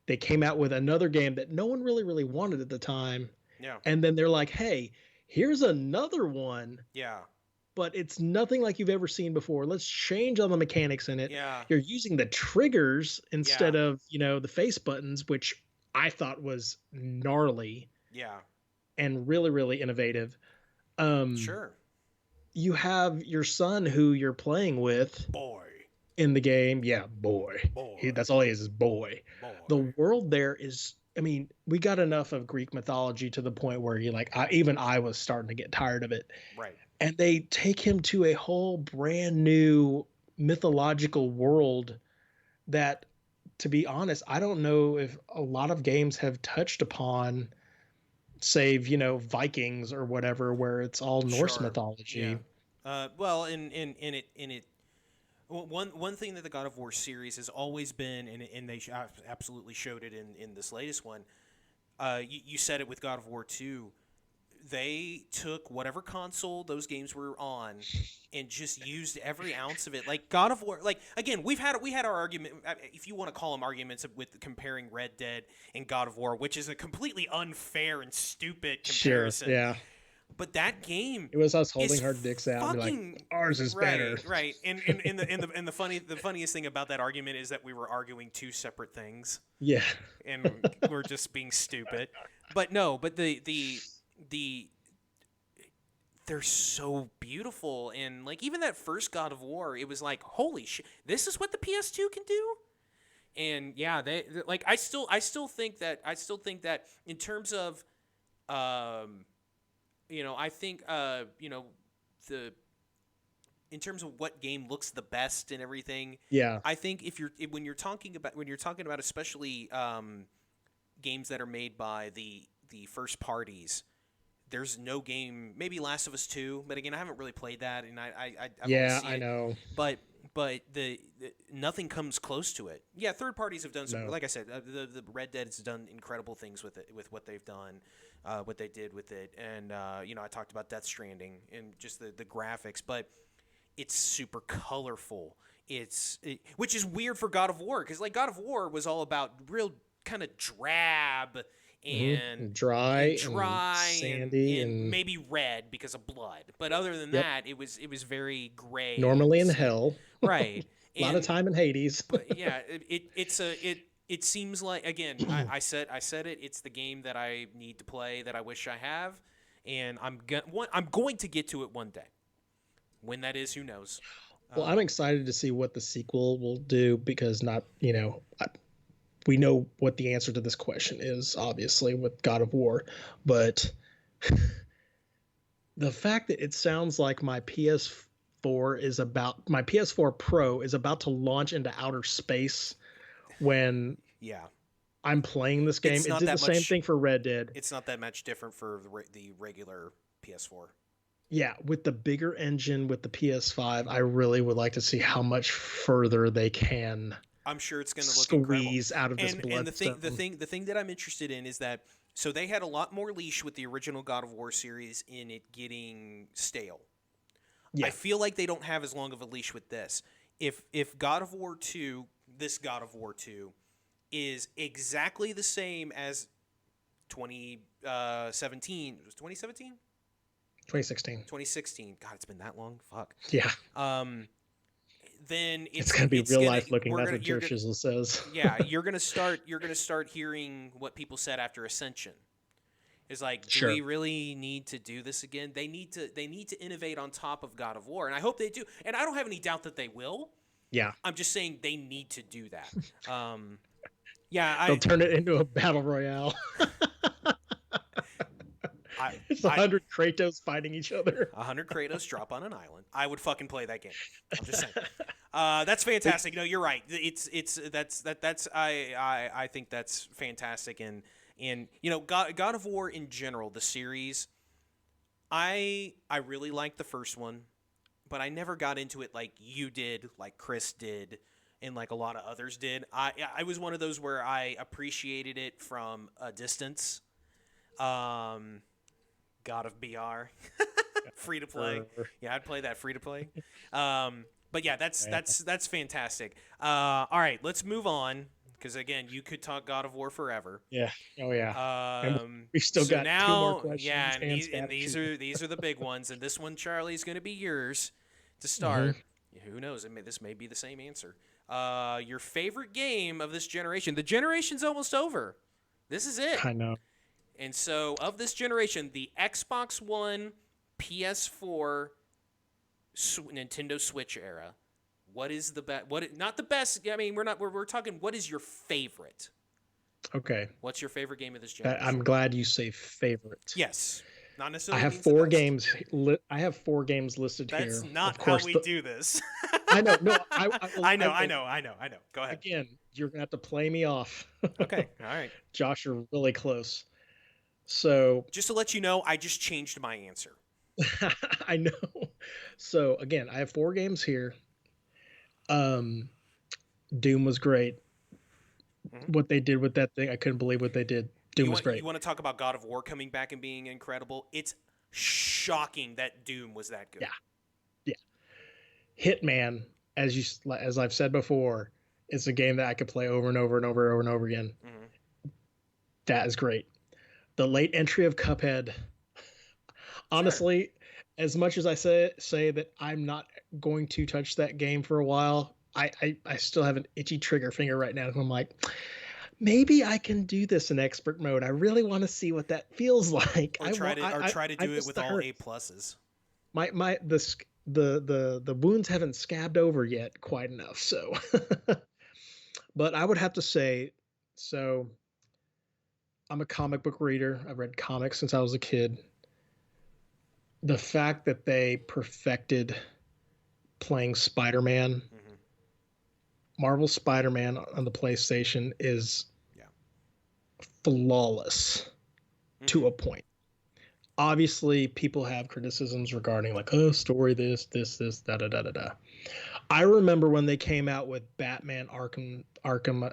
They came out with another game that no one really, really wanted at the time. Yeah. And then they're like, hey, here's another one. Yeah. But it's nothing like you've ever seen before. Let's change all the mechanics in it. Yeah. You're using the triggers instead of, the face buttons, which I thought was gnarly. Yeah. And really, really innovative. Sure. You have your son who you're playing with. Boy. In the game. Yeah, boy. That's all he is boy. The world there is, we got enough of Greek mythology to the point where even I was starting to get tired of it. Right. And they take him to a whole brand new mythological world that, to be honest, I don't know if a lot of games have touched upon, save, Vikings or whatever, where it's all Norse mythology. Yeah. Well, in it, one thing that the God of War series has always been, and they absolutely showed it in this latest one. You said it with God of War 2. They took whatever console those games were on and just used every ounce of it. Like God of War, again, we had our argument, if you want to call them arguments, with comparing Red Dead and God of War, which is a completely unfair and stupid comparison. Sure, yeah. But that game It was us is holding our dicks out and be like, fucking ours is better. right. And the funniest thing about that argument is that we were arguing two separate things, Yeah. and we're just being stupid. But no, but the they're so beautiful, and like even that first God of War, it was like, holy shit, this is what the PS2 can do. And yeah, they like I still think that in terms of I think the in terms of what game looks the best and everything. Yeah. I think when you're talking about especially games that are made by the first parties, there's no game. Maybe Last of Us 2, but again, I haven't really played that, and I've only seen I it. know. But the nothing comes close to it. Yeah, third parties have done some. No. Like I said, the Red Dead has done incredible things with it, with what they've done, what they did with it, and I talked about Death Stranding and just the graphics, but it's super colorful. Which is weird for God of War, because like God of War was all about real kind of drab and dry and sandy and maybe red because of blood. But other than that, it was very gray. Normally in and hell. right? A lot of time in Hades. But yeah, it seems like, again, I said it. It's the game that I need to play, that I wish I have, and I'm going to get to it one day. When that is, who knows? Well, I'm excited to see what the sequel will do, because we know what the answer to this question is, obviously, with God of War, but the fact that it sounds like my PS4 Pro is about to launch into outer space when I'm playing this game. It did the same thing for Red Dead. It's not that much different for the regular PS4. Yeah, with the bigger engine, with the PS5, I really would like to see how much further they can. I'm sure it's going to look squeeze incredible. Out of this bloodstone. And the thing that I'm interested in is that, so they had a lot more leash with the original God of War series in it getting stale. Yeah. I feel like they don't have as long of a leash with this. If God of War 2, this God of War 2, is exactly the same as 2017. It was 2017? 2016. God, it's been that long. Fuck. Yeah. Then it's gonna be real life looking. That's what Joe Shizzle says. Yeah, you're gonna start hearing what people said after Ascension. Is like, do we really need to do this again? They need to innovate on top of God of War, and I hope they do. And I don't have any doubt that they will. Yeah. I'm just saying they need to do that. Yeah, they'll turn it into a battle royale. It's 100 Kratos fighting each other. 100 Kratos drop on an island. I would fucking play that game. I'm just saying. That's fantastic. No, you're right. I think that's fantastic. And God of War in general, the series, I really liked the first one, but I never got into it like you did, like Chris did, and like a lot of others did. I was one of those where I appreciated it from a distance. God of BR, free to play. Yeah, I'd play that free to play. But yeah, that's fantastic. All right, let's move on, because again, you could talk God of War forever. Yeah. Oh yeah. We've still got now, 2 more questions. Yeah, and these are the big ones, and this one, Charlie, is going to be yours to start. Mm-hmm. Who knows? This may be the same answer. Your favorite game of this generation. The generation's almost over. This is it. I know. And so, of this generation, the Xbox One, PS4, Nintendo Switch era, what is the best? Not the best. I mean, we're talking. What is your favorite? Okay. What's your favorite game of this generation? I'm glad you say favorite. Yes. Not necessarily. I have 4 games. I have 4 games listed here. That's not how we do this. I know. No, I know. Go ahead. Again, you're gonna have to play me off. Okay. All right. Josh, you're really close. So just to let you know, I just changed my answer. I know. So again, I have 4 games here. Doom was great. Mm-hmm. What they did with that thing, I couldn't believe what they did. Doom was great. You want to talk about God of War coming back and being incredible? It's shocking that Doom was that good. Yeah. Hitman, as I've said before, is a game that I could play over and over and over and over again. Mm-hmm. That is great. The late entry of Cuphead, Sure. Honestly, as much as I say that I'm not going to touch that game for a while, I still have an itchy trigger finger right now. I'm like, maybe I can do this in expert mode. I really want to see what that feels like. Or try to I do it miss with the all hurt. A pluses. My the wounds haven't scabbed over yet quite enough. So, but I would have to say, so I'm a comic book reader. I've read comics since I was a kid. The fact that they perfected playing Spider-Man, Hmm. Marvel Spider-Man on the PlayStation is Yeah. flawless Hmm. to a point. Obviously, people have criticisms regarding like, oh, story this, da da da da da. I remember when they came out with Batman Arkham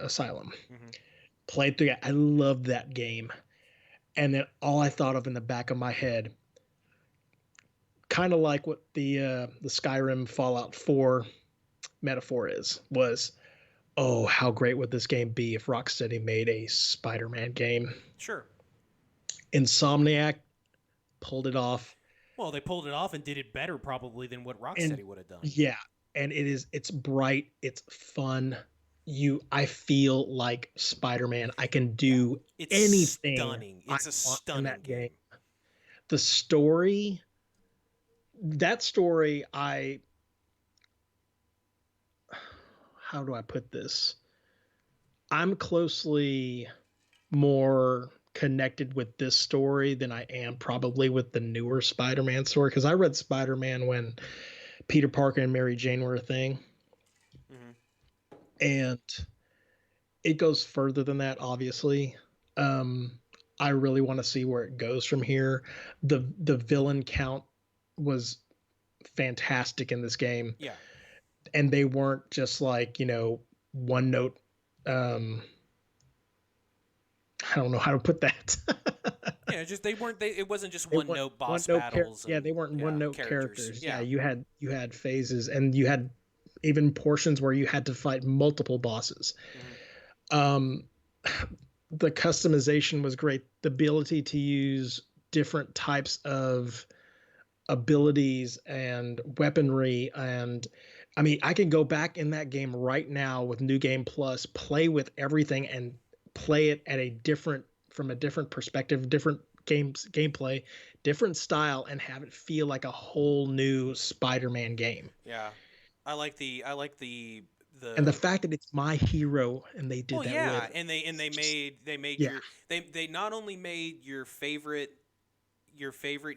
Asylum. Hmm. Played through it. I loved that game. And then all I thought of in the back of my head, kind of like what the Skyrim Fallout 4 metaphor is, was, oh, how great would this game be if Rocksteady made a Spider-Man game? Sure. Insomniac pulled it off, Well, they pulled it off and did it better probably than what and Rocksteady would have done. yeah, and it's bright, it's fun. I feel like Spider-Man. I can Yeah. do It's anything stunning. I It's a want in stunning that game. game. The story, that story, I how do I put this? I'm closely more connected with this story than I am probably with the newer Spider-Man story, because I read Spider-Man when Peter Parker and Mary Jane were a thing, Hmm. and it goes further than that. Obviously, um, I really want to see where it goes from here. The villain count was fantastic in this game, Yeah. and they weren't just like one note. Um, I don't know how to put that. Yeah, just they weren't. It wasn't just They one weren't note one boss note battles yeah, they and weren't one yeah note characters. characters. Yeah, Yeah. you had phases, and you had even portions where you had to fight multiple bosses. Hmm. Um, the customization was great. The ability to use different types of abilities and weaponry, and I mean, I can go back in that game right now with New Game Plus, play with everything, and play it at a different from a different perspective, different gameplay, different style, and have it feel like a whole new Spider-Man game. Yeah. I like And the the fact that it's my hero and they well, did that yeah, with, and they it's just made yeah, your they not only made your favorite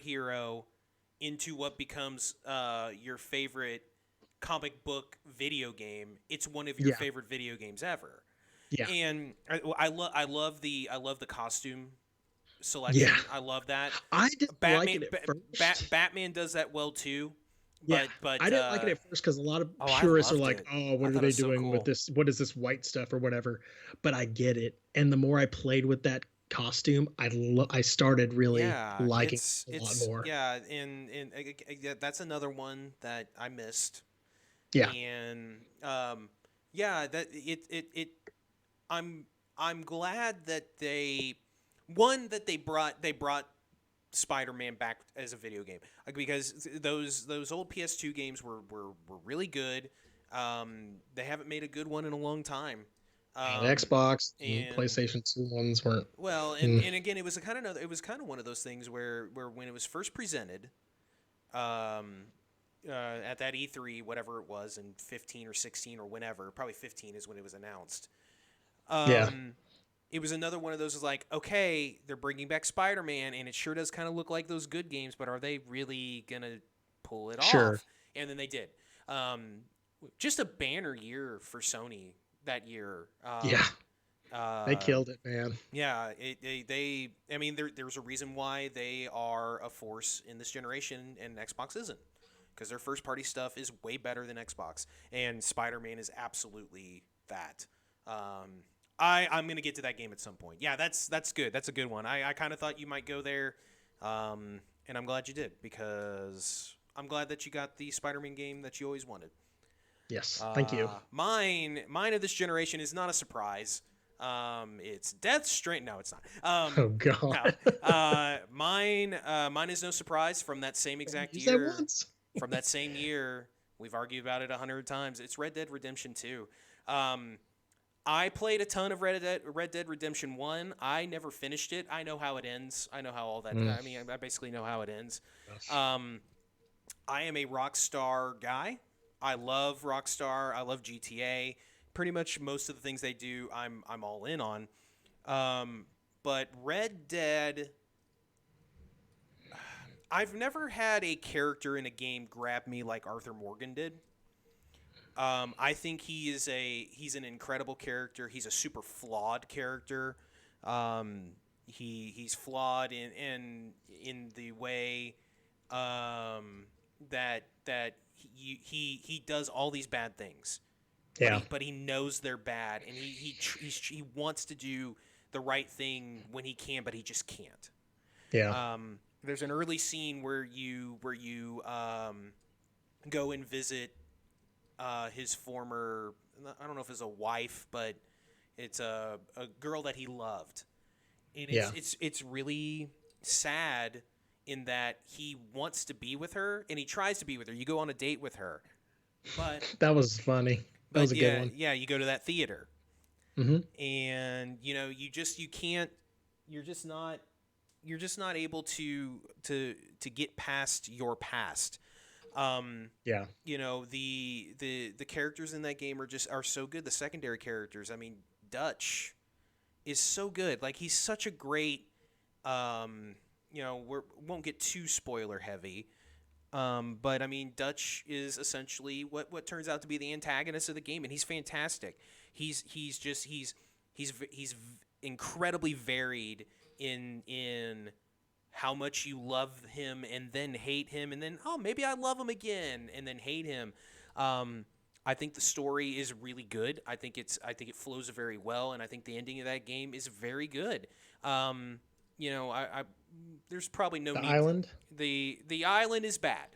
hero into what becomes your favorite comic book video game. It's one of your yeah, favorite video games ever. yeah, And I love the costume yeah. selection. I love that. I didn't like Batman it at first. Batman does that well too. Yeah, I But didn't like it at first because a lot of oh, I purists are loved like, it. "Oh, I what are thought it they was so doing with cool. this? What is this white stuff or whatever?" But I get it, and the more I played with that costume, I started really Yeah, liking it a lot more. yeah, and yeah, that's another one that I missed. Yeah, And yeah, that it I'm I'm glad that they brought Spider-Man back as a video game, like, because those old PS2 games were really good. They haven't made a good one in a long time. and Um, Xbox and and PlayStation 2 ones weren't. well, Mm, and again, it was kind of one of those things where when it was first presented, um, at that E3, whatever it was, in 15 or 16 or whenever, probably 15 is when it was announced. yeah, Um, it was another one of those, is like, okay, they're bringing back Spider-Man, and it sure does kind of look like those good games, but are they really gonna pull it sure, off? And then they did. Um, just a banner year for Sony that year. yeah, they Uh, killed it, man. yeah, I mean, there's a reason why they are a force in this generation and Xbox isn't. Because their first party stuff is way better than Xbox. And Spider Man is absolutely that. I'm going to get to that game at some point. Yeah, that's good. That's a good one. I kind of thought you might go there. And I'm glad you did, because I'm glad that you got the Spider Man game that you always wanted. Yes, thank you. Mine of this generation is not a surprise. It's Death Stranding. No, it's not. Oh God. No. Mine is no surprise from that same exact Use that year. once. From that same year, we've argued about it 100 times. It's Red Dead Redemption 2. Um, I played a ton of Red Dead Redemption 1. I never finished it. I know how it ends. I know how all that. Mm. I mean, I basically know how it ends. Gosh. Um, I am a Rockstar guy. I love Rockstar. I love GTA. Pretty much most of the things they do, I'm all in on. Um, but Red Dead, I've never had a character in a game grab me like Arthur Morgan did. I think he's an incredible character. He's a super flawed character. He's flawed in the way that he does all these bad things, Yeah. but he knows they're bad, and he wants to do the right thing when he can, but he just can't. Yeah. There's an early scene where you go and visit his former, I don't know if it's a wife, but it's a girl that he loved, and Yeah. it's really sad in that he wants to be with her and he tries to be with her. You go on a date with her, but That was funny. That was a good one. yeah, you go to that theater, Mm-hmm. and you can't, you're just not able to get past your past. Yeah. The characters in that game are so good. The secondary characters, I mean, Dutch is so good. Like, he's such a great, we won't get too spoiler heavy. But I mean, Dutch is essentially what turns out to be the antagonist of the game, and he's fantastic. He's incredibly varied in how much you love him and then hate him, and then, oh, maybe I love him again and then hate him. I think the story is really good. I think it flows very well, and I think the ending of that game is very good. I there's probably no The need. island. The island is bad.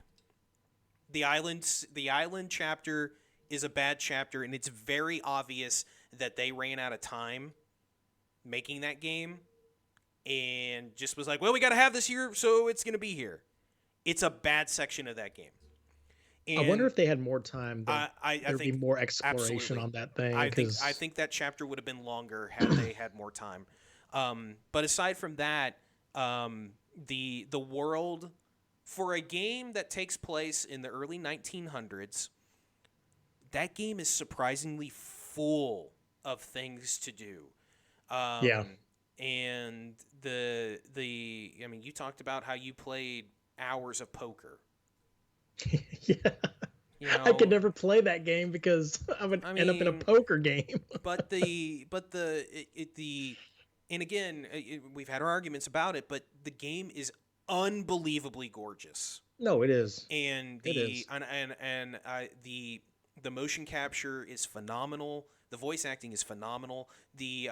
The island chapter is a bad chapter, and it's very obvious that they ran out of time making that game and just was like, well, we got to have this here, so it's going to be here. It's a bad section of that game. And I wonder if they had more time, I there'd be think more exploration absolutely. on that thing. I think that chapter would have been longer had they had more time. But aside from that, the world, for a game that takes place in the early 1900s, that game is surprisingly full of things to do. Yeah. And I mean, you talked about how you played hours of poker. Yeah. I could never play that game because I would end up in a poker game. And again, we've had our arguments about it, but the game is unbelievably gorgeous. No, it is. And It is. The motion capture is phenomenal. The voice acting is phenomenal. The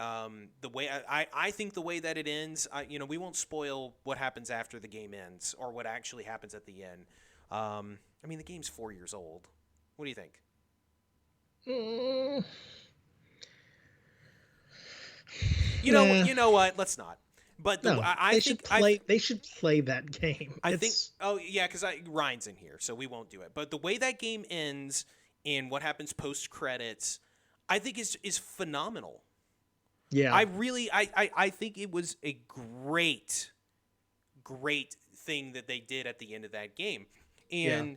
way I think the way that it ends, we won't spoil what happens after the game ends or what actually happens at the end. I mean, the game's 4 years old. What do you think? Mm. You know what? Let's not. But they should play that game. I think. Oh yeah, because Ryan's in here, so we won't do it. But the way that game ends and what happens post credits, I think is phenomenal. Yeah. I think it was a great thing that they did at the end of that game, and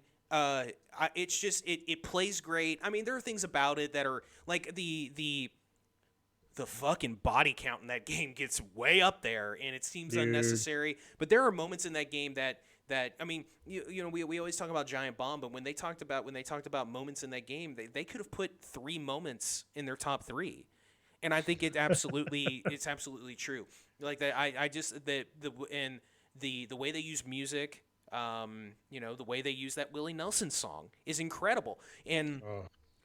it's just it plays great. I mean, there are things about it that are like the fucking body count in that game gets way up there, and it seems unnecessary. But there are moments in that game that I mean, we always talk about Giant Bomb, but when they talked about moments in that game, they could have put 3 moments in their top 3, and I think it's absolutely true. Like that, I just the way they use music, the way they use that Willie Nelson song is incredible, and.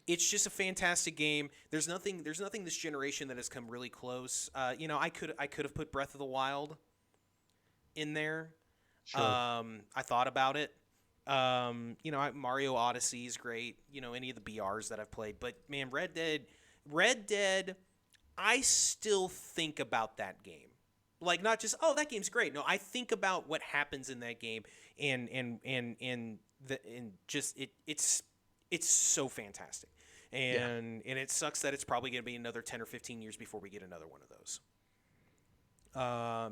It's just a fantastic game. There's nothing this generation that has come really close. I could have put Breath of the Wild in there. Sure. I thought about it. Mario Odyssey is great. Any of the BRs that I've played, but man, Red Dead. I still think about that game. Like, not just, oh, that game's great. No, I think about what happens in that game, and just it's so fantastic. And it sucks that it's probably going to be another 10 or 15 years before we get another one of those.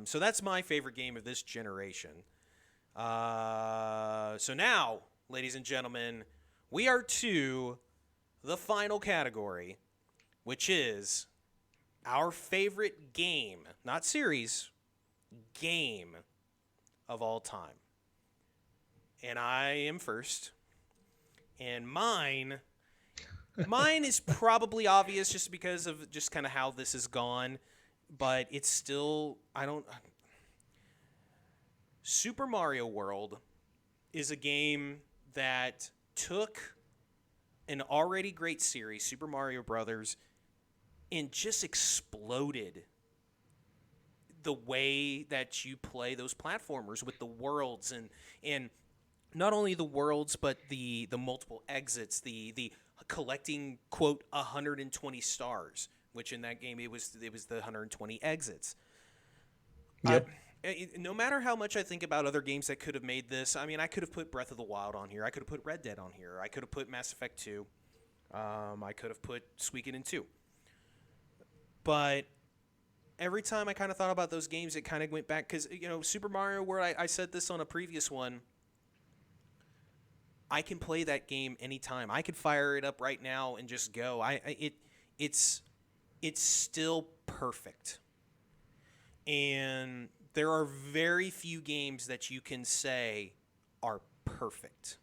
So that's my favorite game of this generation. So now, ladies and gentlemen, we are to the final category, which is our favorite game, not series, game of all time. And I am first. And mine is probably obvious just because of just kind of how this has gone, but it's still, Super Mario World is a game that took an already great series, Super Mario Brothers, and just exploded the way that you play those platformers with the worlds and not only the worlds but the multiple exits, the collecting quote 120 stars, which in that game it was the 120 exits. Yep. No matter how much I think about other games that could have made this, I mean, I could have put Breath of the Wild on here. I could have put Red Dead on here. I could have put Mass Effect 2. I could have put Suikoden 2. But every time I kind of thought about those games, it kind of went back because, Super Mario World, I said this on a previous one, I can play that game anytime. I could fire it up right now and just go. It's still perfect. And there are very few games that you can say are perfect.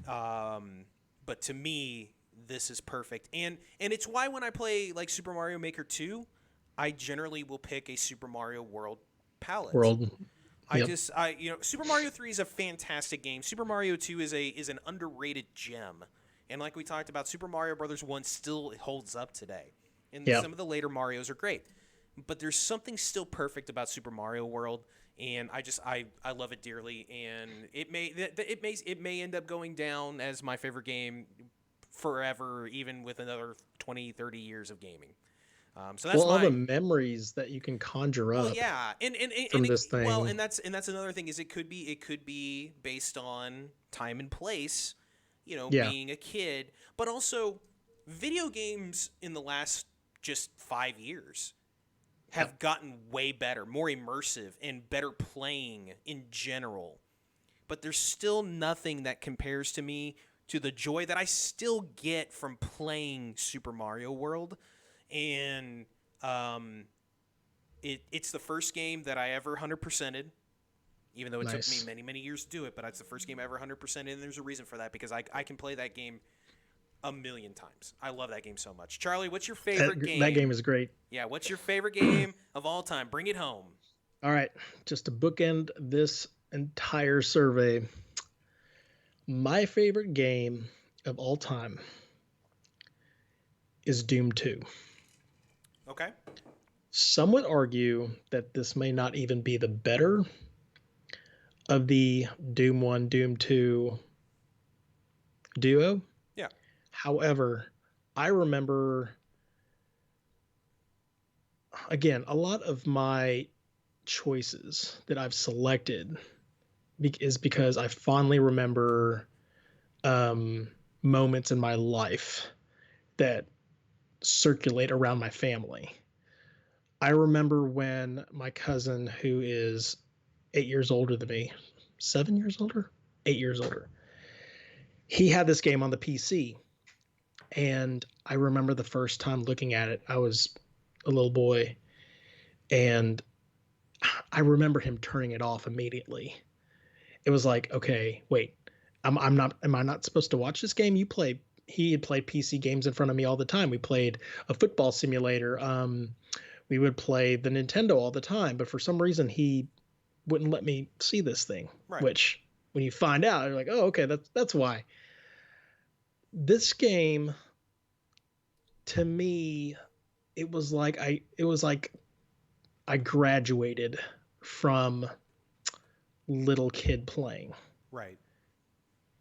But to me, this is perfect. And it's why when I play like Super Mario Maker 2, I generally will pick a Super Mario World palette. Yep. Super Mario 3 is a fantastic game. Super Mario 2 is an underrated gem. And like we talked about, Super Mario Brothers 1 still holds up today. And some of the later Marios are great. But there's something still perfect about Super Mario World, and I love it dearly. And it may end up going down as my favorite game forever, even with another 20, 30 years of gaming. So that's all the memories that you can conjure up. Well, yeah, from this thing. Well, and that's another thing is it could be based on time and place, being a kid, but also video games in the last just 5 years have gotten way better, more immersive, and better playing in general. But there's still nothing that compares to me to the joy that I still get from playing Super Mario World. And it's the first game that I ever 100%ed, even though it took me many, many years to do it. But it's the first game I ever 100%ed, and there's a reason for that, because I can play that game a million times. I love that game so much. Charlie, what's your favorite game? That game is great. Yeah, what's your favorite game of all time? Bring it home. All right, just to bookend this entire survey, my favorite game of all time is Doom 2. Okay. Some would argue that this may not even be the better of the Doom 1, Doom 2 duo. Yeah. However, I remember, again, a lot of my choices that I've selected is because I fondly remember moments in my life that circulate around my family. I remember when my cousin, who is 8 years older than me, 7 years older, 8 years older, he had this game on the PC. And I remember the first time looking at it, I was a little boy, and I remember him turning it off immediately. It was like, okay, wait, am I not supposed to watch this game? He had played PC games in front of me all the time. We played a football simulator. We would play the Nintendo all the time, but for some reason he wouldn't let me see this thing. Right. Which, when you find out, you're like, oh, okay, that's why. This game, to me, it was like I graduated from little kid playing. Right.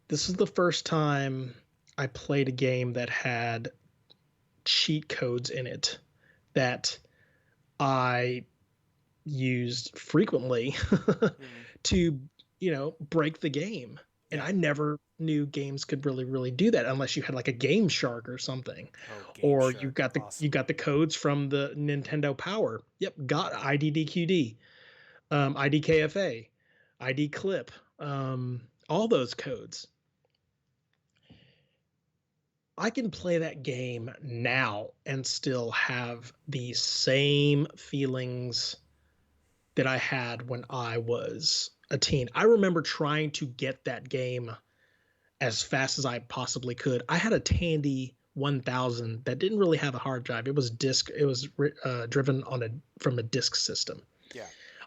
This is the first time I played a game that had cheat codes in it that I used frequently Mm. to, break the game. And Yeah. I never knew games could really do that unless you had like a Game Shark or something, Oh, Game or Shark. you Awesome. got the codes from the Nintendo Power. Yep, got IDDQD, IDKFA, ID Clip, all those codes. I can play that game now and still have the same feelings that I had when I was a teen. I remember trying to get that game as fast as I possibly could. I had a Tandy 1000 that didn't really have a hard drive. It was disk. It was driven from a disk system. Yeah.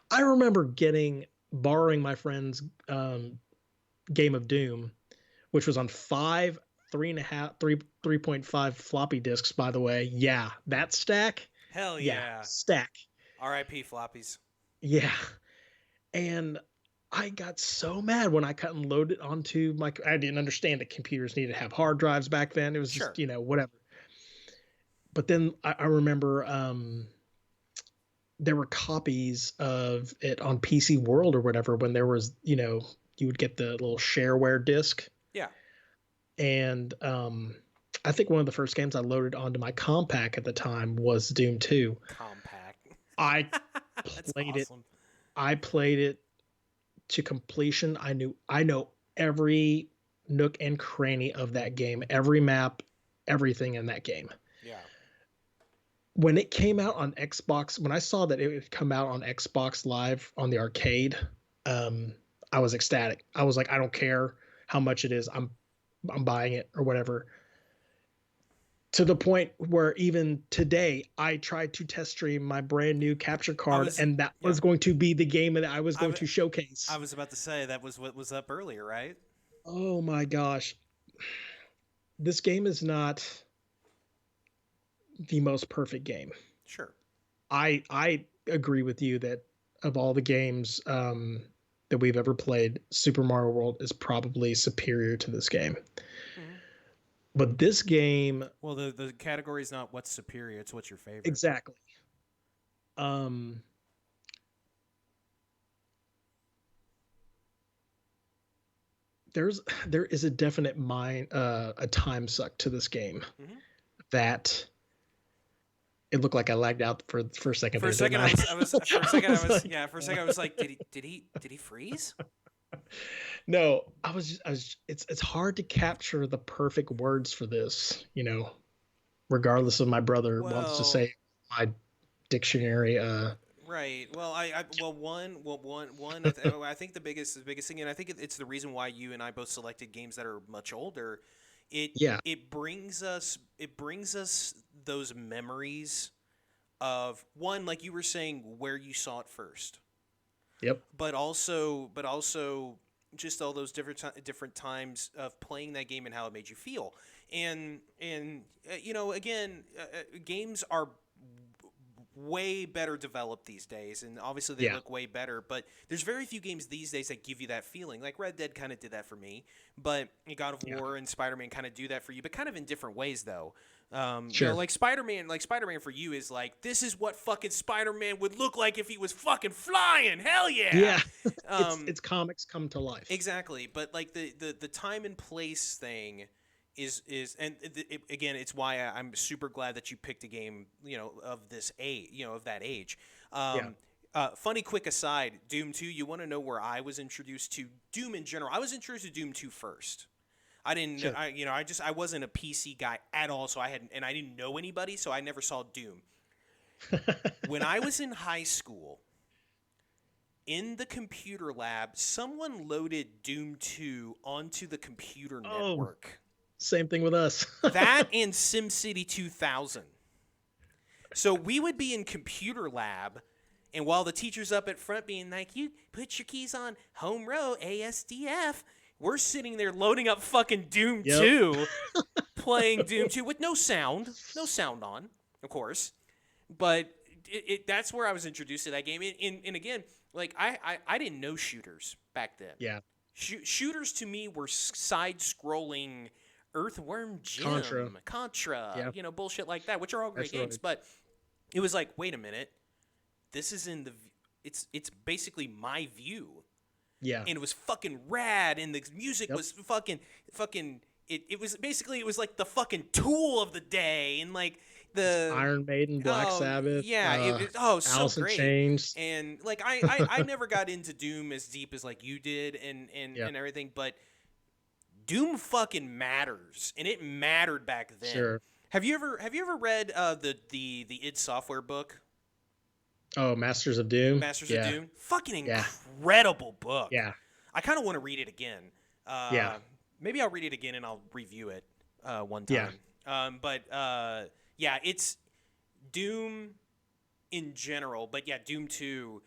I remember borrowing my friend's Game of Doom, which was on five, 3.5 floppy disks. By the way, yeah, that stack. Hell Yeah, yeah. stack. R.I.P. floppies. Yeah, and I got so mad when I cut and loaded it onto my. I didn't understand that computers needed to have hard drives back then. It was just Sure. whatever. But then I remember there were copies of it on PC World or whatever when there was you would get the little shareware disc, Yeah. and I think one of the first games I loaded onto my compact at the time was Doom 2. Compact. I That's played it. awesome. I played it to completion. I know every nook and cranny of that game, every map, everything in that game. Yeah. When it came out on Xbox, when I saw that it would come out on Xbox Live on the arcade, um, I was ecstatic. I was like, I don't care how much it is, I'm buying it or whatever. To the point where even today, I tried to test stream my brand new capture card, and that Yeah. was going to be the game that I was I going w- to showcase. I was about to say that was what was up earlier, right? Oh my gosh. This game is not the most perfect game. Sure. I agree with you that of all the games that we've ever played, Super Mario World is probably superior to this game. Mm-hmm. But this game, Well, the category is not what's superior; it's what's your favorite. exactly. Um, there is a definite a time suck to this game Mm-hmm. that it looked like I lagged out for the first second. For a there, second, didn't I was for a second, I was like, yeah. For a second, I was like, did he freeze? No, I was it's hard to capture the perfect words for this, regardless of my brother wants to Well, say my dictionary. right. Well, I think the biggest thing, and I think it's the reason why you and I both selected games that are much older. It Yeah. it brings us those memories of one, like you were saying, where you saw it first, Yep. but also just all those different times of playing that game and how it made you feel. And again, games are way better developed these days, and obviously they Yeah. look way better, but there's very few games these days that give you that feeling. Like Red Dead kind of did that for me, but God of Yeah. War and Spider-Man kind of do that for you, but kind of in different ways though. Sure. Like Spider-Man for you is like, this is what fucking Spider-Man would look like if he was fucking flying. Hell yeah. Yeah. Um, It's comics come to life. exactly, but like the time and place thing is and again, it's why I'm super glad that you picked a game of this age, of that age. Yeah. Funny quick aside, Doom 2. You want to know where I was introduced to Doom in general? I was introduced to Doom 2 first. I didn't, Sure. I wasn't a PC guy at all, so I didn't know anybody, so I never saw Doom. When I was in high school, in the computer lab, someone loaded Doom 2 onto the computer Oh, network. same thing with us. That and SimCity 2000. So we would be in computer lab, and while the teacher's up at front being like, you put your keys on home row, ASDF, we're sitting there loading up fucking Doom Yep. 2, playing Doom 2 with no sound on, of course. But that's where I was introduced to that game. And again, like I didn't know shooters back then. Yeah. Shooters to me were side-scrolling Earthworm Jim, Contra. Yeah. you know, bullshit like that, which are all great That's right. games. But it was like, wait a minute, this is in the, it's basically my view. Yeah. And it was fucking rad, and the music was fucking. It was basically, it was like the fucking Tool of the day, and like the Iron Maiden, Black Sabbath. Yeah, so Alice in great. Chains. And like I never got into Doom as deep as like you did, and everything, but Doom fucking matters, and it mattered back then. Sure. Have you ever read the id Software book? Oh, Masters of Doom. Masters of Doom. Fucking incredible book. Yeah. I kind of want to read it again. Maybe I'll read it again and I'll review it one time. Yeah. It's Doom in general, but yeah, Doom 2.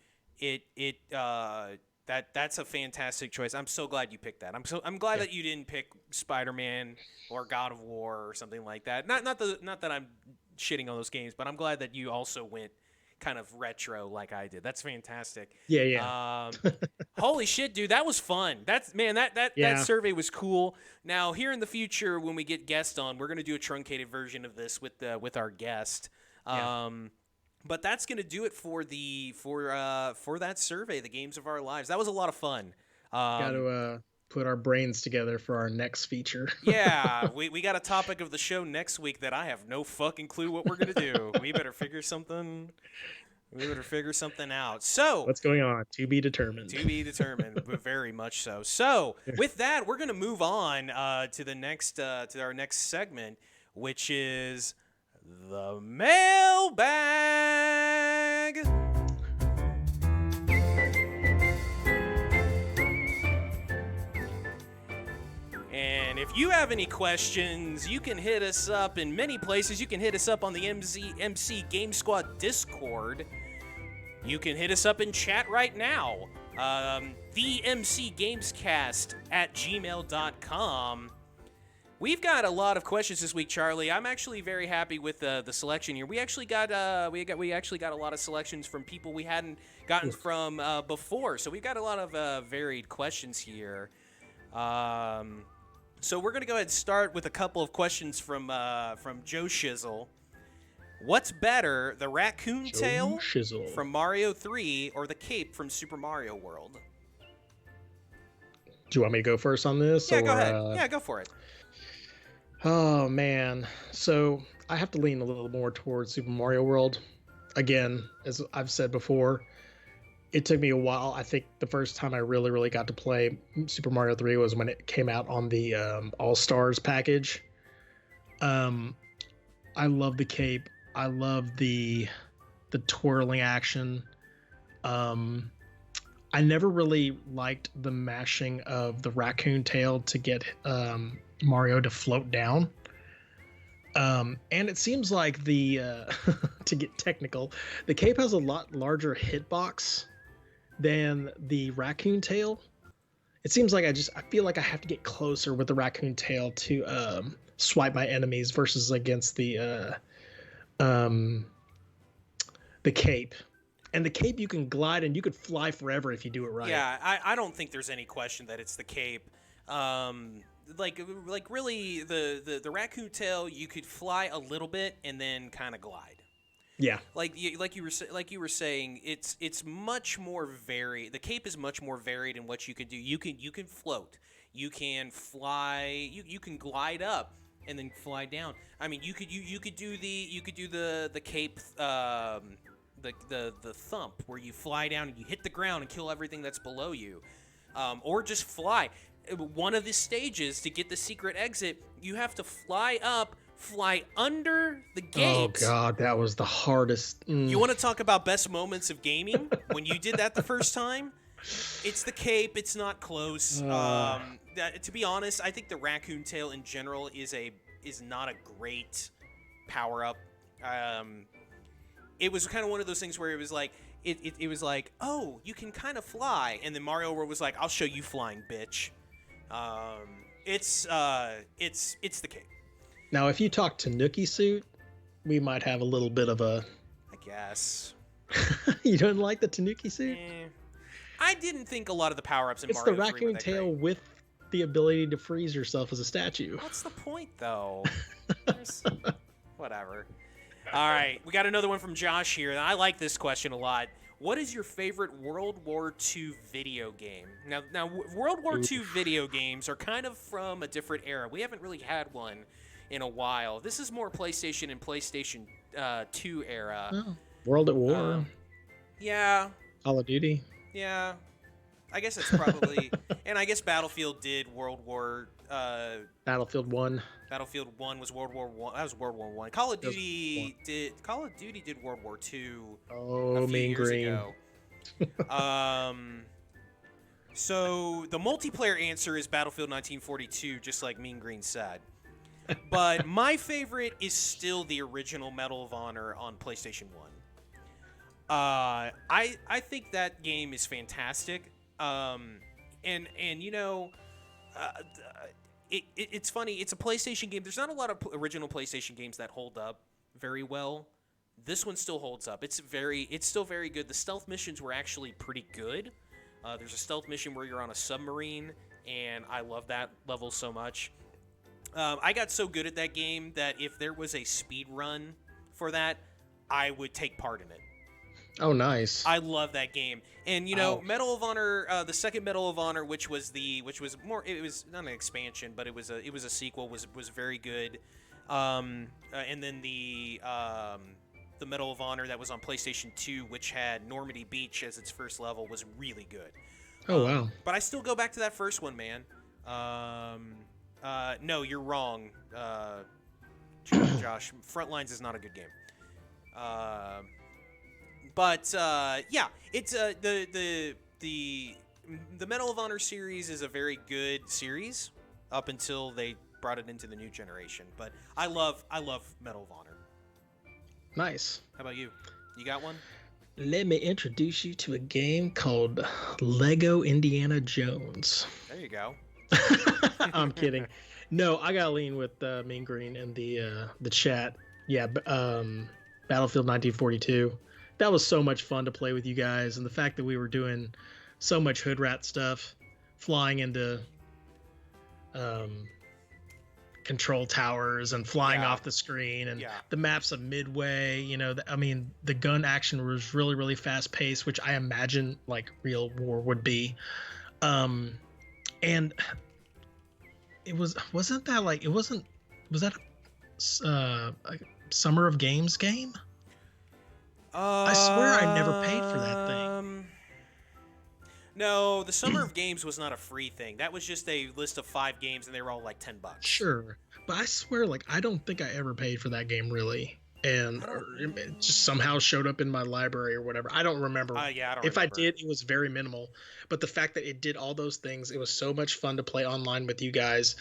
That's a fantastic choice. I'm so glad you picked that. I'm glad that you didn't pick Spider-Man or God of War or something like that. Not that I'm shitting on those games, but I'm glad that you also went kind of retro like I did. That's fantastic. Yeah. Holy shit, dude, that was fun. That survey was cool. Now, here in the future, when we get guests on, we're gonna do a truncated version of this with our guest. But that's gonna do it for that survey, the games of our lives. That was a lot of fun. Got to put our brains together for our next feature. Yeah, we got a topic of the show next week that I have no fucking clue what we're gonna do. We better figure something out. So what's going on? To be determined. To be determined, but very much so. So with that, we're gonna move on to our next segment, which is the mailbag. And if you have any questions, you can hit us up in many places. You can hit us up on the MC Game Squad Discord. You can hit us up in chat right now. The MC Gamescast at gmail.com. We've got a lot of questions this week, Charlie. I'm actually very happy with the selection here. We actually got a lot of selections from people we hadn't gotten from before. So we've got a lot of varied questions here. So we're gonna go ahead and start with a couple of questions from Joe Shizzle. What's better, the raccoon tail from Mario 3 or the cape from Super Mario World? Do you want me to go first on this? Yeah, go ahead. Yeah, go for it. Oh, man. So I have to lean a little more towards Super Mario World. Again, as I've said before, it took me a while. I think the first time I really, really got to play Super Mario 3 was when it came out on the All-Stars package. I love the cape. I love the twirling action. I never really liked the mashing of the raccoon tail to get Mario to float down. And it seems like to get technical, the cape has a lot larger hitbox than the raccoon tail. It seems like I feel like I have to get closer with the raccoon tail to swipe my enemies versus against the cape. And the cape, you can glide and you could fly forever if you do it right. Yeah, I don't think there's any question that it's the cape. Like really, the raccoon tail, you could fly a little bit and then kind of glide. Yeah. Like you were saying, it's much more varied. The cape is much more varied in what you can do. You can float. You can fly. You can glide up and then fly down. I mean, you could do the cape. The thump where you fly down and you hit the ground and kill everything that's below you, or just fly. One of the stages to get the secret exit, you have to fly up, fly under the gate. Oh god, that was the hardest. You want to talk about best moments of gaming when you did that the first time? It's the cape. It's not close. To be honest, I think the raccoon tail in general is not a great power up. It was kind of one of those things where it was like, it was like, oh, you can kind of fly, and then Mario World was like, I'll show you flying, bitch. It's the cape. Now, if you talk to Nookie Suit, we might have a little bit of a. I guess. You don't like the Tanuki suit? I didn't think a lot of the power ups in it's Mario the 3 raccoon were that tail great. with the ability to freeze yourself as a statue. What's the point, though? Whatever. All right, we got another one from Josh here. And I like this question a lot. What is your favorite World War II video game? Now, World War II video games are kind of from a different era. We haven't really had one in a while. This is more PlayStation and PlayStation 2 era. Oh, World at War. Yeah. Call of Duty. Yeah. I guess it's probably... and I guess Battlefield did World War... Battlefield 1. Battlefield 1 was World War 1. That was World War 1. Call of Duty did World War 2 a few years ago. So the multiplayer answer is Battlefield 1942, just like Mean Green said. But my favorite is still the original Medal of Honor on PlayStation 1. I think that game is fantastic. And you know, it's funny. It's a PlayStation game. There's not a lot of original PlayStation games that hold up very well. This one still holds up. It's still very good. The stealth missions were actually pretty good. There's a stealth mission where you're on a submarine, and I love that level so much. I got so good at that game that if there was a speed run for that, I would take part in it. Oh, nice. I love that game. And, you know, Medal of Honor, the second Medal of Honor, which was more, it was not an expansion, but it was a sequel, was very good. And then the Medal of Honor that was on PlayStation 2, which had Normandy Beach as its first level, was really good. Oh, wow. But I still go back to that first one, man. No, you're wrong, Josh. Frontlines is not a good game. But yeah, it's the Medal of Honor series is a very good series up until they brought it into the new generation. But I love Medal of Honor. Nice. How about you? You got one? Let me introduce you to a game called Lego Indiana Jones. There you go. I'm kidding. No, I gotta lean with Mean Green in the chat. Yeah, Battlefield 1942. That was so much fun to play with you guys, and the fact that we were doing so much hood rat stuff, flying into control towers and flying off the screen, and the maps of Midway. You know, I mean, the gun action was really, really fast paced, which I imagine like real war would be. And it wasn't that a Summer of Games game? I swear I never paid for that thing. No, the Summer of Games was not a free thing. That was just a list of 5 games, and they were all like $10. Sure, but I swear, like, I don't think I ever paid for that game really, and it just somehow showed up in my library or whatever. I don't remember. I don't if remember. I did, it was very minimal. But the fact that it did all those things, it was so much fun to play online with you guys,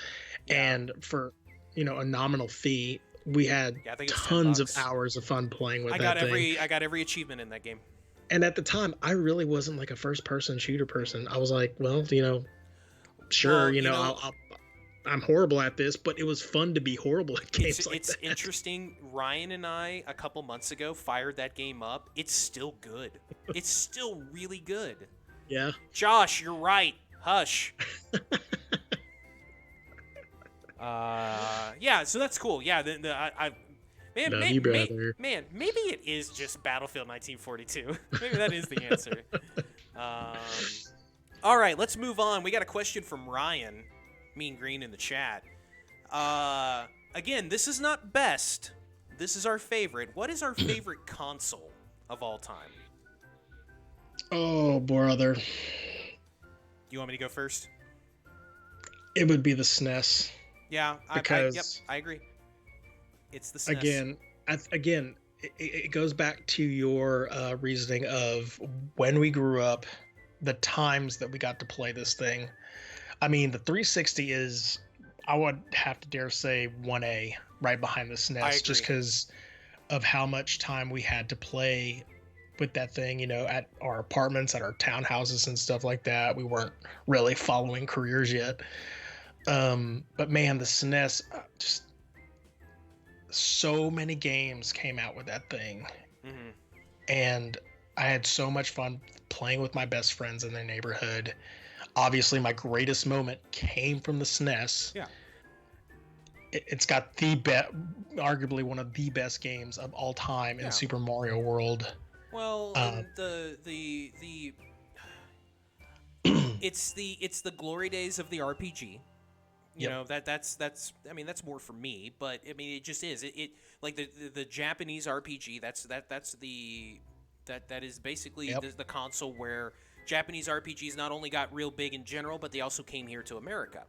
and for a nominal fee. We had tons of hours of fun playing with that thing. I got every achievement in that game. And at the time, I really wasn't like a first-person shooter person. I was like, well, sure, I'm horrible at this, but it was fun to be horrible at games like that. It's interesting. Ryan and I, a couple months ago, fired that game up. It's still good. It's still really good. Yeah. Josh, you're right. Hush. Yeah, so that's cool. Yeah, maybe it is just Battlefield 1942. Maybe that is the answer. All right, let's move on. We got a question from Ryan, Mean Green, in the chat. Again, this is not best. This is our favorite. What is our favorite console of all time? Oh, brother. You want me to go first? It would be the SNES. Yeah, I agree. It's the SNES. Again, it goes back to your reasoning of when we grew up, the times that we got to play this thing. I mean, the 360 is, I would have to dare say, 1A, right behind the SNES, just because of how much time we had to play with that thing, at our apartments, at our townhouses and stuff like that. We weren't really following careers yet. But man, the SNES, just so many games came out with that thing. And I had so much fun playing with my best friends in their neighborhood. Obviously, my greatest moment came from the SNES. Yeah. It's got arguably one of the best games of all time in Super Mario World. Well, and it's the glory days of the RPG. You know, that's I mean, that's more for me, but I mean, it just is. It like the Japanese RPG, that is basically the console where Japanese RPGs not only got real big in general, but they also came here to America.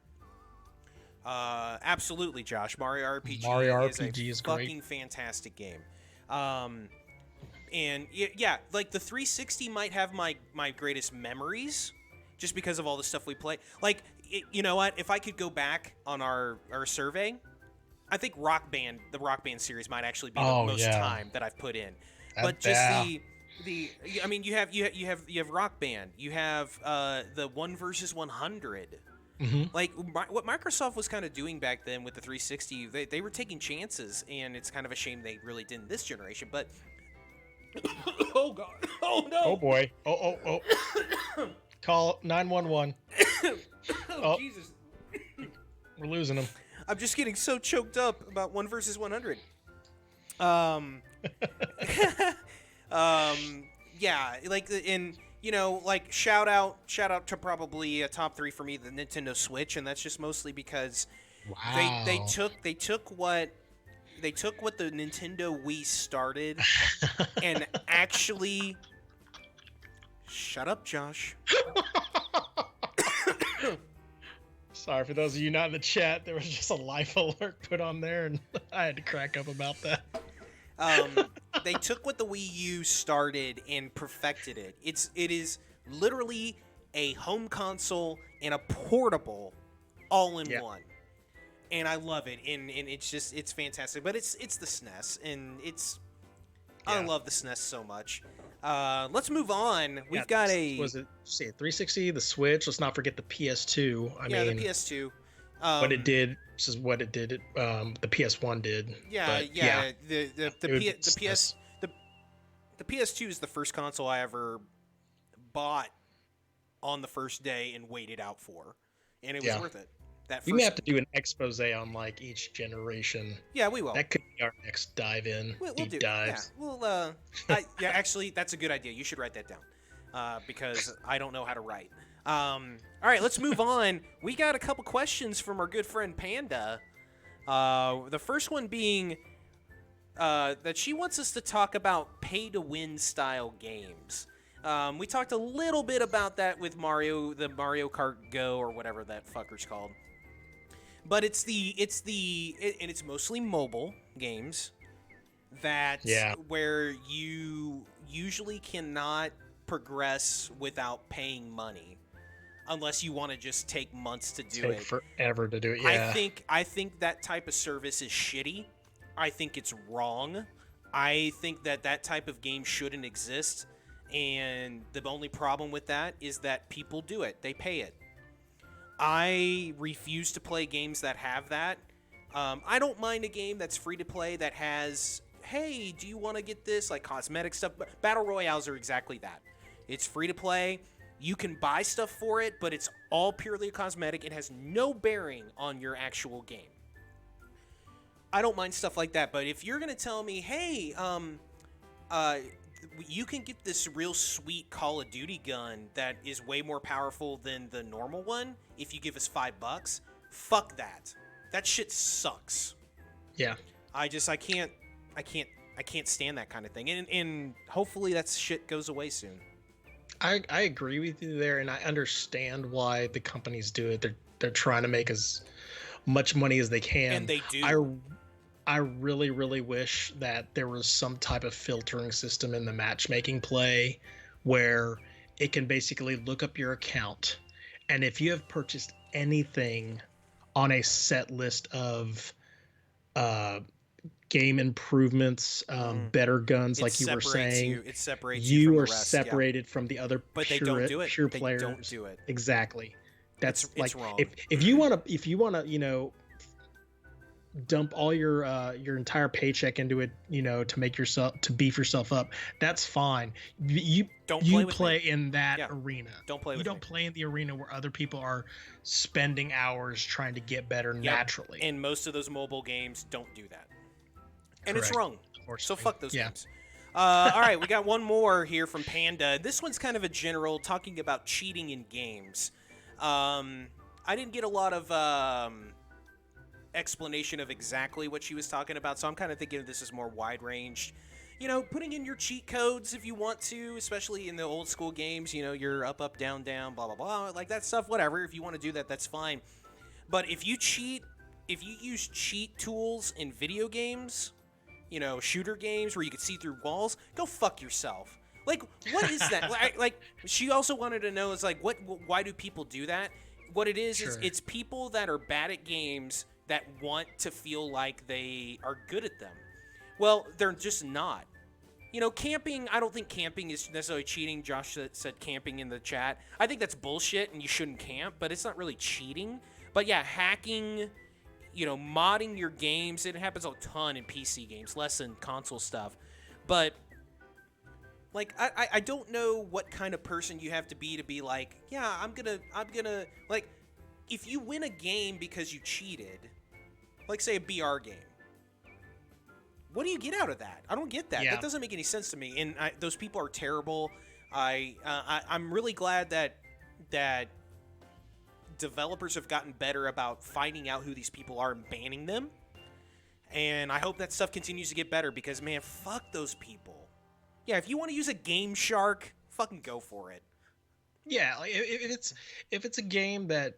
Absolutely, Josh. Mario RPG is a fucking fantastic game. And yeah, like the 360 might have my greatest memories, just because of all the stuff we play. Like, you know what? If I could go back on our survey, I think the Rock Band series might actually be the most time that I've put in. But just the I mean, you have Rock Band, you have the 1 versus 100. Mm-hmm. Like what Microsoft was kind of doing back then with the 360, they were taking chances, and it's kind of a shame they really didn't this generation. But oh god, oh no, oh boy, oh. Call 911. Oh, Jesus. We're losing him. I'm just getting so choked up about 1 versus 100. Yeah, like in, you know, like shout out to probably a top 3 for me, the Nintendo Switch, and that's just mostly because they took what the Nintendo Wii started and actually shut up, Josh. Sorry, for those of you not in the chat, there was just a life alert put on there, and I had to crack up about that. They took what the Wii U started and perfected it. It is literally a home console and a portable all in one. And I love it, and it's fantastic. But it's the SNES, and I love the SNES so much. Let's move on. We've got was it 360, the Switch? Let's not forget the PS2. I mean, the PS2. What it did. This is what it did. The PS1 did. The PS2 is the first console I ever bought on the first day and waited out for, and it was worth it. We may have to do an expose on like each generation. Yeah, we will. That could be our next dive in. Deep dives. Yeah, actually, that's a good idea. You should write that down, because I don't know how to write. All right, let's move on. We got a couple questions from our good friend Panda. The first one being that she wants us to talk about pay-to-win style games. We talked a little bit about that with the Mario Kart Go or whatever that fucker's called. But it's mostly mobile games where you usually cannot progress without paying money, unless you want to just take months to do it. Forever to do it. Yeah. I think that type of service is shitty. I think it's wrong. I think that type of game shouldn't exist. And the only problem with that is that people do it. They pay it. I refuse to play games that have that. I don't mind a game that's free to play that has, hey, do you want to get this? Like cosmetic stuff. Battle Royales are exactly that. It's free to play. You can buy stuff for it, but it's all purely cosmetic. It has no bearing on your actual game. I don't mind stuff like that, but if you're going to tell me, hey, you can get this real sweet Call of Duty gun that is way more powerful than the normal one if you give us $5, fuck that. That shit sucks. Yeah. I can't stand that kind of thing. And hopefully that shit goes away soon. I agree with you there, and I understand why the companies do it. They're trying to make as much money as they can. And they do. I really, really wish that there was some type of filtering system in the matchmaking play where it can basically look up your account, and if you have purchased anything on a set list of game improvements, better guns, like you were saying, it separates you from are the rest, separated from the other but pure, they don't do it. pure They players. don't do it. Exactly. That's it's wrong. if you want to, dump all your entire paycheck into it, to beef yourself up. That's fine. You Don't you play with play me. in that Yeah. arena. Don't play You with don't me. play in the arena where other people are spending hours trying to get better Yep. naturally. And most of those mobile games don't do that. And it's Correct. wrong. So Unfortunately. fuck those Yeah. games. All right, we got one more here from Panda. This one's kind of a general, talking about cheating in games. I didn't get a lot of explanation of exactly what she was talking about, so I'm kind of thinking of this as more wide-ranged. Putting in your cheat codes if you want to, especially in the old school games, you're up, down, down, blah, blah, blah, like that stuff, whatever. If you want to do that, that's fine. But if you use cheat tools in video games, shooter games where you can see through walls, go fuck yourself. Like, what is that? like, she also wanted to know, is like, why do people do that? What it is Sure. it's people that are bad at games that want to feel like they are good at them. Well, they're just not. Camping, I don't think camping is necessarily cheating. Josh said camping in the chat. I think that's bullshit and you shouldn't camp, but it's not really cheating. But yeah, hacking, modding your games, it happens a ton in PC games, less in console stuff. But like, I don't know what kind of person you have to be like, yeah, I'm gonna like, if you win a game because you cheated, like say a BR game, what do you get out of that? I don't get that. Yeah. That doesn't make any sense to me. And those people are terrible. I'm really glad that developers have gotten better about finding out who these people are and banning them. And I hope that stuff continues to get better because, man, fuck those people. Yeah, if you want to use a Game Shark, fucking go for it. Yeah, like if it's a game that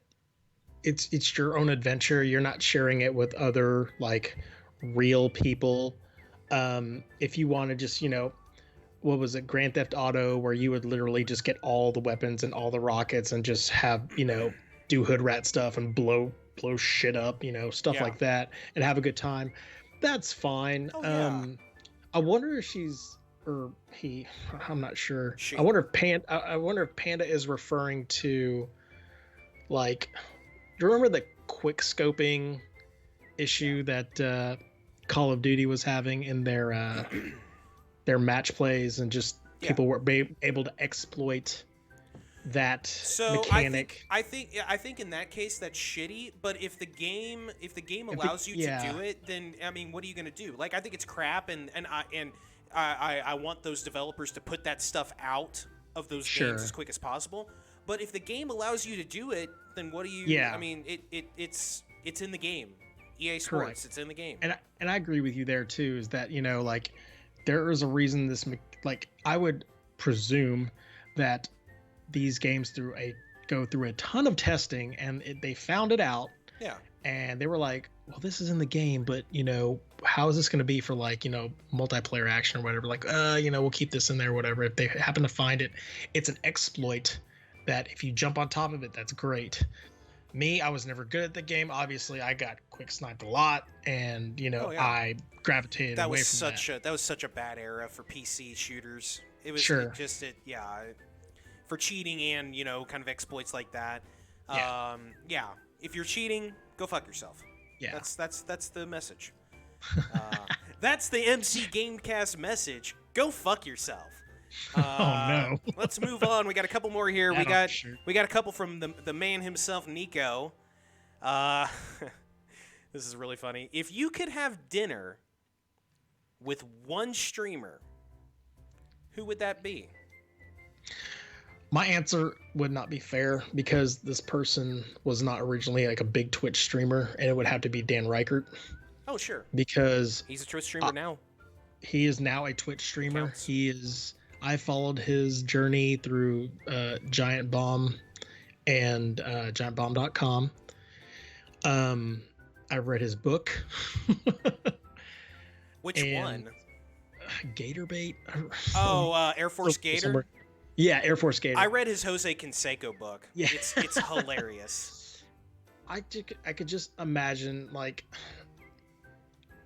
it's your own adventure, you're not sharing it with other like real people. If you want to just, what was it, Grand Theft Auto, where you would literally just get all the weapons and all the rockets and just have, do hood rat stuff and blow shit up, stuff Yeah. like that, and have a good time. That's fine. Oh, yeah. I wonder if she's or he, I'm not sure. She. I wonder if Panda is referring to, like, do you remember the quick scoping issue that Call of Duty was having in their match plays, and just people were able to exploit that mechanic. I think in that case that's shitty. But if the game allows you to do it, then I mean, what are you gonna do? Like, I think it's crap, and I want those developers to put that stuff out of those games as quick as possible. But if the game allows you to do it, then what do you? Yeah. I mean, it's in the game. EA Sports, Correct. It's in the game. And I agree with you there too. Is that, like, there is a reason this, like, I would presume that these games go through a ton of testing, and they found it out. Yeah. And they were like, well, this is in the game, but how is this going to be for, like, multiplayer action or whatever? Like, we'll keep this in there, whatever. If they happen to find it, it's an exploit that if you jump on top of it, that's great. Me, I was never good at the game. Obviously, I got quick sniped a lot, and I gravitated away from that. That was such a bad era for PC shooters. It was for cheating and kind of exploits like that. Yeah. If you're cheating, go fuck yourself. Yeah. That's the message. That's the MC Gamecast message. Go fuck yourself. Oh no. Let's move on. We got a couple more here. We got a couple from the man himself, Nico. This is really funny. If you could have dinner with one streamer, who would that be? My answer would not be fair, because this person was not originally like a big Twitch streamer, and it would have to be Dan Reichert. Oh, sure. Because he's a Twitch streamer now. He is now a Twitch streamer. I followed his journey through Giant Bomb and giantbomb.com. I read his book. Which one? Gator Bait. Air Force Gator. Somewhere. Yeah, Air Force Gator. I read his Jose Canseco book. Yeah, it's hilarious. I could just imagine, like,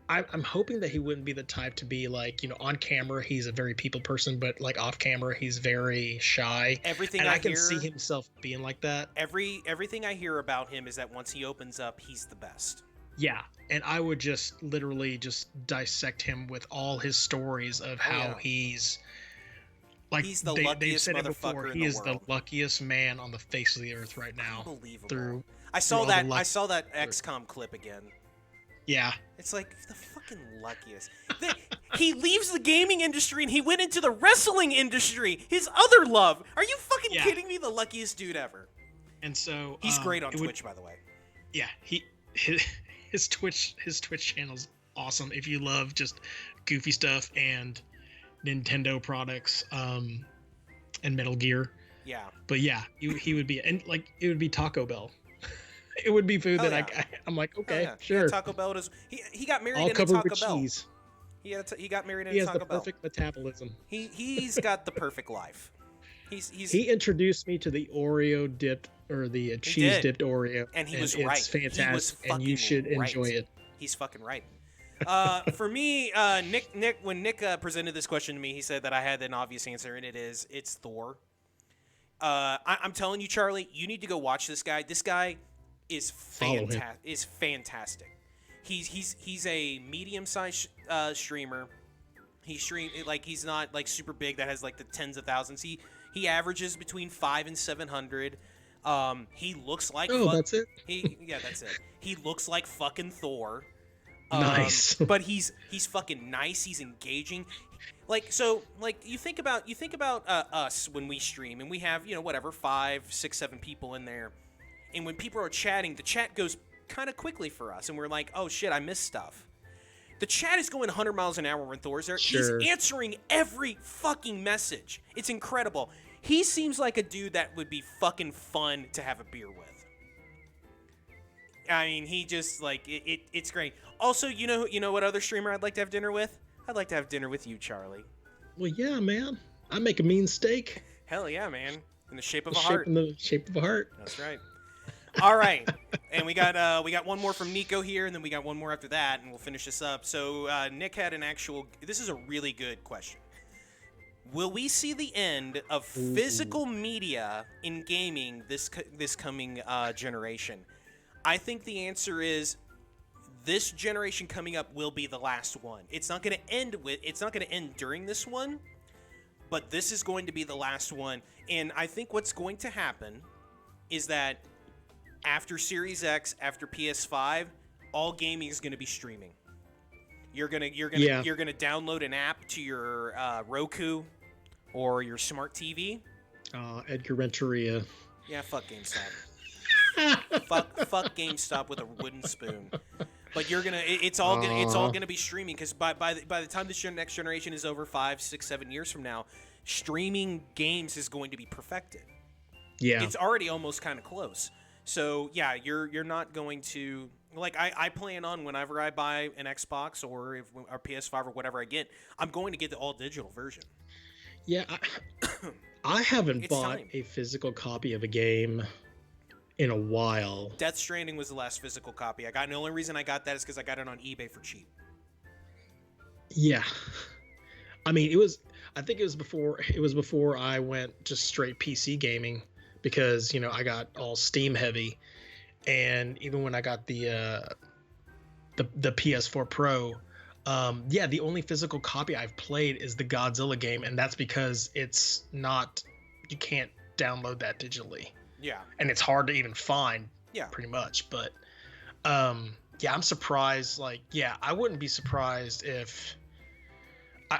I'm hoping that he wouldn't be the type to be like, on camera he's a very people person, but like off camera he's very shy. I can see himself being like that. Everything I hear about him is that once he opens up, he's the best. Yeah, and I would just literally just dissect him with all his stories of Oh how yeah. he's like He's the they've luckiest said it before. motherfucker in He the is the world. luckiest man on the face of the earth right now. Unbelievable. Through I through saw all the that. I luck. saw that XCOM clip again. Yeah, It's like the fucking luckiest. He leaves the gaming industry and he went into the wrestling industry. His other love. Are you fucking yeah. kidding me? The luckiest dude ever. And so He's great on it would Twitch, by the way. yeah his, his Twitch channel's awesome if you love just goofy stuff and Nintendo products and Metal Gear. Yeah. But yeah, he would be, and like it would be Taco Bell. It would be food Hell that yeah. I'm like, okay, Yeah. sure. Taco Bell does. He got married All in a covered Taco with Bell. cheese. He got married in He a has Taco the Bell. perfect metabolism. He's got the perfect life. He introduced me to the Oreo dipped or the cheese dipped Oreo, and he was it's right. fantastic, He was and you should right. enjoy it. He's fucking right. For me, Nick, when Nick presented this question to me, he said that I had an obvious answer, and it's Thor. I'm telling you, Charlie, you need to go watch this guy. This guy is fantastic. He's a medium-sized streamer. He's not like super big that has like the tens of thousands. He averages between 500 and 700. He looks like that's it. That's it. He looks like fucking Thor. Nice. But he's fucking nice. He's engaging. Like you think about us when we stream and we have whatever 5, 6, 7 people in there, and when people are chatting, the chat goes kind of quickly for us, and we're like, oh shit, I missed stuff. The chat is going 100 miles an hour when Thor's there. Sure. He's answering every fucking message. It's incredible. He seems like a dude that would be fucking fun to have a beer with. I mean, he just like it's great. Also, you know what other streamer I'd like to have dinner with? I'd like to have dinner with you, Charlie. Well, yeah, man. I make a mean steak. Hell yeah, man. In the shape of a heart. In the shape of a heart. That's right. All right, and we got one more from Nico here, and then we got one more after that, and we'll finish this up. So Nick had an actual. This is a really good question. Will we see the end of physical media in gaming this coming generation? I think the answer is this generation coming up will be the last one. It's not going to end during this one, but this is going to be the last one. And I think what's going to happen is that after Series X, after PS5, all gaming is going to be streaming. You're gonna download an app to your Roku or your smart TV. Edgar Renteria. Yeah, fuck GameStop. fuck GameStop with a wooden spoon. But it's all gonna be streaming, because by the time this next generation is over, 5, 6, 7 years from now, streaming games is going to be perfected. Yeah, it's already almost kind of close. So yeah, you're not going to, like, I plan on whenever I buy an Xbox or PS5 or whatever I get, I'm going to get the all digital version. Yeah, I haven't bought a physical copy of a game in a while. Death Stranding was the last physical copy I got, and the only reason I got that is because I got it on eBay for cheap. Yeah, I mean, I think it was before I went just straight PC gaming, because I got all Steam heavy, and even when I got the PS4 Pro, the only physical copy I've played is the Godzilla game, and that's because you can't download that digitally. Yeah. And it's hard to even find. Yeah. Pretty much, but I'm surprised. I wouldn't be surprised if.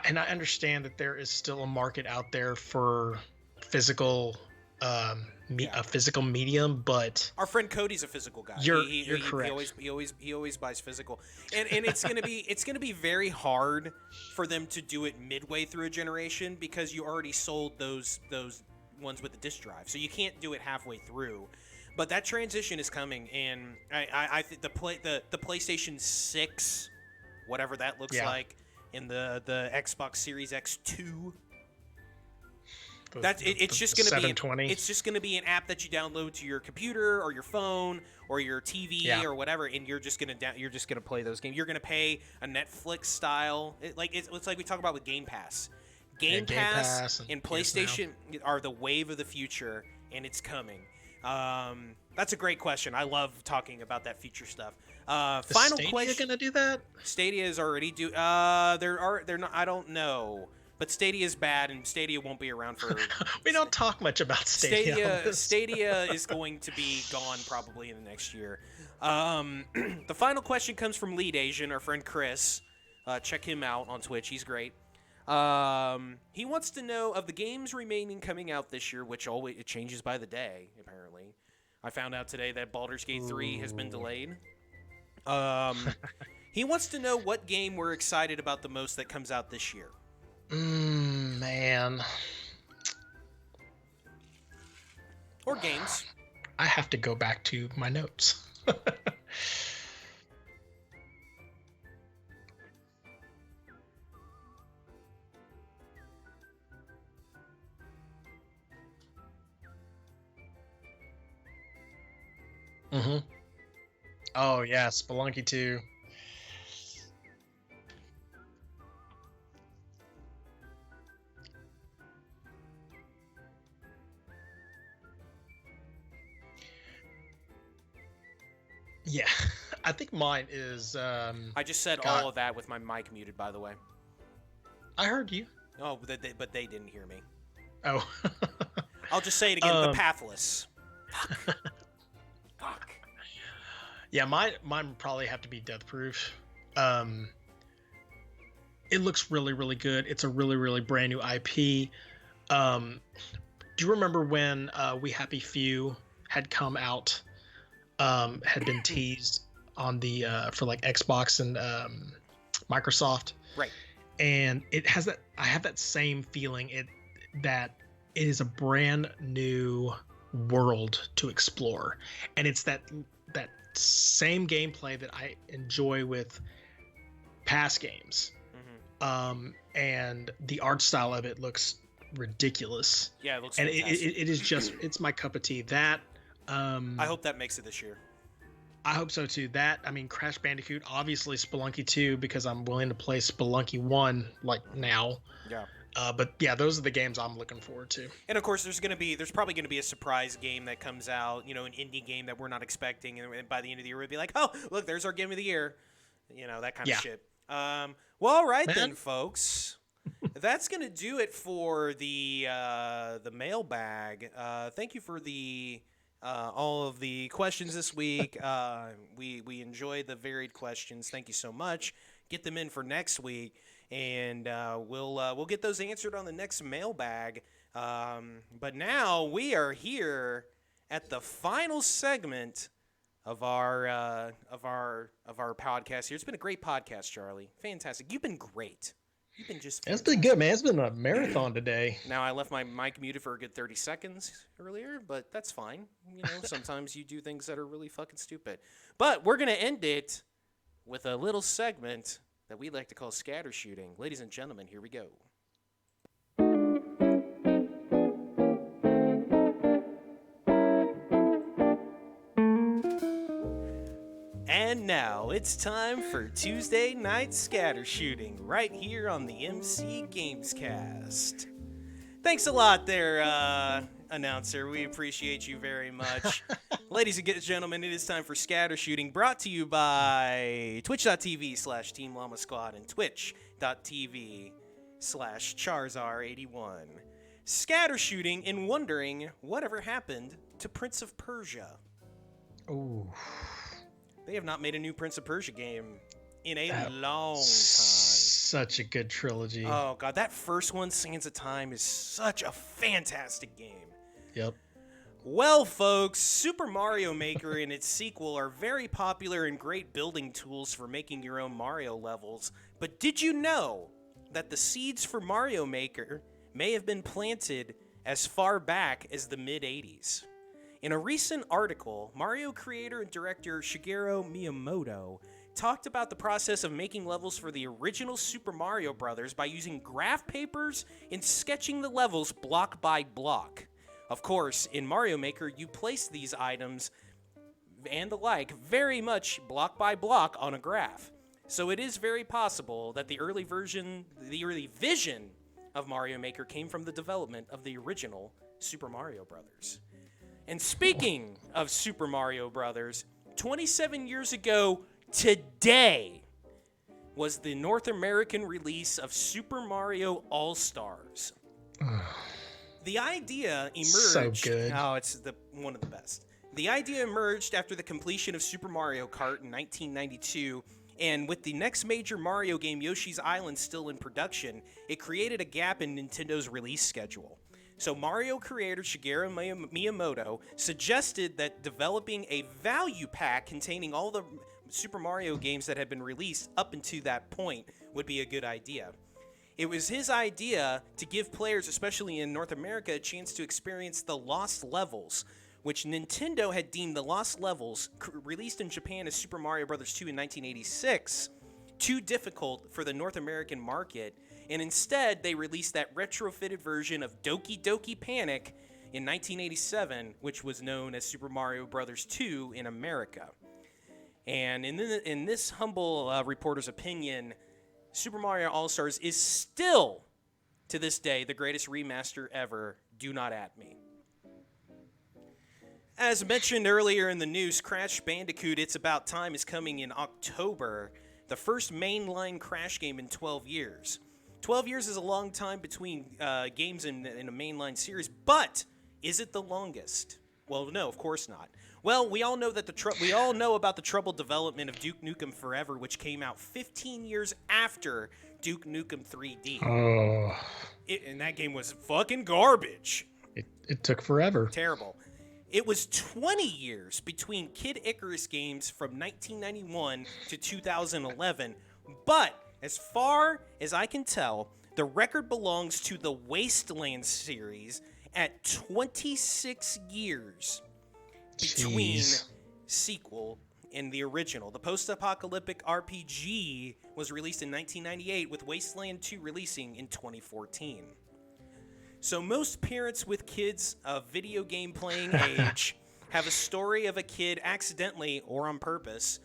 And I understand that there is still a market out there for physical. A physical medium, but our friend Cody's a physical guy. You're correct. He always buys physical, and it's gonna be very hard for them to do it midway through a generation, because you already sold those ones with the disc drive, so you can't do it halfway through. But that transition is coming, and I think the PlayStation 6, whatever that looks like, and the Xbox Series X2. It's just gonna be an app that you download to your computer or your phone or your TV or whatever, and you're just gonna play those games. You're gonna pay a Netflix style. It's like we talk about with Game Pass. Game Pass and PlayStation are the wave of the future, and it's coming. That's a great question. I love talking about that future stuff. Is Final Stadia question. gonna do that? Stadia is already do. They're not. I don't know, but Stadia is bad, and Stadia won't be around for. We don't talk much about Stadia. Stadia is going to be gone probably in the next year. The final question comes from Lead Asian, our friend Chris. Check him out on Twitch. He's great. He wants to know of the games remaining coming out this year, which always it changes by the day. Apparently, I found out today that Baldur's Gate 3 has been delayed. He wants to know what game we're excited about the most that comes out this year. Man. Or games. I have to go back to my notes. Oh yeah, Spelunky 2. Yeah, I think mine is. I just said all of that with my mic muted, by the way. I heard you. Oh, but they didn't hear me. Oh. I'll just say it again. The Pathless. Fuck. Yeah, mine would probably have to be Death Proof. It looks really, really good. It's a really, really brand new IP. Do you remember when We Happy Few had come out? Had been teased on the for like Xbox and Microsoft. Right. And it has that. I have that same feeling. That it is a brand new world to explore, and it's that same gameplay that I enjoy with past games. And the art style of it looks ridiculous. Yeah, it looks and fantastic. it is just, it's my cup of tea. That I hope that makes it this year. I hope so too. That, I mean, Crash Bandicoot, obviously Spelunky 2, because I'm willing to play Spelunky 1 like now. Yeah. But yeah, those are the games I'm looking forward to. And of course, there's probably gonna be a surprise game that comes out, an indie game that we're not expecting, and by the end of the year, we'll be like, oh, look, there's our game of the year, that kind of shit. Well, all right then, folks. That's gonna do it for the mailbag. Thank you for all of the questions this week. We enjoyed the varied questions. Thank you so much. Get them in for next week. And we'll get those answered on the next mailbag. But now we are here at the final segment of our podcast here. It's been a great podcast, Charlie. Fantastic. You've been great. You've been just. It's been good, man. It's been a marathon today. Now I left my mic muted for a good 30 seconds earlier, but that's fine. Sometimes you do things that are really fucking stupid. But we're gonna end it with a little segment that we like to call Scattershooting. Ladies and gentlemen, here we go. And now it's time for Tuesday Night Scattershooting right here on the MC Gamescast. Thanks a lot there, announcer. We appreciate you very much. Ladies and gentlemen, it is time for Scattershooting, brought to you by twitch.tv/Team Llama Squad and twitch.tv/Charzar81. Scattershooting and wondering whatever happened to Prince of Persia. Ooh. They have not made a new Prince of Persia game in a long time. Such a good trilogy. Oh, God. That first one, Sands of Time, is such a fantastic game. Yep. Well, folks, Super Mario Maker and its sequel are very popular and great building tools for making your own Mario levels. But did you know that the seeds for Mario Maker may have been planted as far back as the mid-'80s? In a recent article, Mario creator and director Shigeru Miyamoto talked about the process of making levels for the original Super Mario Bros. By using graph papers and sketching the levels block by block. Of course, in Mario Maker, you place these items and the like very much block by block on a graph. So it is very possible that the early vision of Mario Maker came from the development of the original Super Mario Bros. And speaking of Super Mario Brothers, 27 years ago today was the North American release of Super Mario All-Stars. The idea emerged. So good. Oh, it's one of the best. The idea emerged after the completion of Super Mario Kart in 1992, and with the next major Mario game, Yoshi's Island, still in production, it created a gap in Nintendo's release schedule. So Mario creator Shigeru Miyamoto suggested that developing a value pack containing all the Super Mario games that had been released up until that point would be a good idea. It was his idea to give players, especially in North America, a chance to experience the Lost Levels, which Nintendo had deemed the Lost Levels, released in Japan as Super Mario Bros. 2 in 1986, too difficult for the North American market, and instead they released that retrofitted version of Doki Doki Panic in 1987, which was known as Super Mario Bros. 2 in America. And in this humble reporter's opinion, Super Mario All-Stars is still, to this day, the greatest remaster ever. Do not at me. As mentioned earlier in the news, Crash Bandicoot It's About Time is coming in October, the first mainline Crash game in 12 years. 12 years is a long time between games in a mainline series, but is it the longest? Well, no, of course not. Well, we all know that we all know about the troubled development of Duke Nukem Forever, which came out 15 years after Duke Nukem 3D. Oh. And that game was fucking garbage. It took forever. Terrible. It was 20 years between Kid Icarus games from 1991 to 2011, but as far as I can tell, the record belongs to the Wasteland series at 26 years between sequel and the original. The post-apocalyptic RPG was released in 1998, with Wasteland 2 releasing in 2014. So most parents with kids of video game playing age have a story of a kid accidentally or on purpose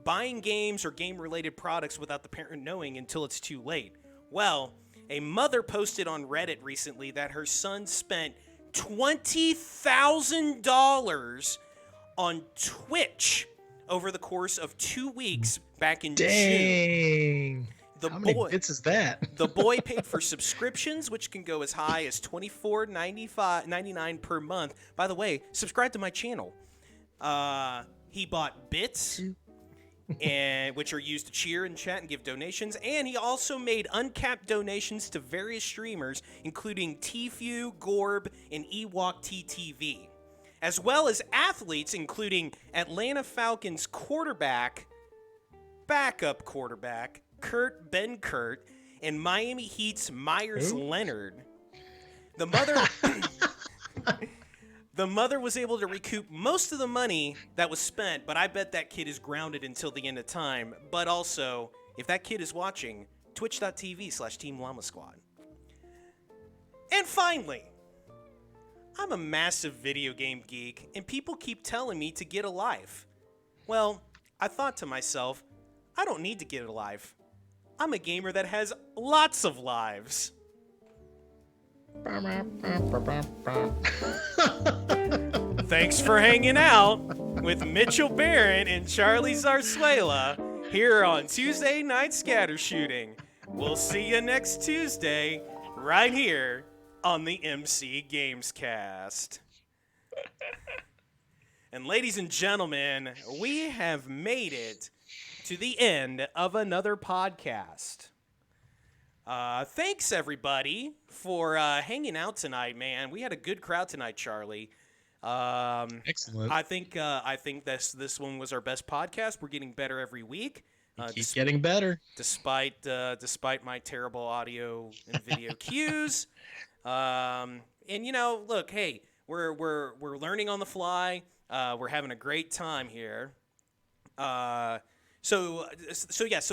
buying games or game-related products without the parent knowing until it's too late. Well, a mother posted on Reddit recently that her son spent $20,000 on Twitch over the course of 2 weeks back in June. How many bits is that? The boy paid for subscriptions, which can go as high as $24.99 per month. By the way, subscribe to my channel. He bought bits, which are used to cheer and chat and give donations, and he also made uncapped donations to various streamers, including Tfue, Gorb, and Ewok TTV, as well as athletes, including Atlanta Falcons backup quarterback, Kurt Benkert, and Miami Heat's Myers Leonard. The mother was able to recoup most of the money that was spent, but I bet that kid is grounded until the end of time. But also, if that kid is watching, twitch.tv/Team Llama Squad. And finally, I'm a massive video game geek, and people keep telling me to get a life. Well, I thought to myself, I don't need to get a life. I'm a gamer that has lots of lives. Thanks for hanging out with Mitchell Barron and Charlie Zarzuela here on Tuesday Night Scattershooting. We'll see you next Tuesday right here on the MC Gamescast. And ladies and gentlemen, we have made it to the end of another podcast. Thanks everybody for hanging out tonight, man. We had a good crowd tonight, Charlie. Excellent. I think this one was our best podcast. We're getting better every week. Keep getting better, despite my terrible audio and video cues. And look, hey, we're learning on the fly. We're having a great time here. So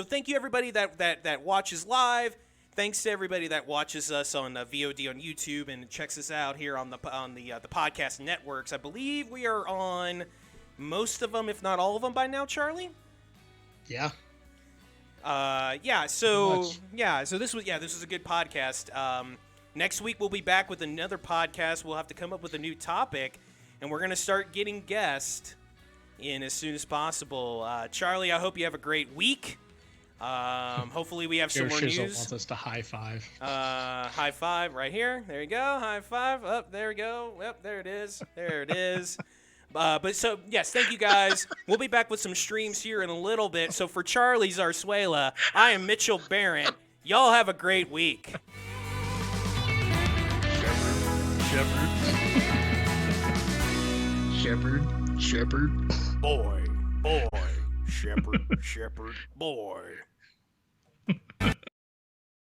thank you everybody that watches live. Thanks to everybody that watches us on VOD on YouTube and checks us out here on the podcast networks. I believe we are on most of them, if not all of them, by now, Charlie. Yeah. So this was a good podcast. Next week we'll be back with another podcast. We'll have to come up with a new topic. and we're going to start getting guests in as soon as possible. Charlie, I hope you have a great week. Hopefully we have some more Shizzle news. wants us to high five. High five right here. There you go. High five. Up there we go. Yep, there it is. There it is. But so, yes, thank you guys. We'll be back with some streams here in a little bit. So for Charlie Zarzuela, I am Mitchell Barrett. Y'all have a great week. Shepherd. Boy. Shepherd, boy.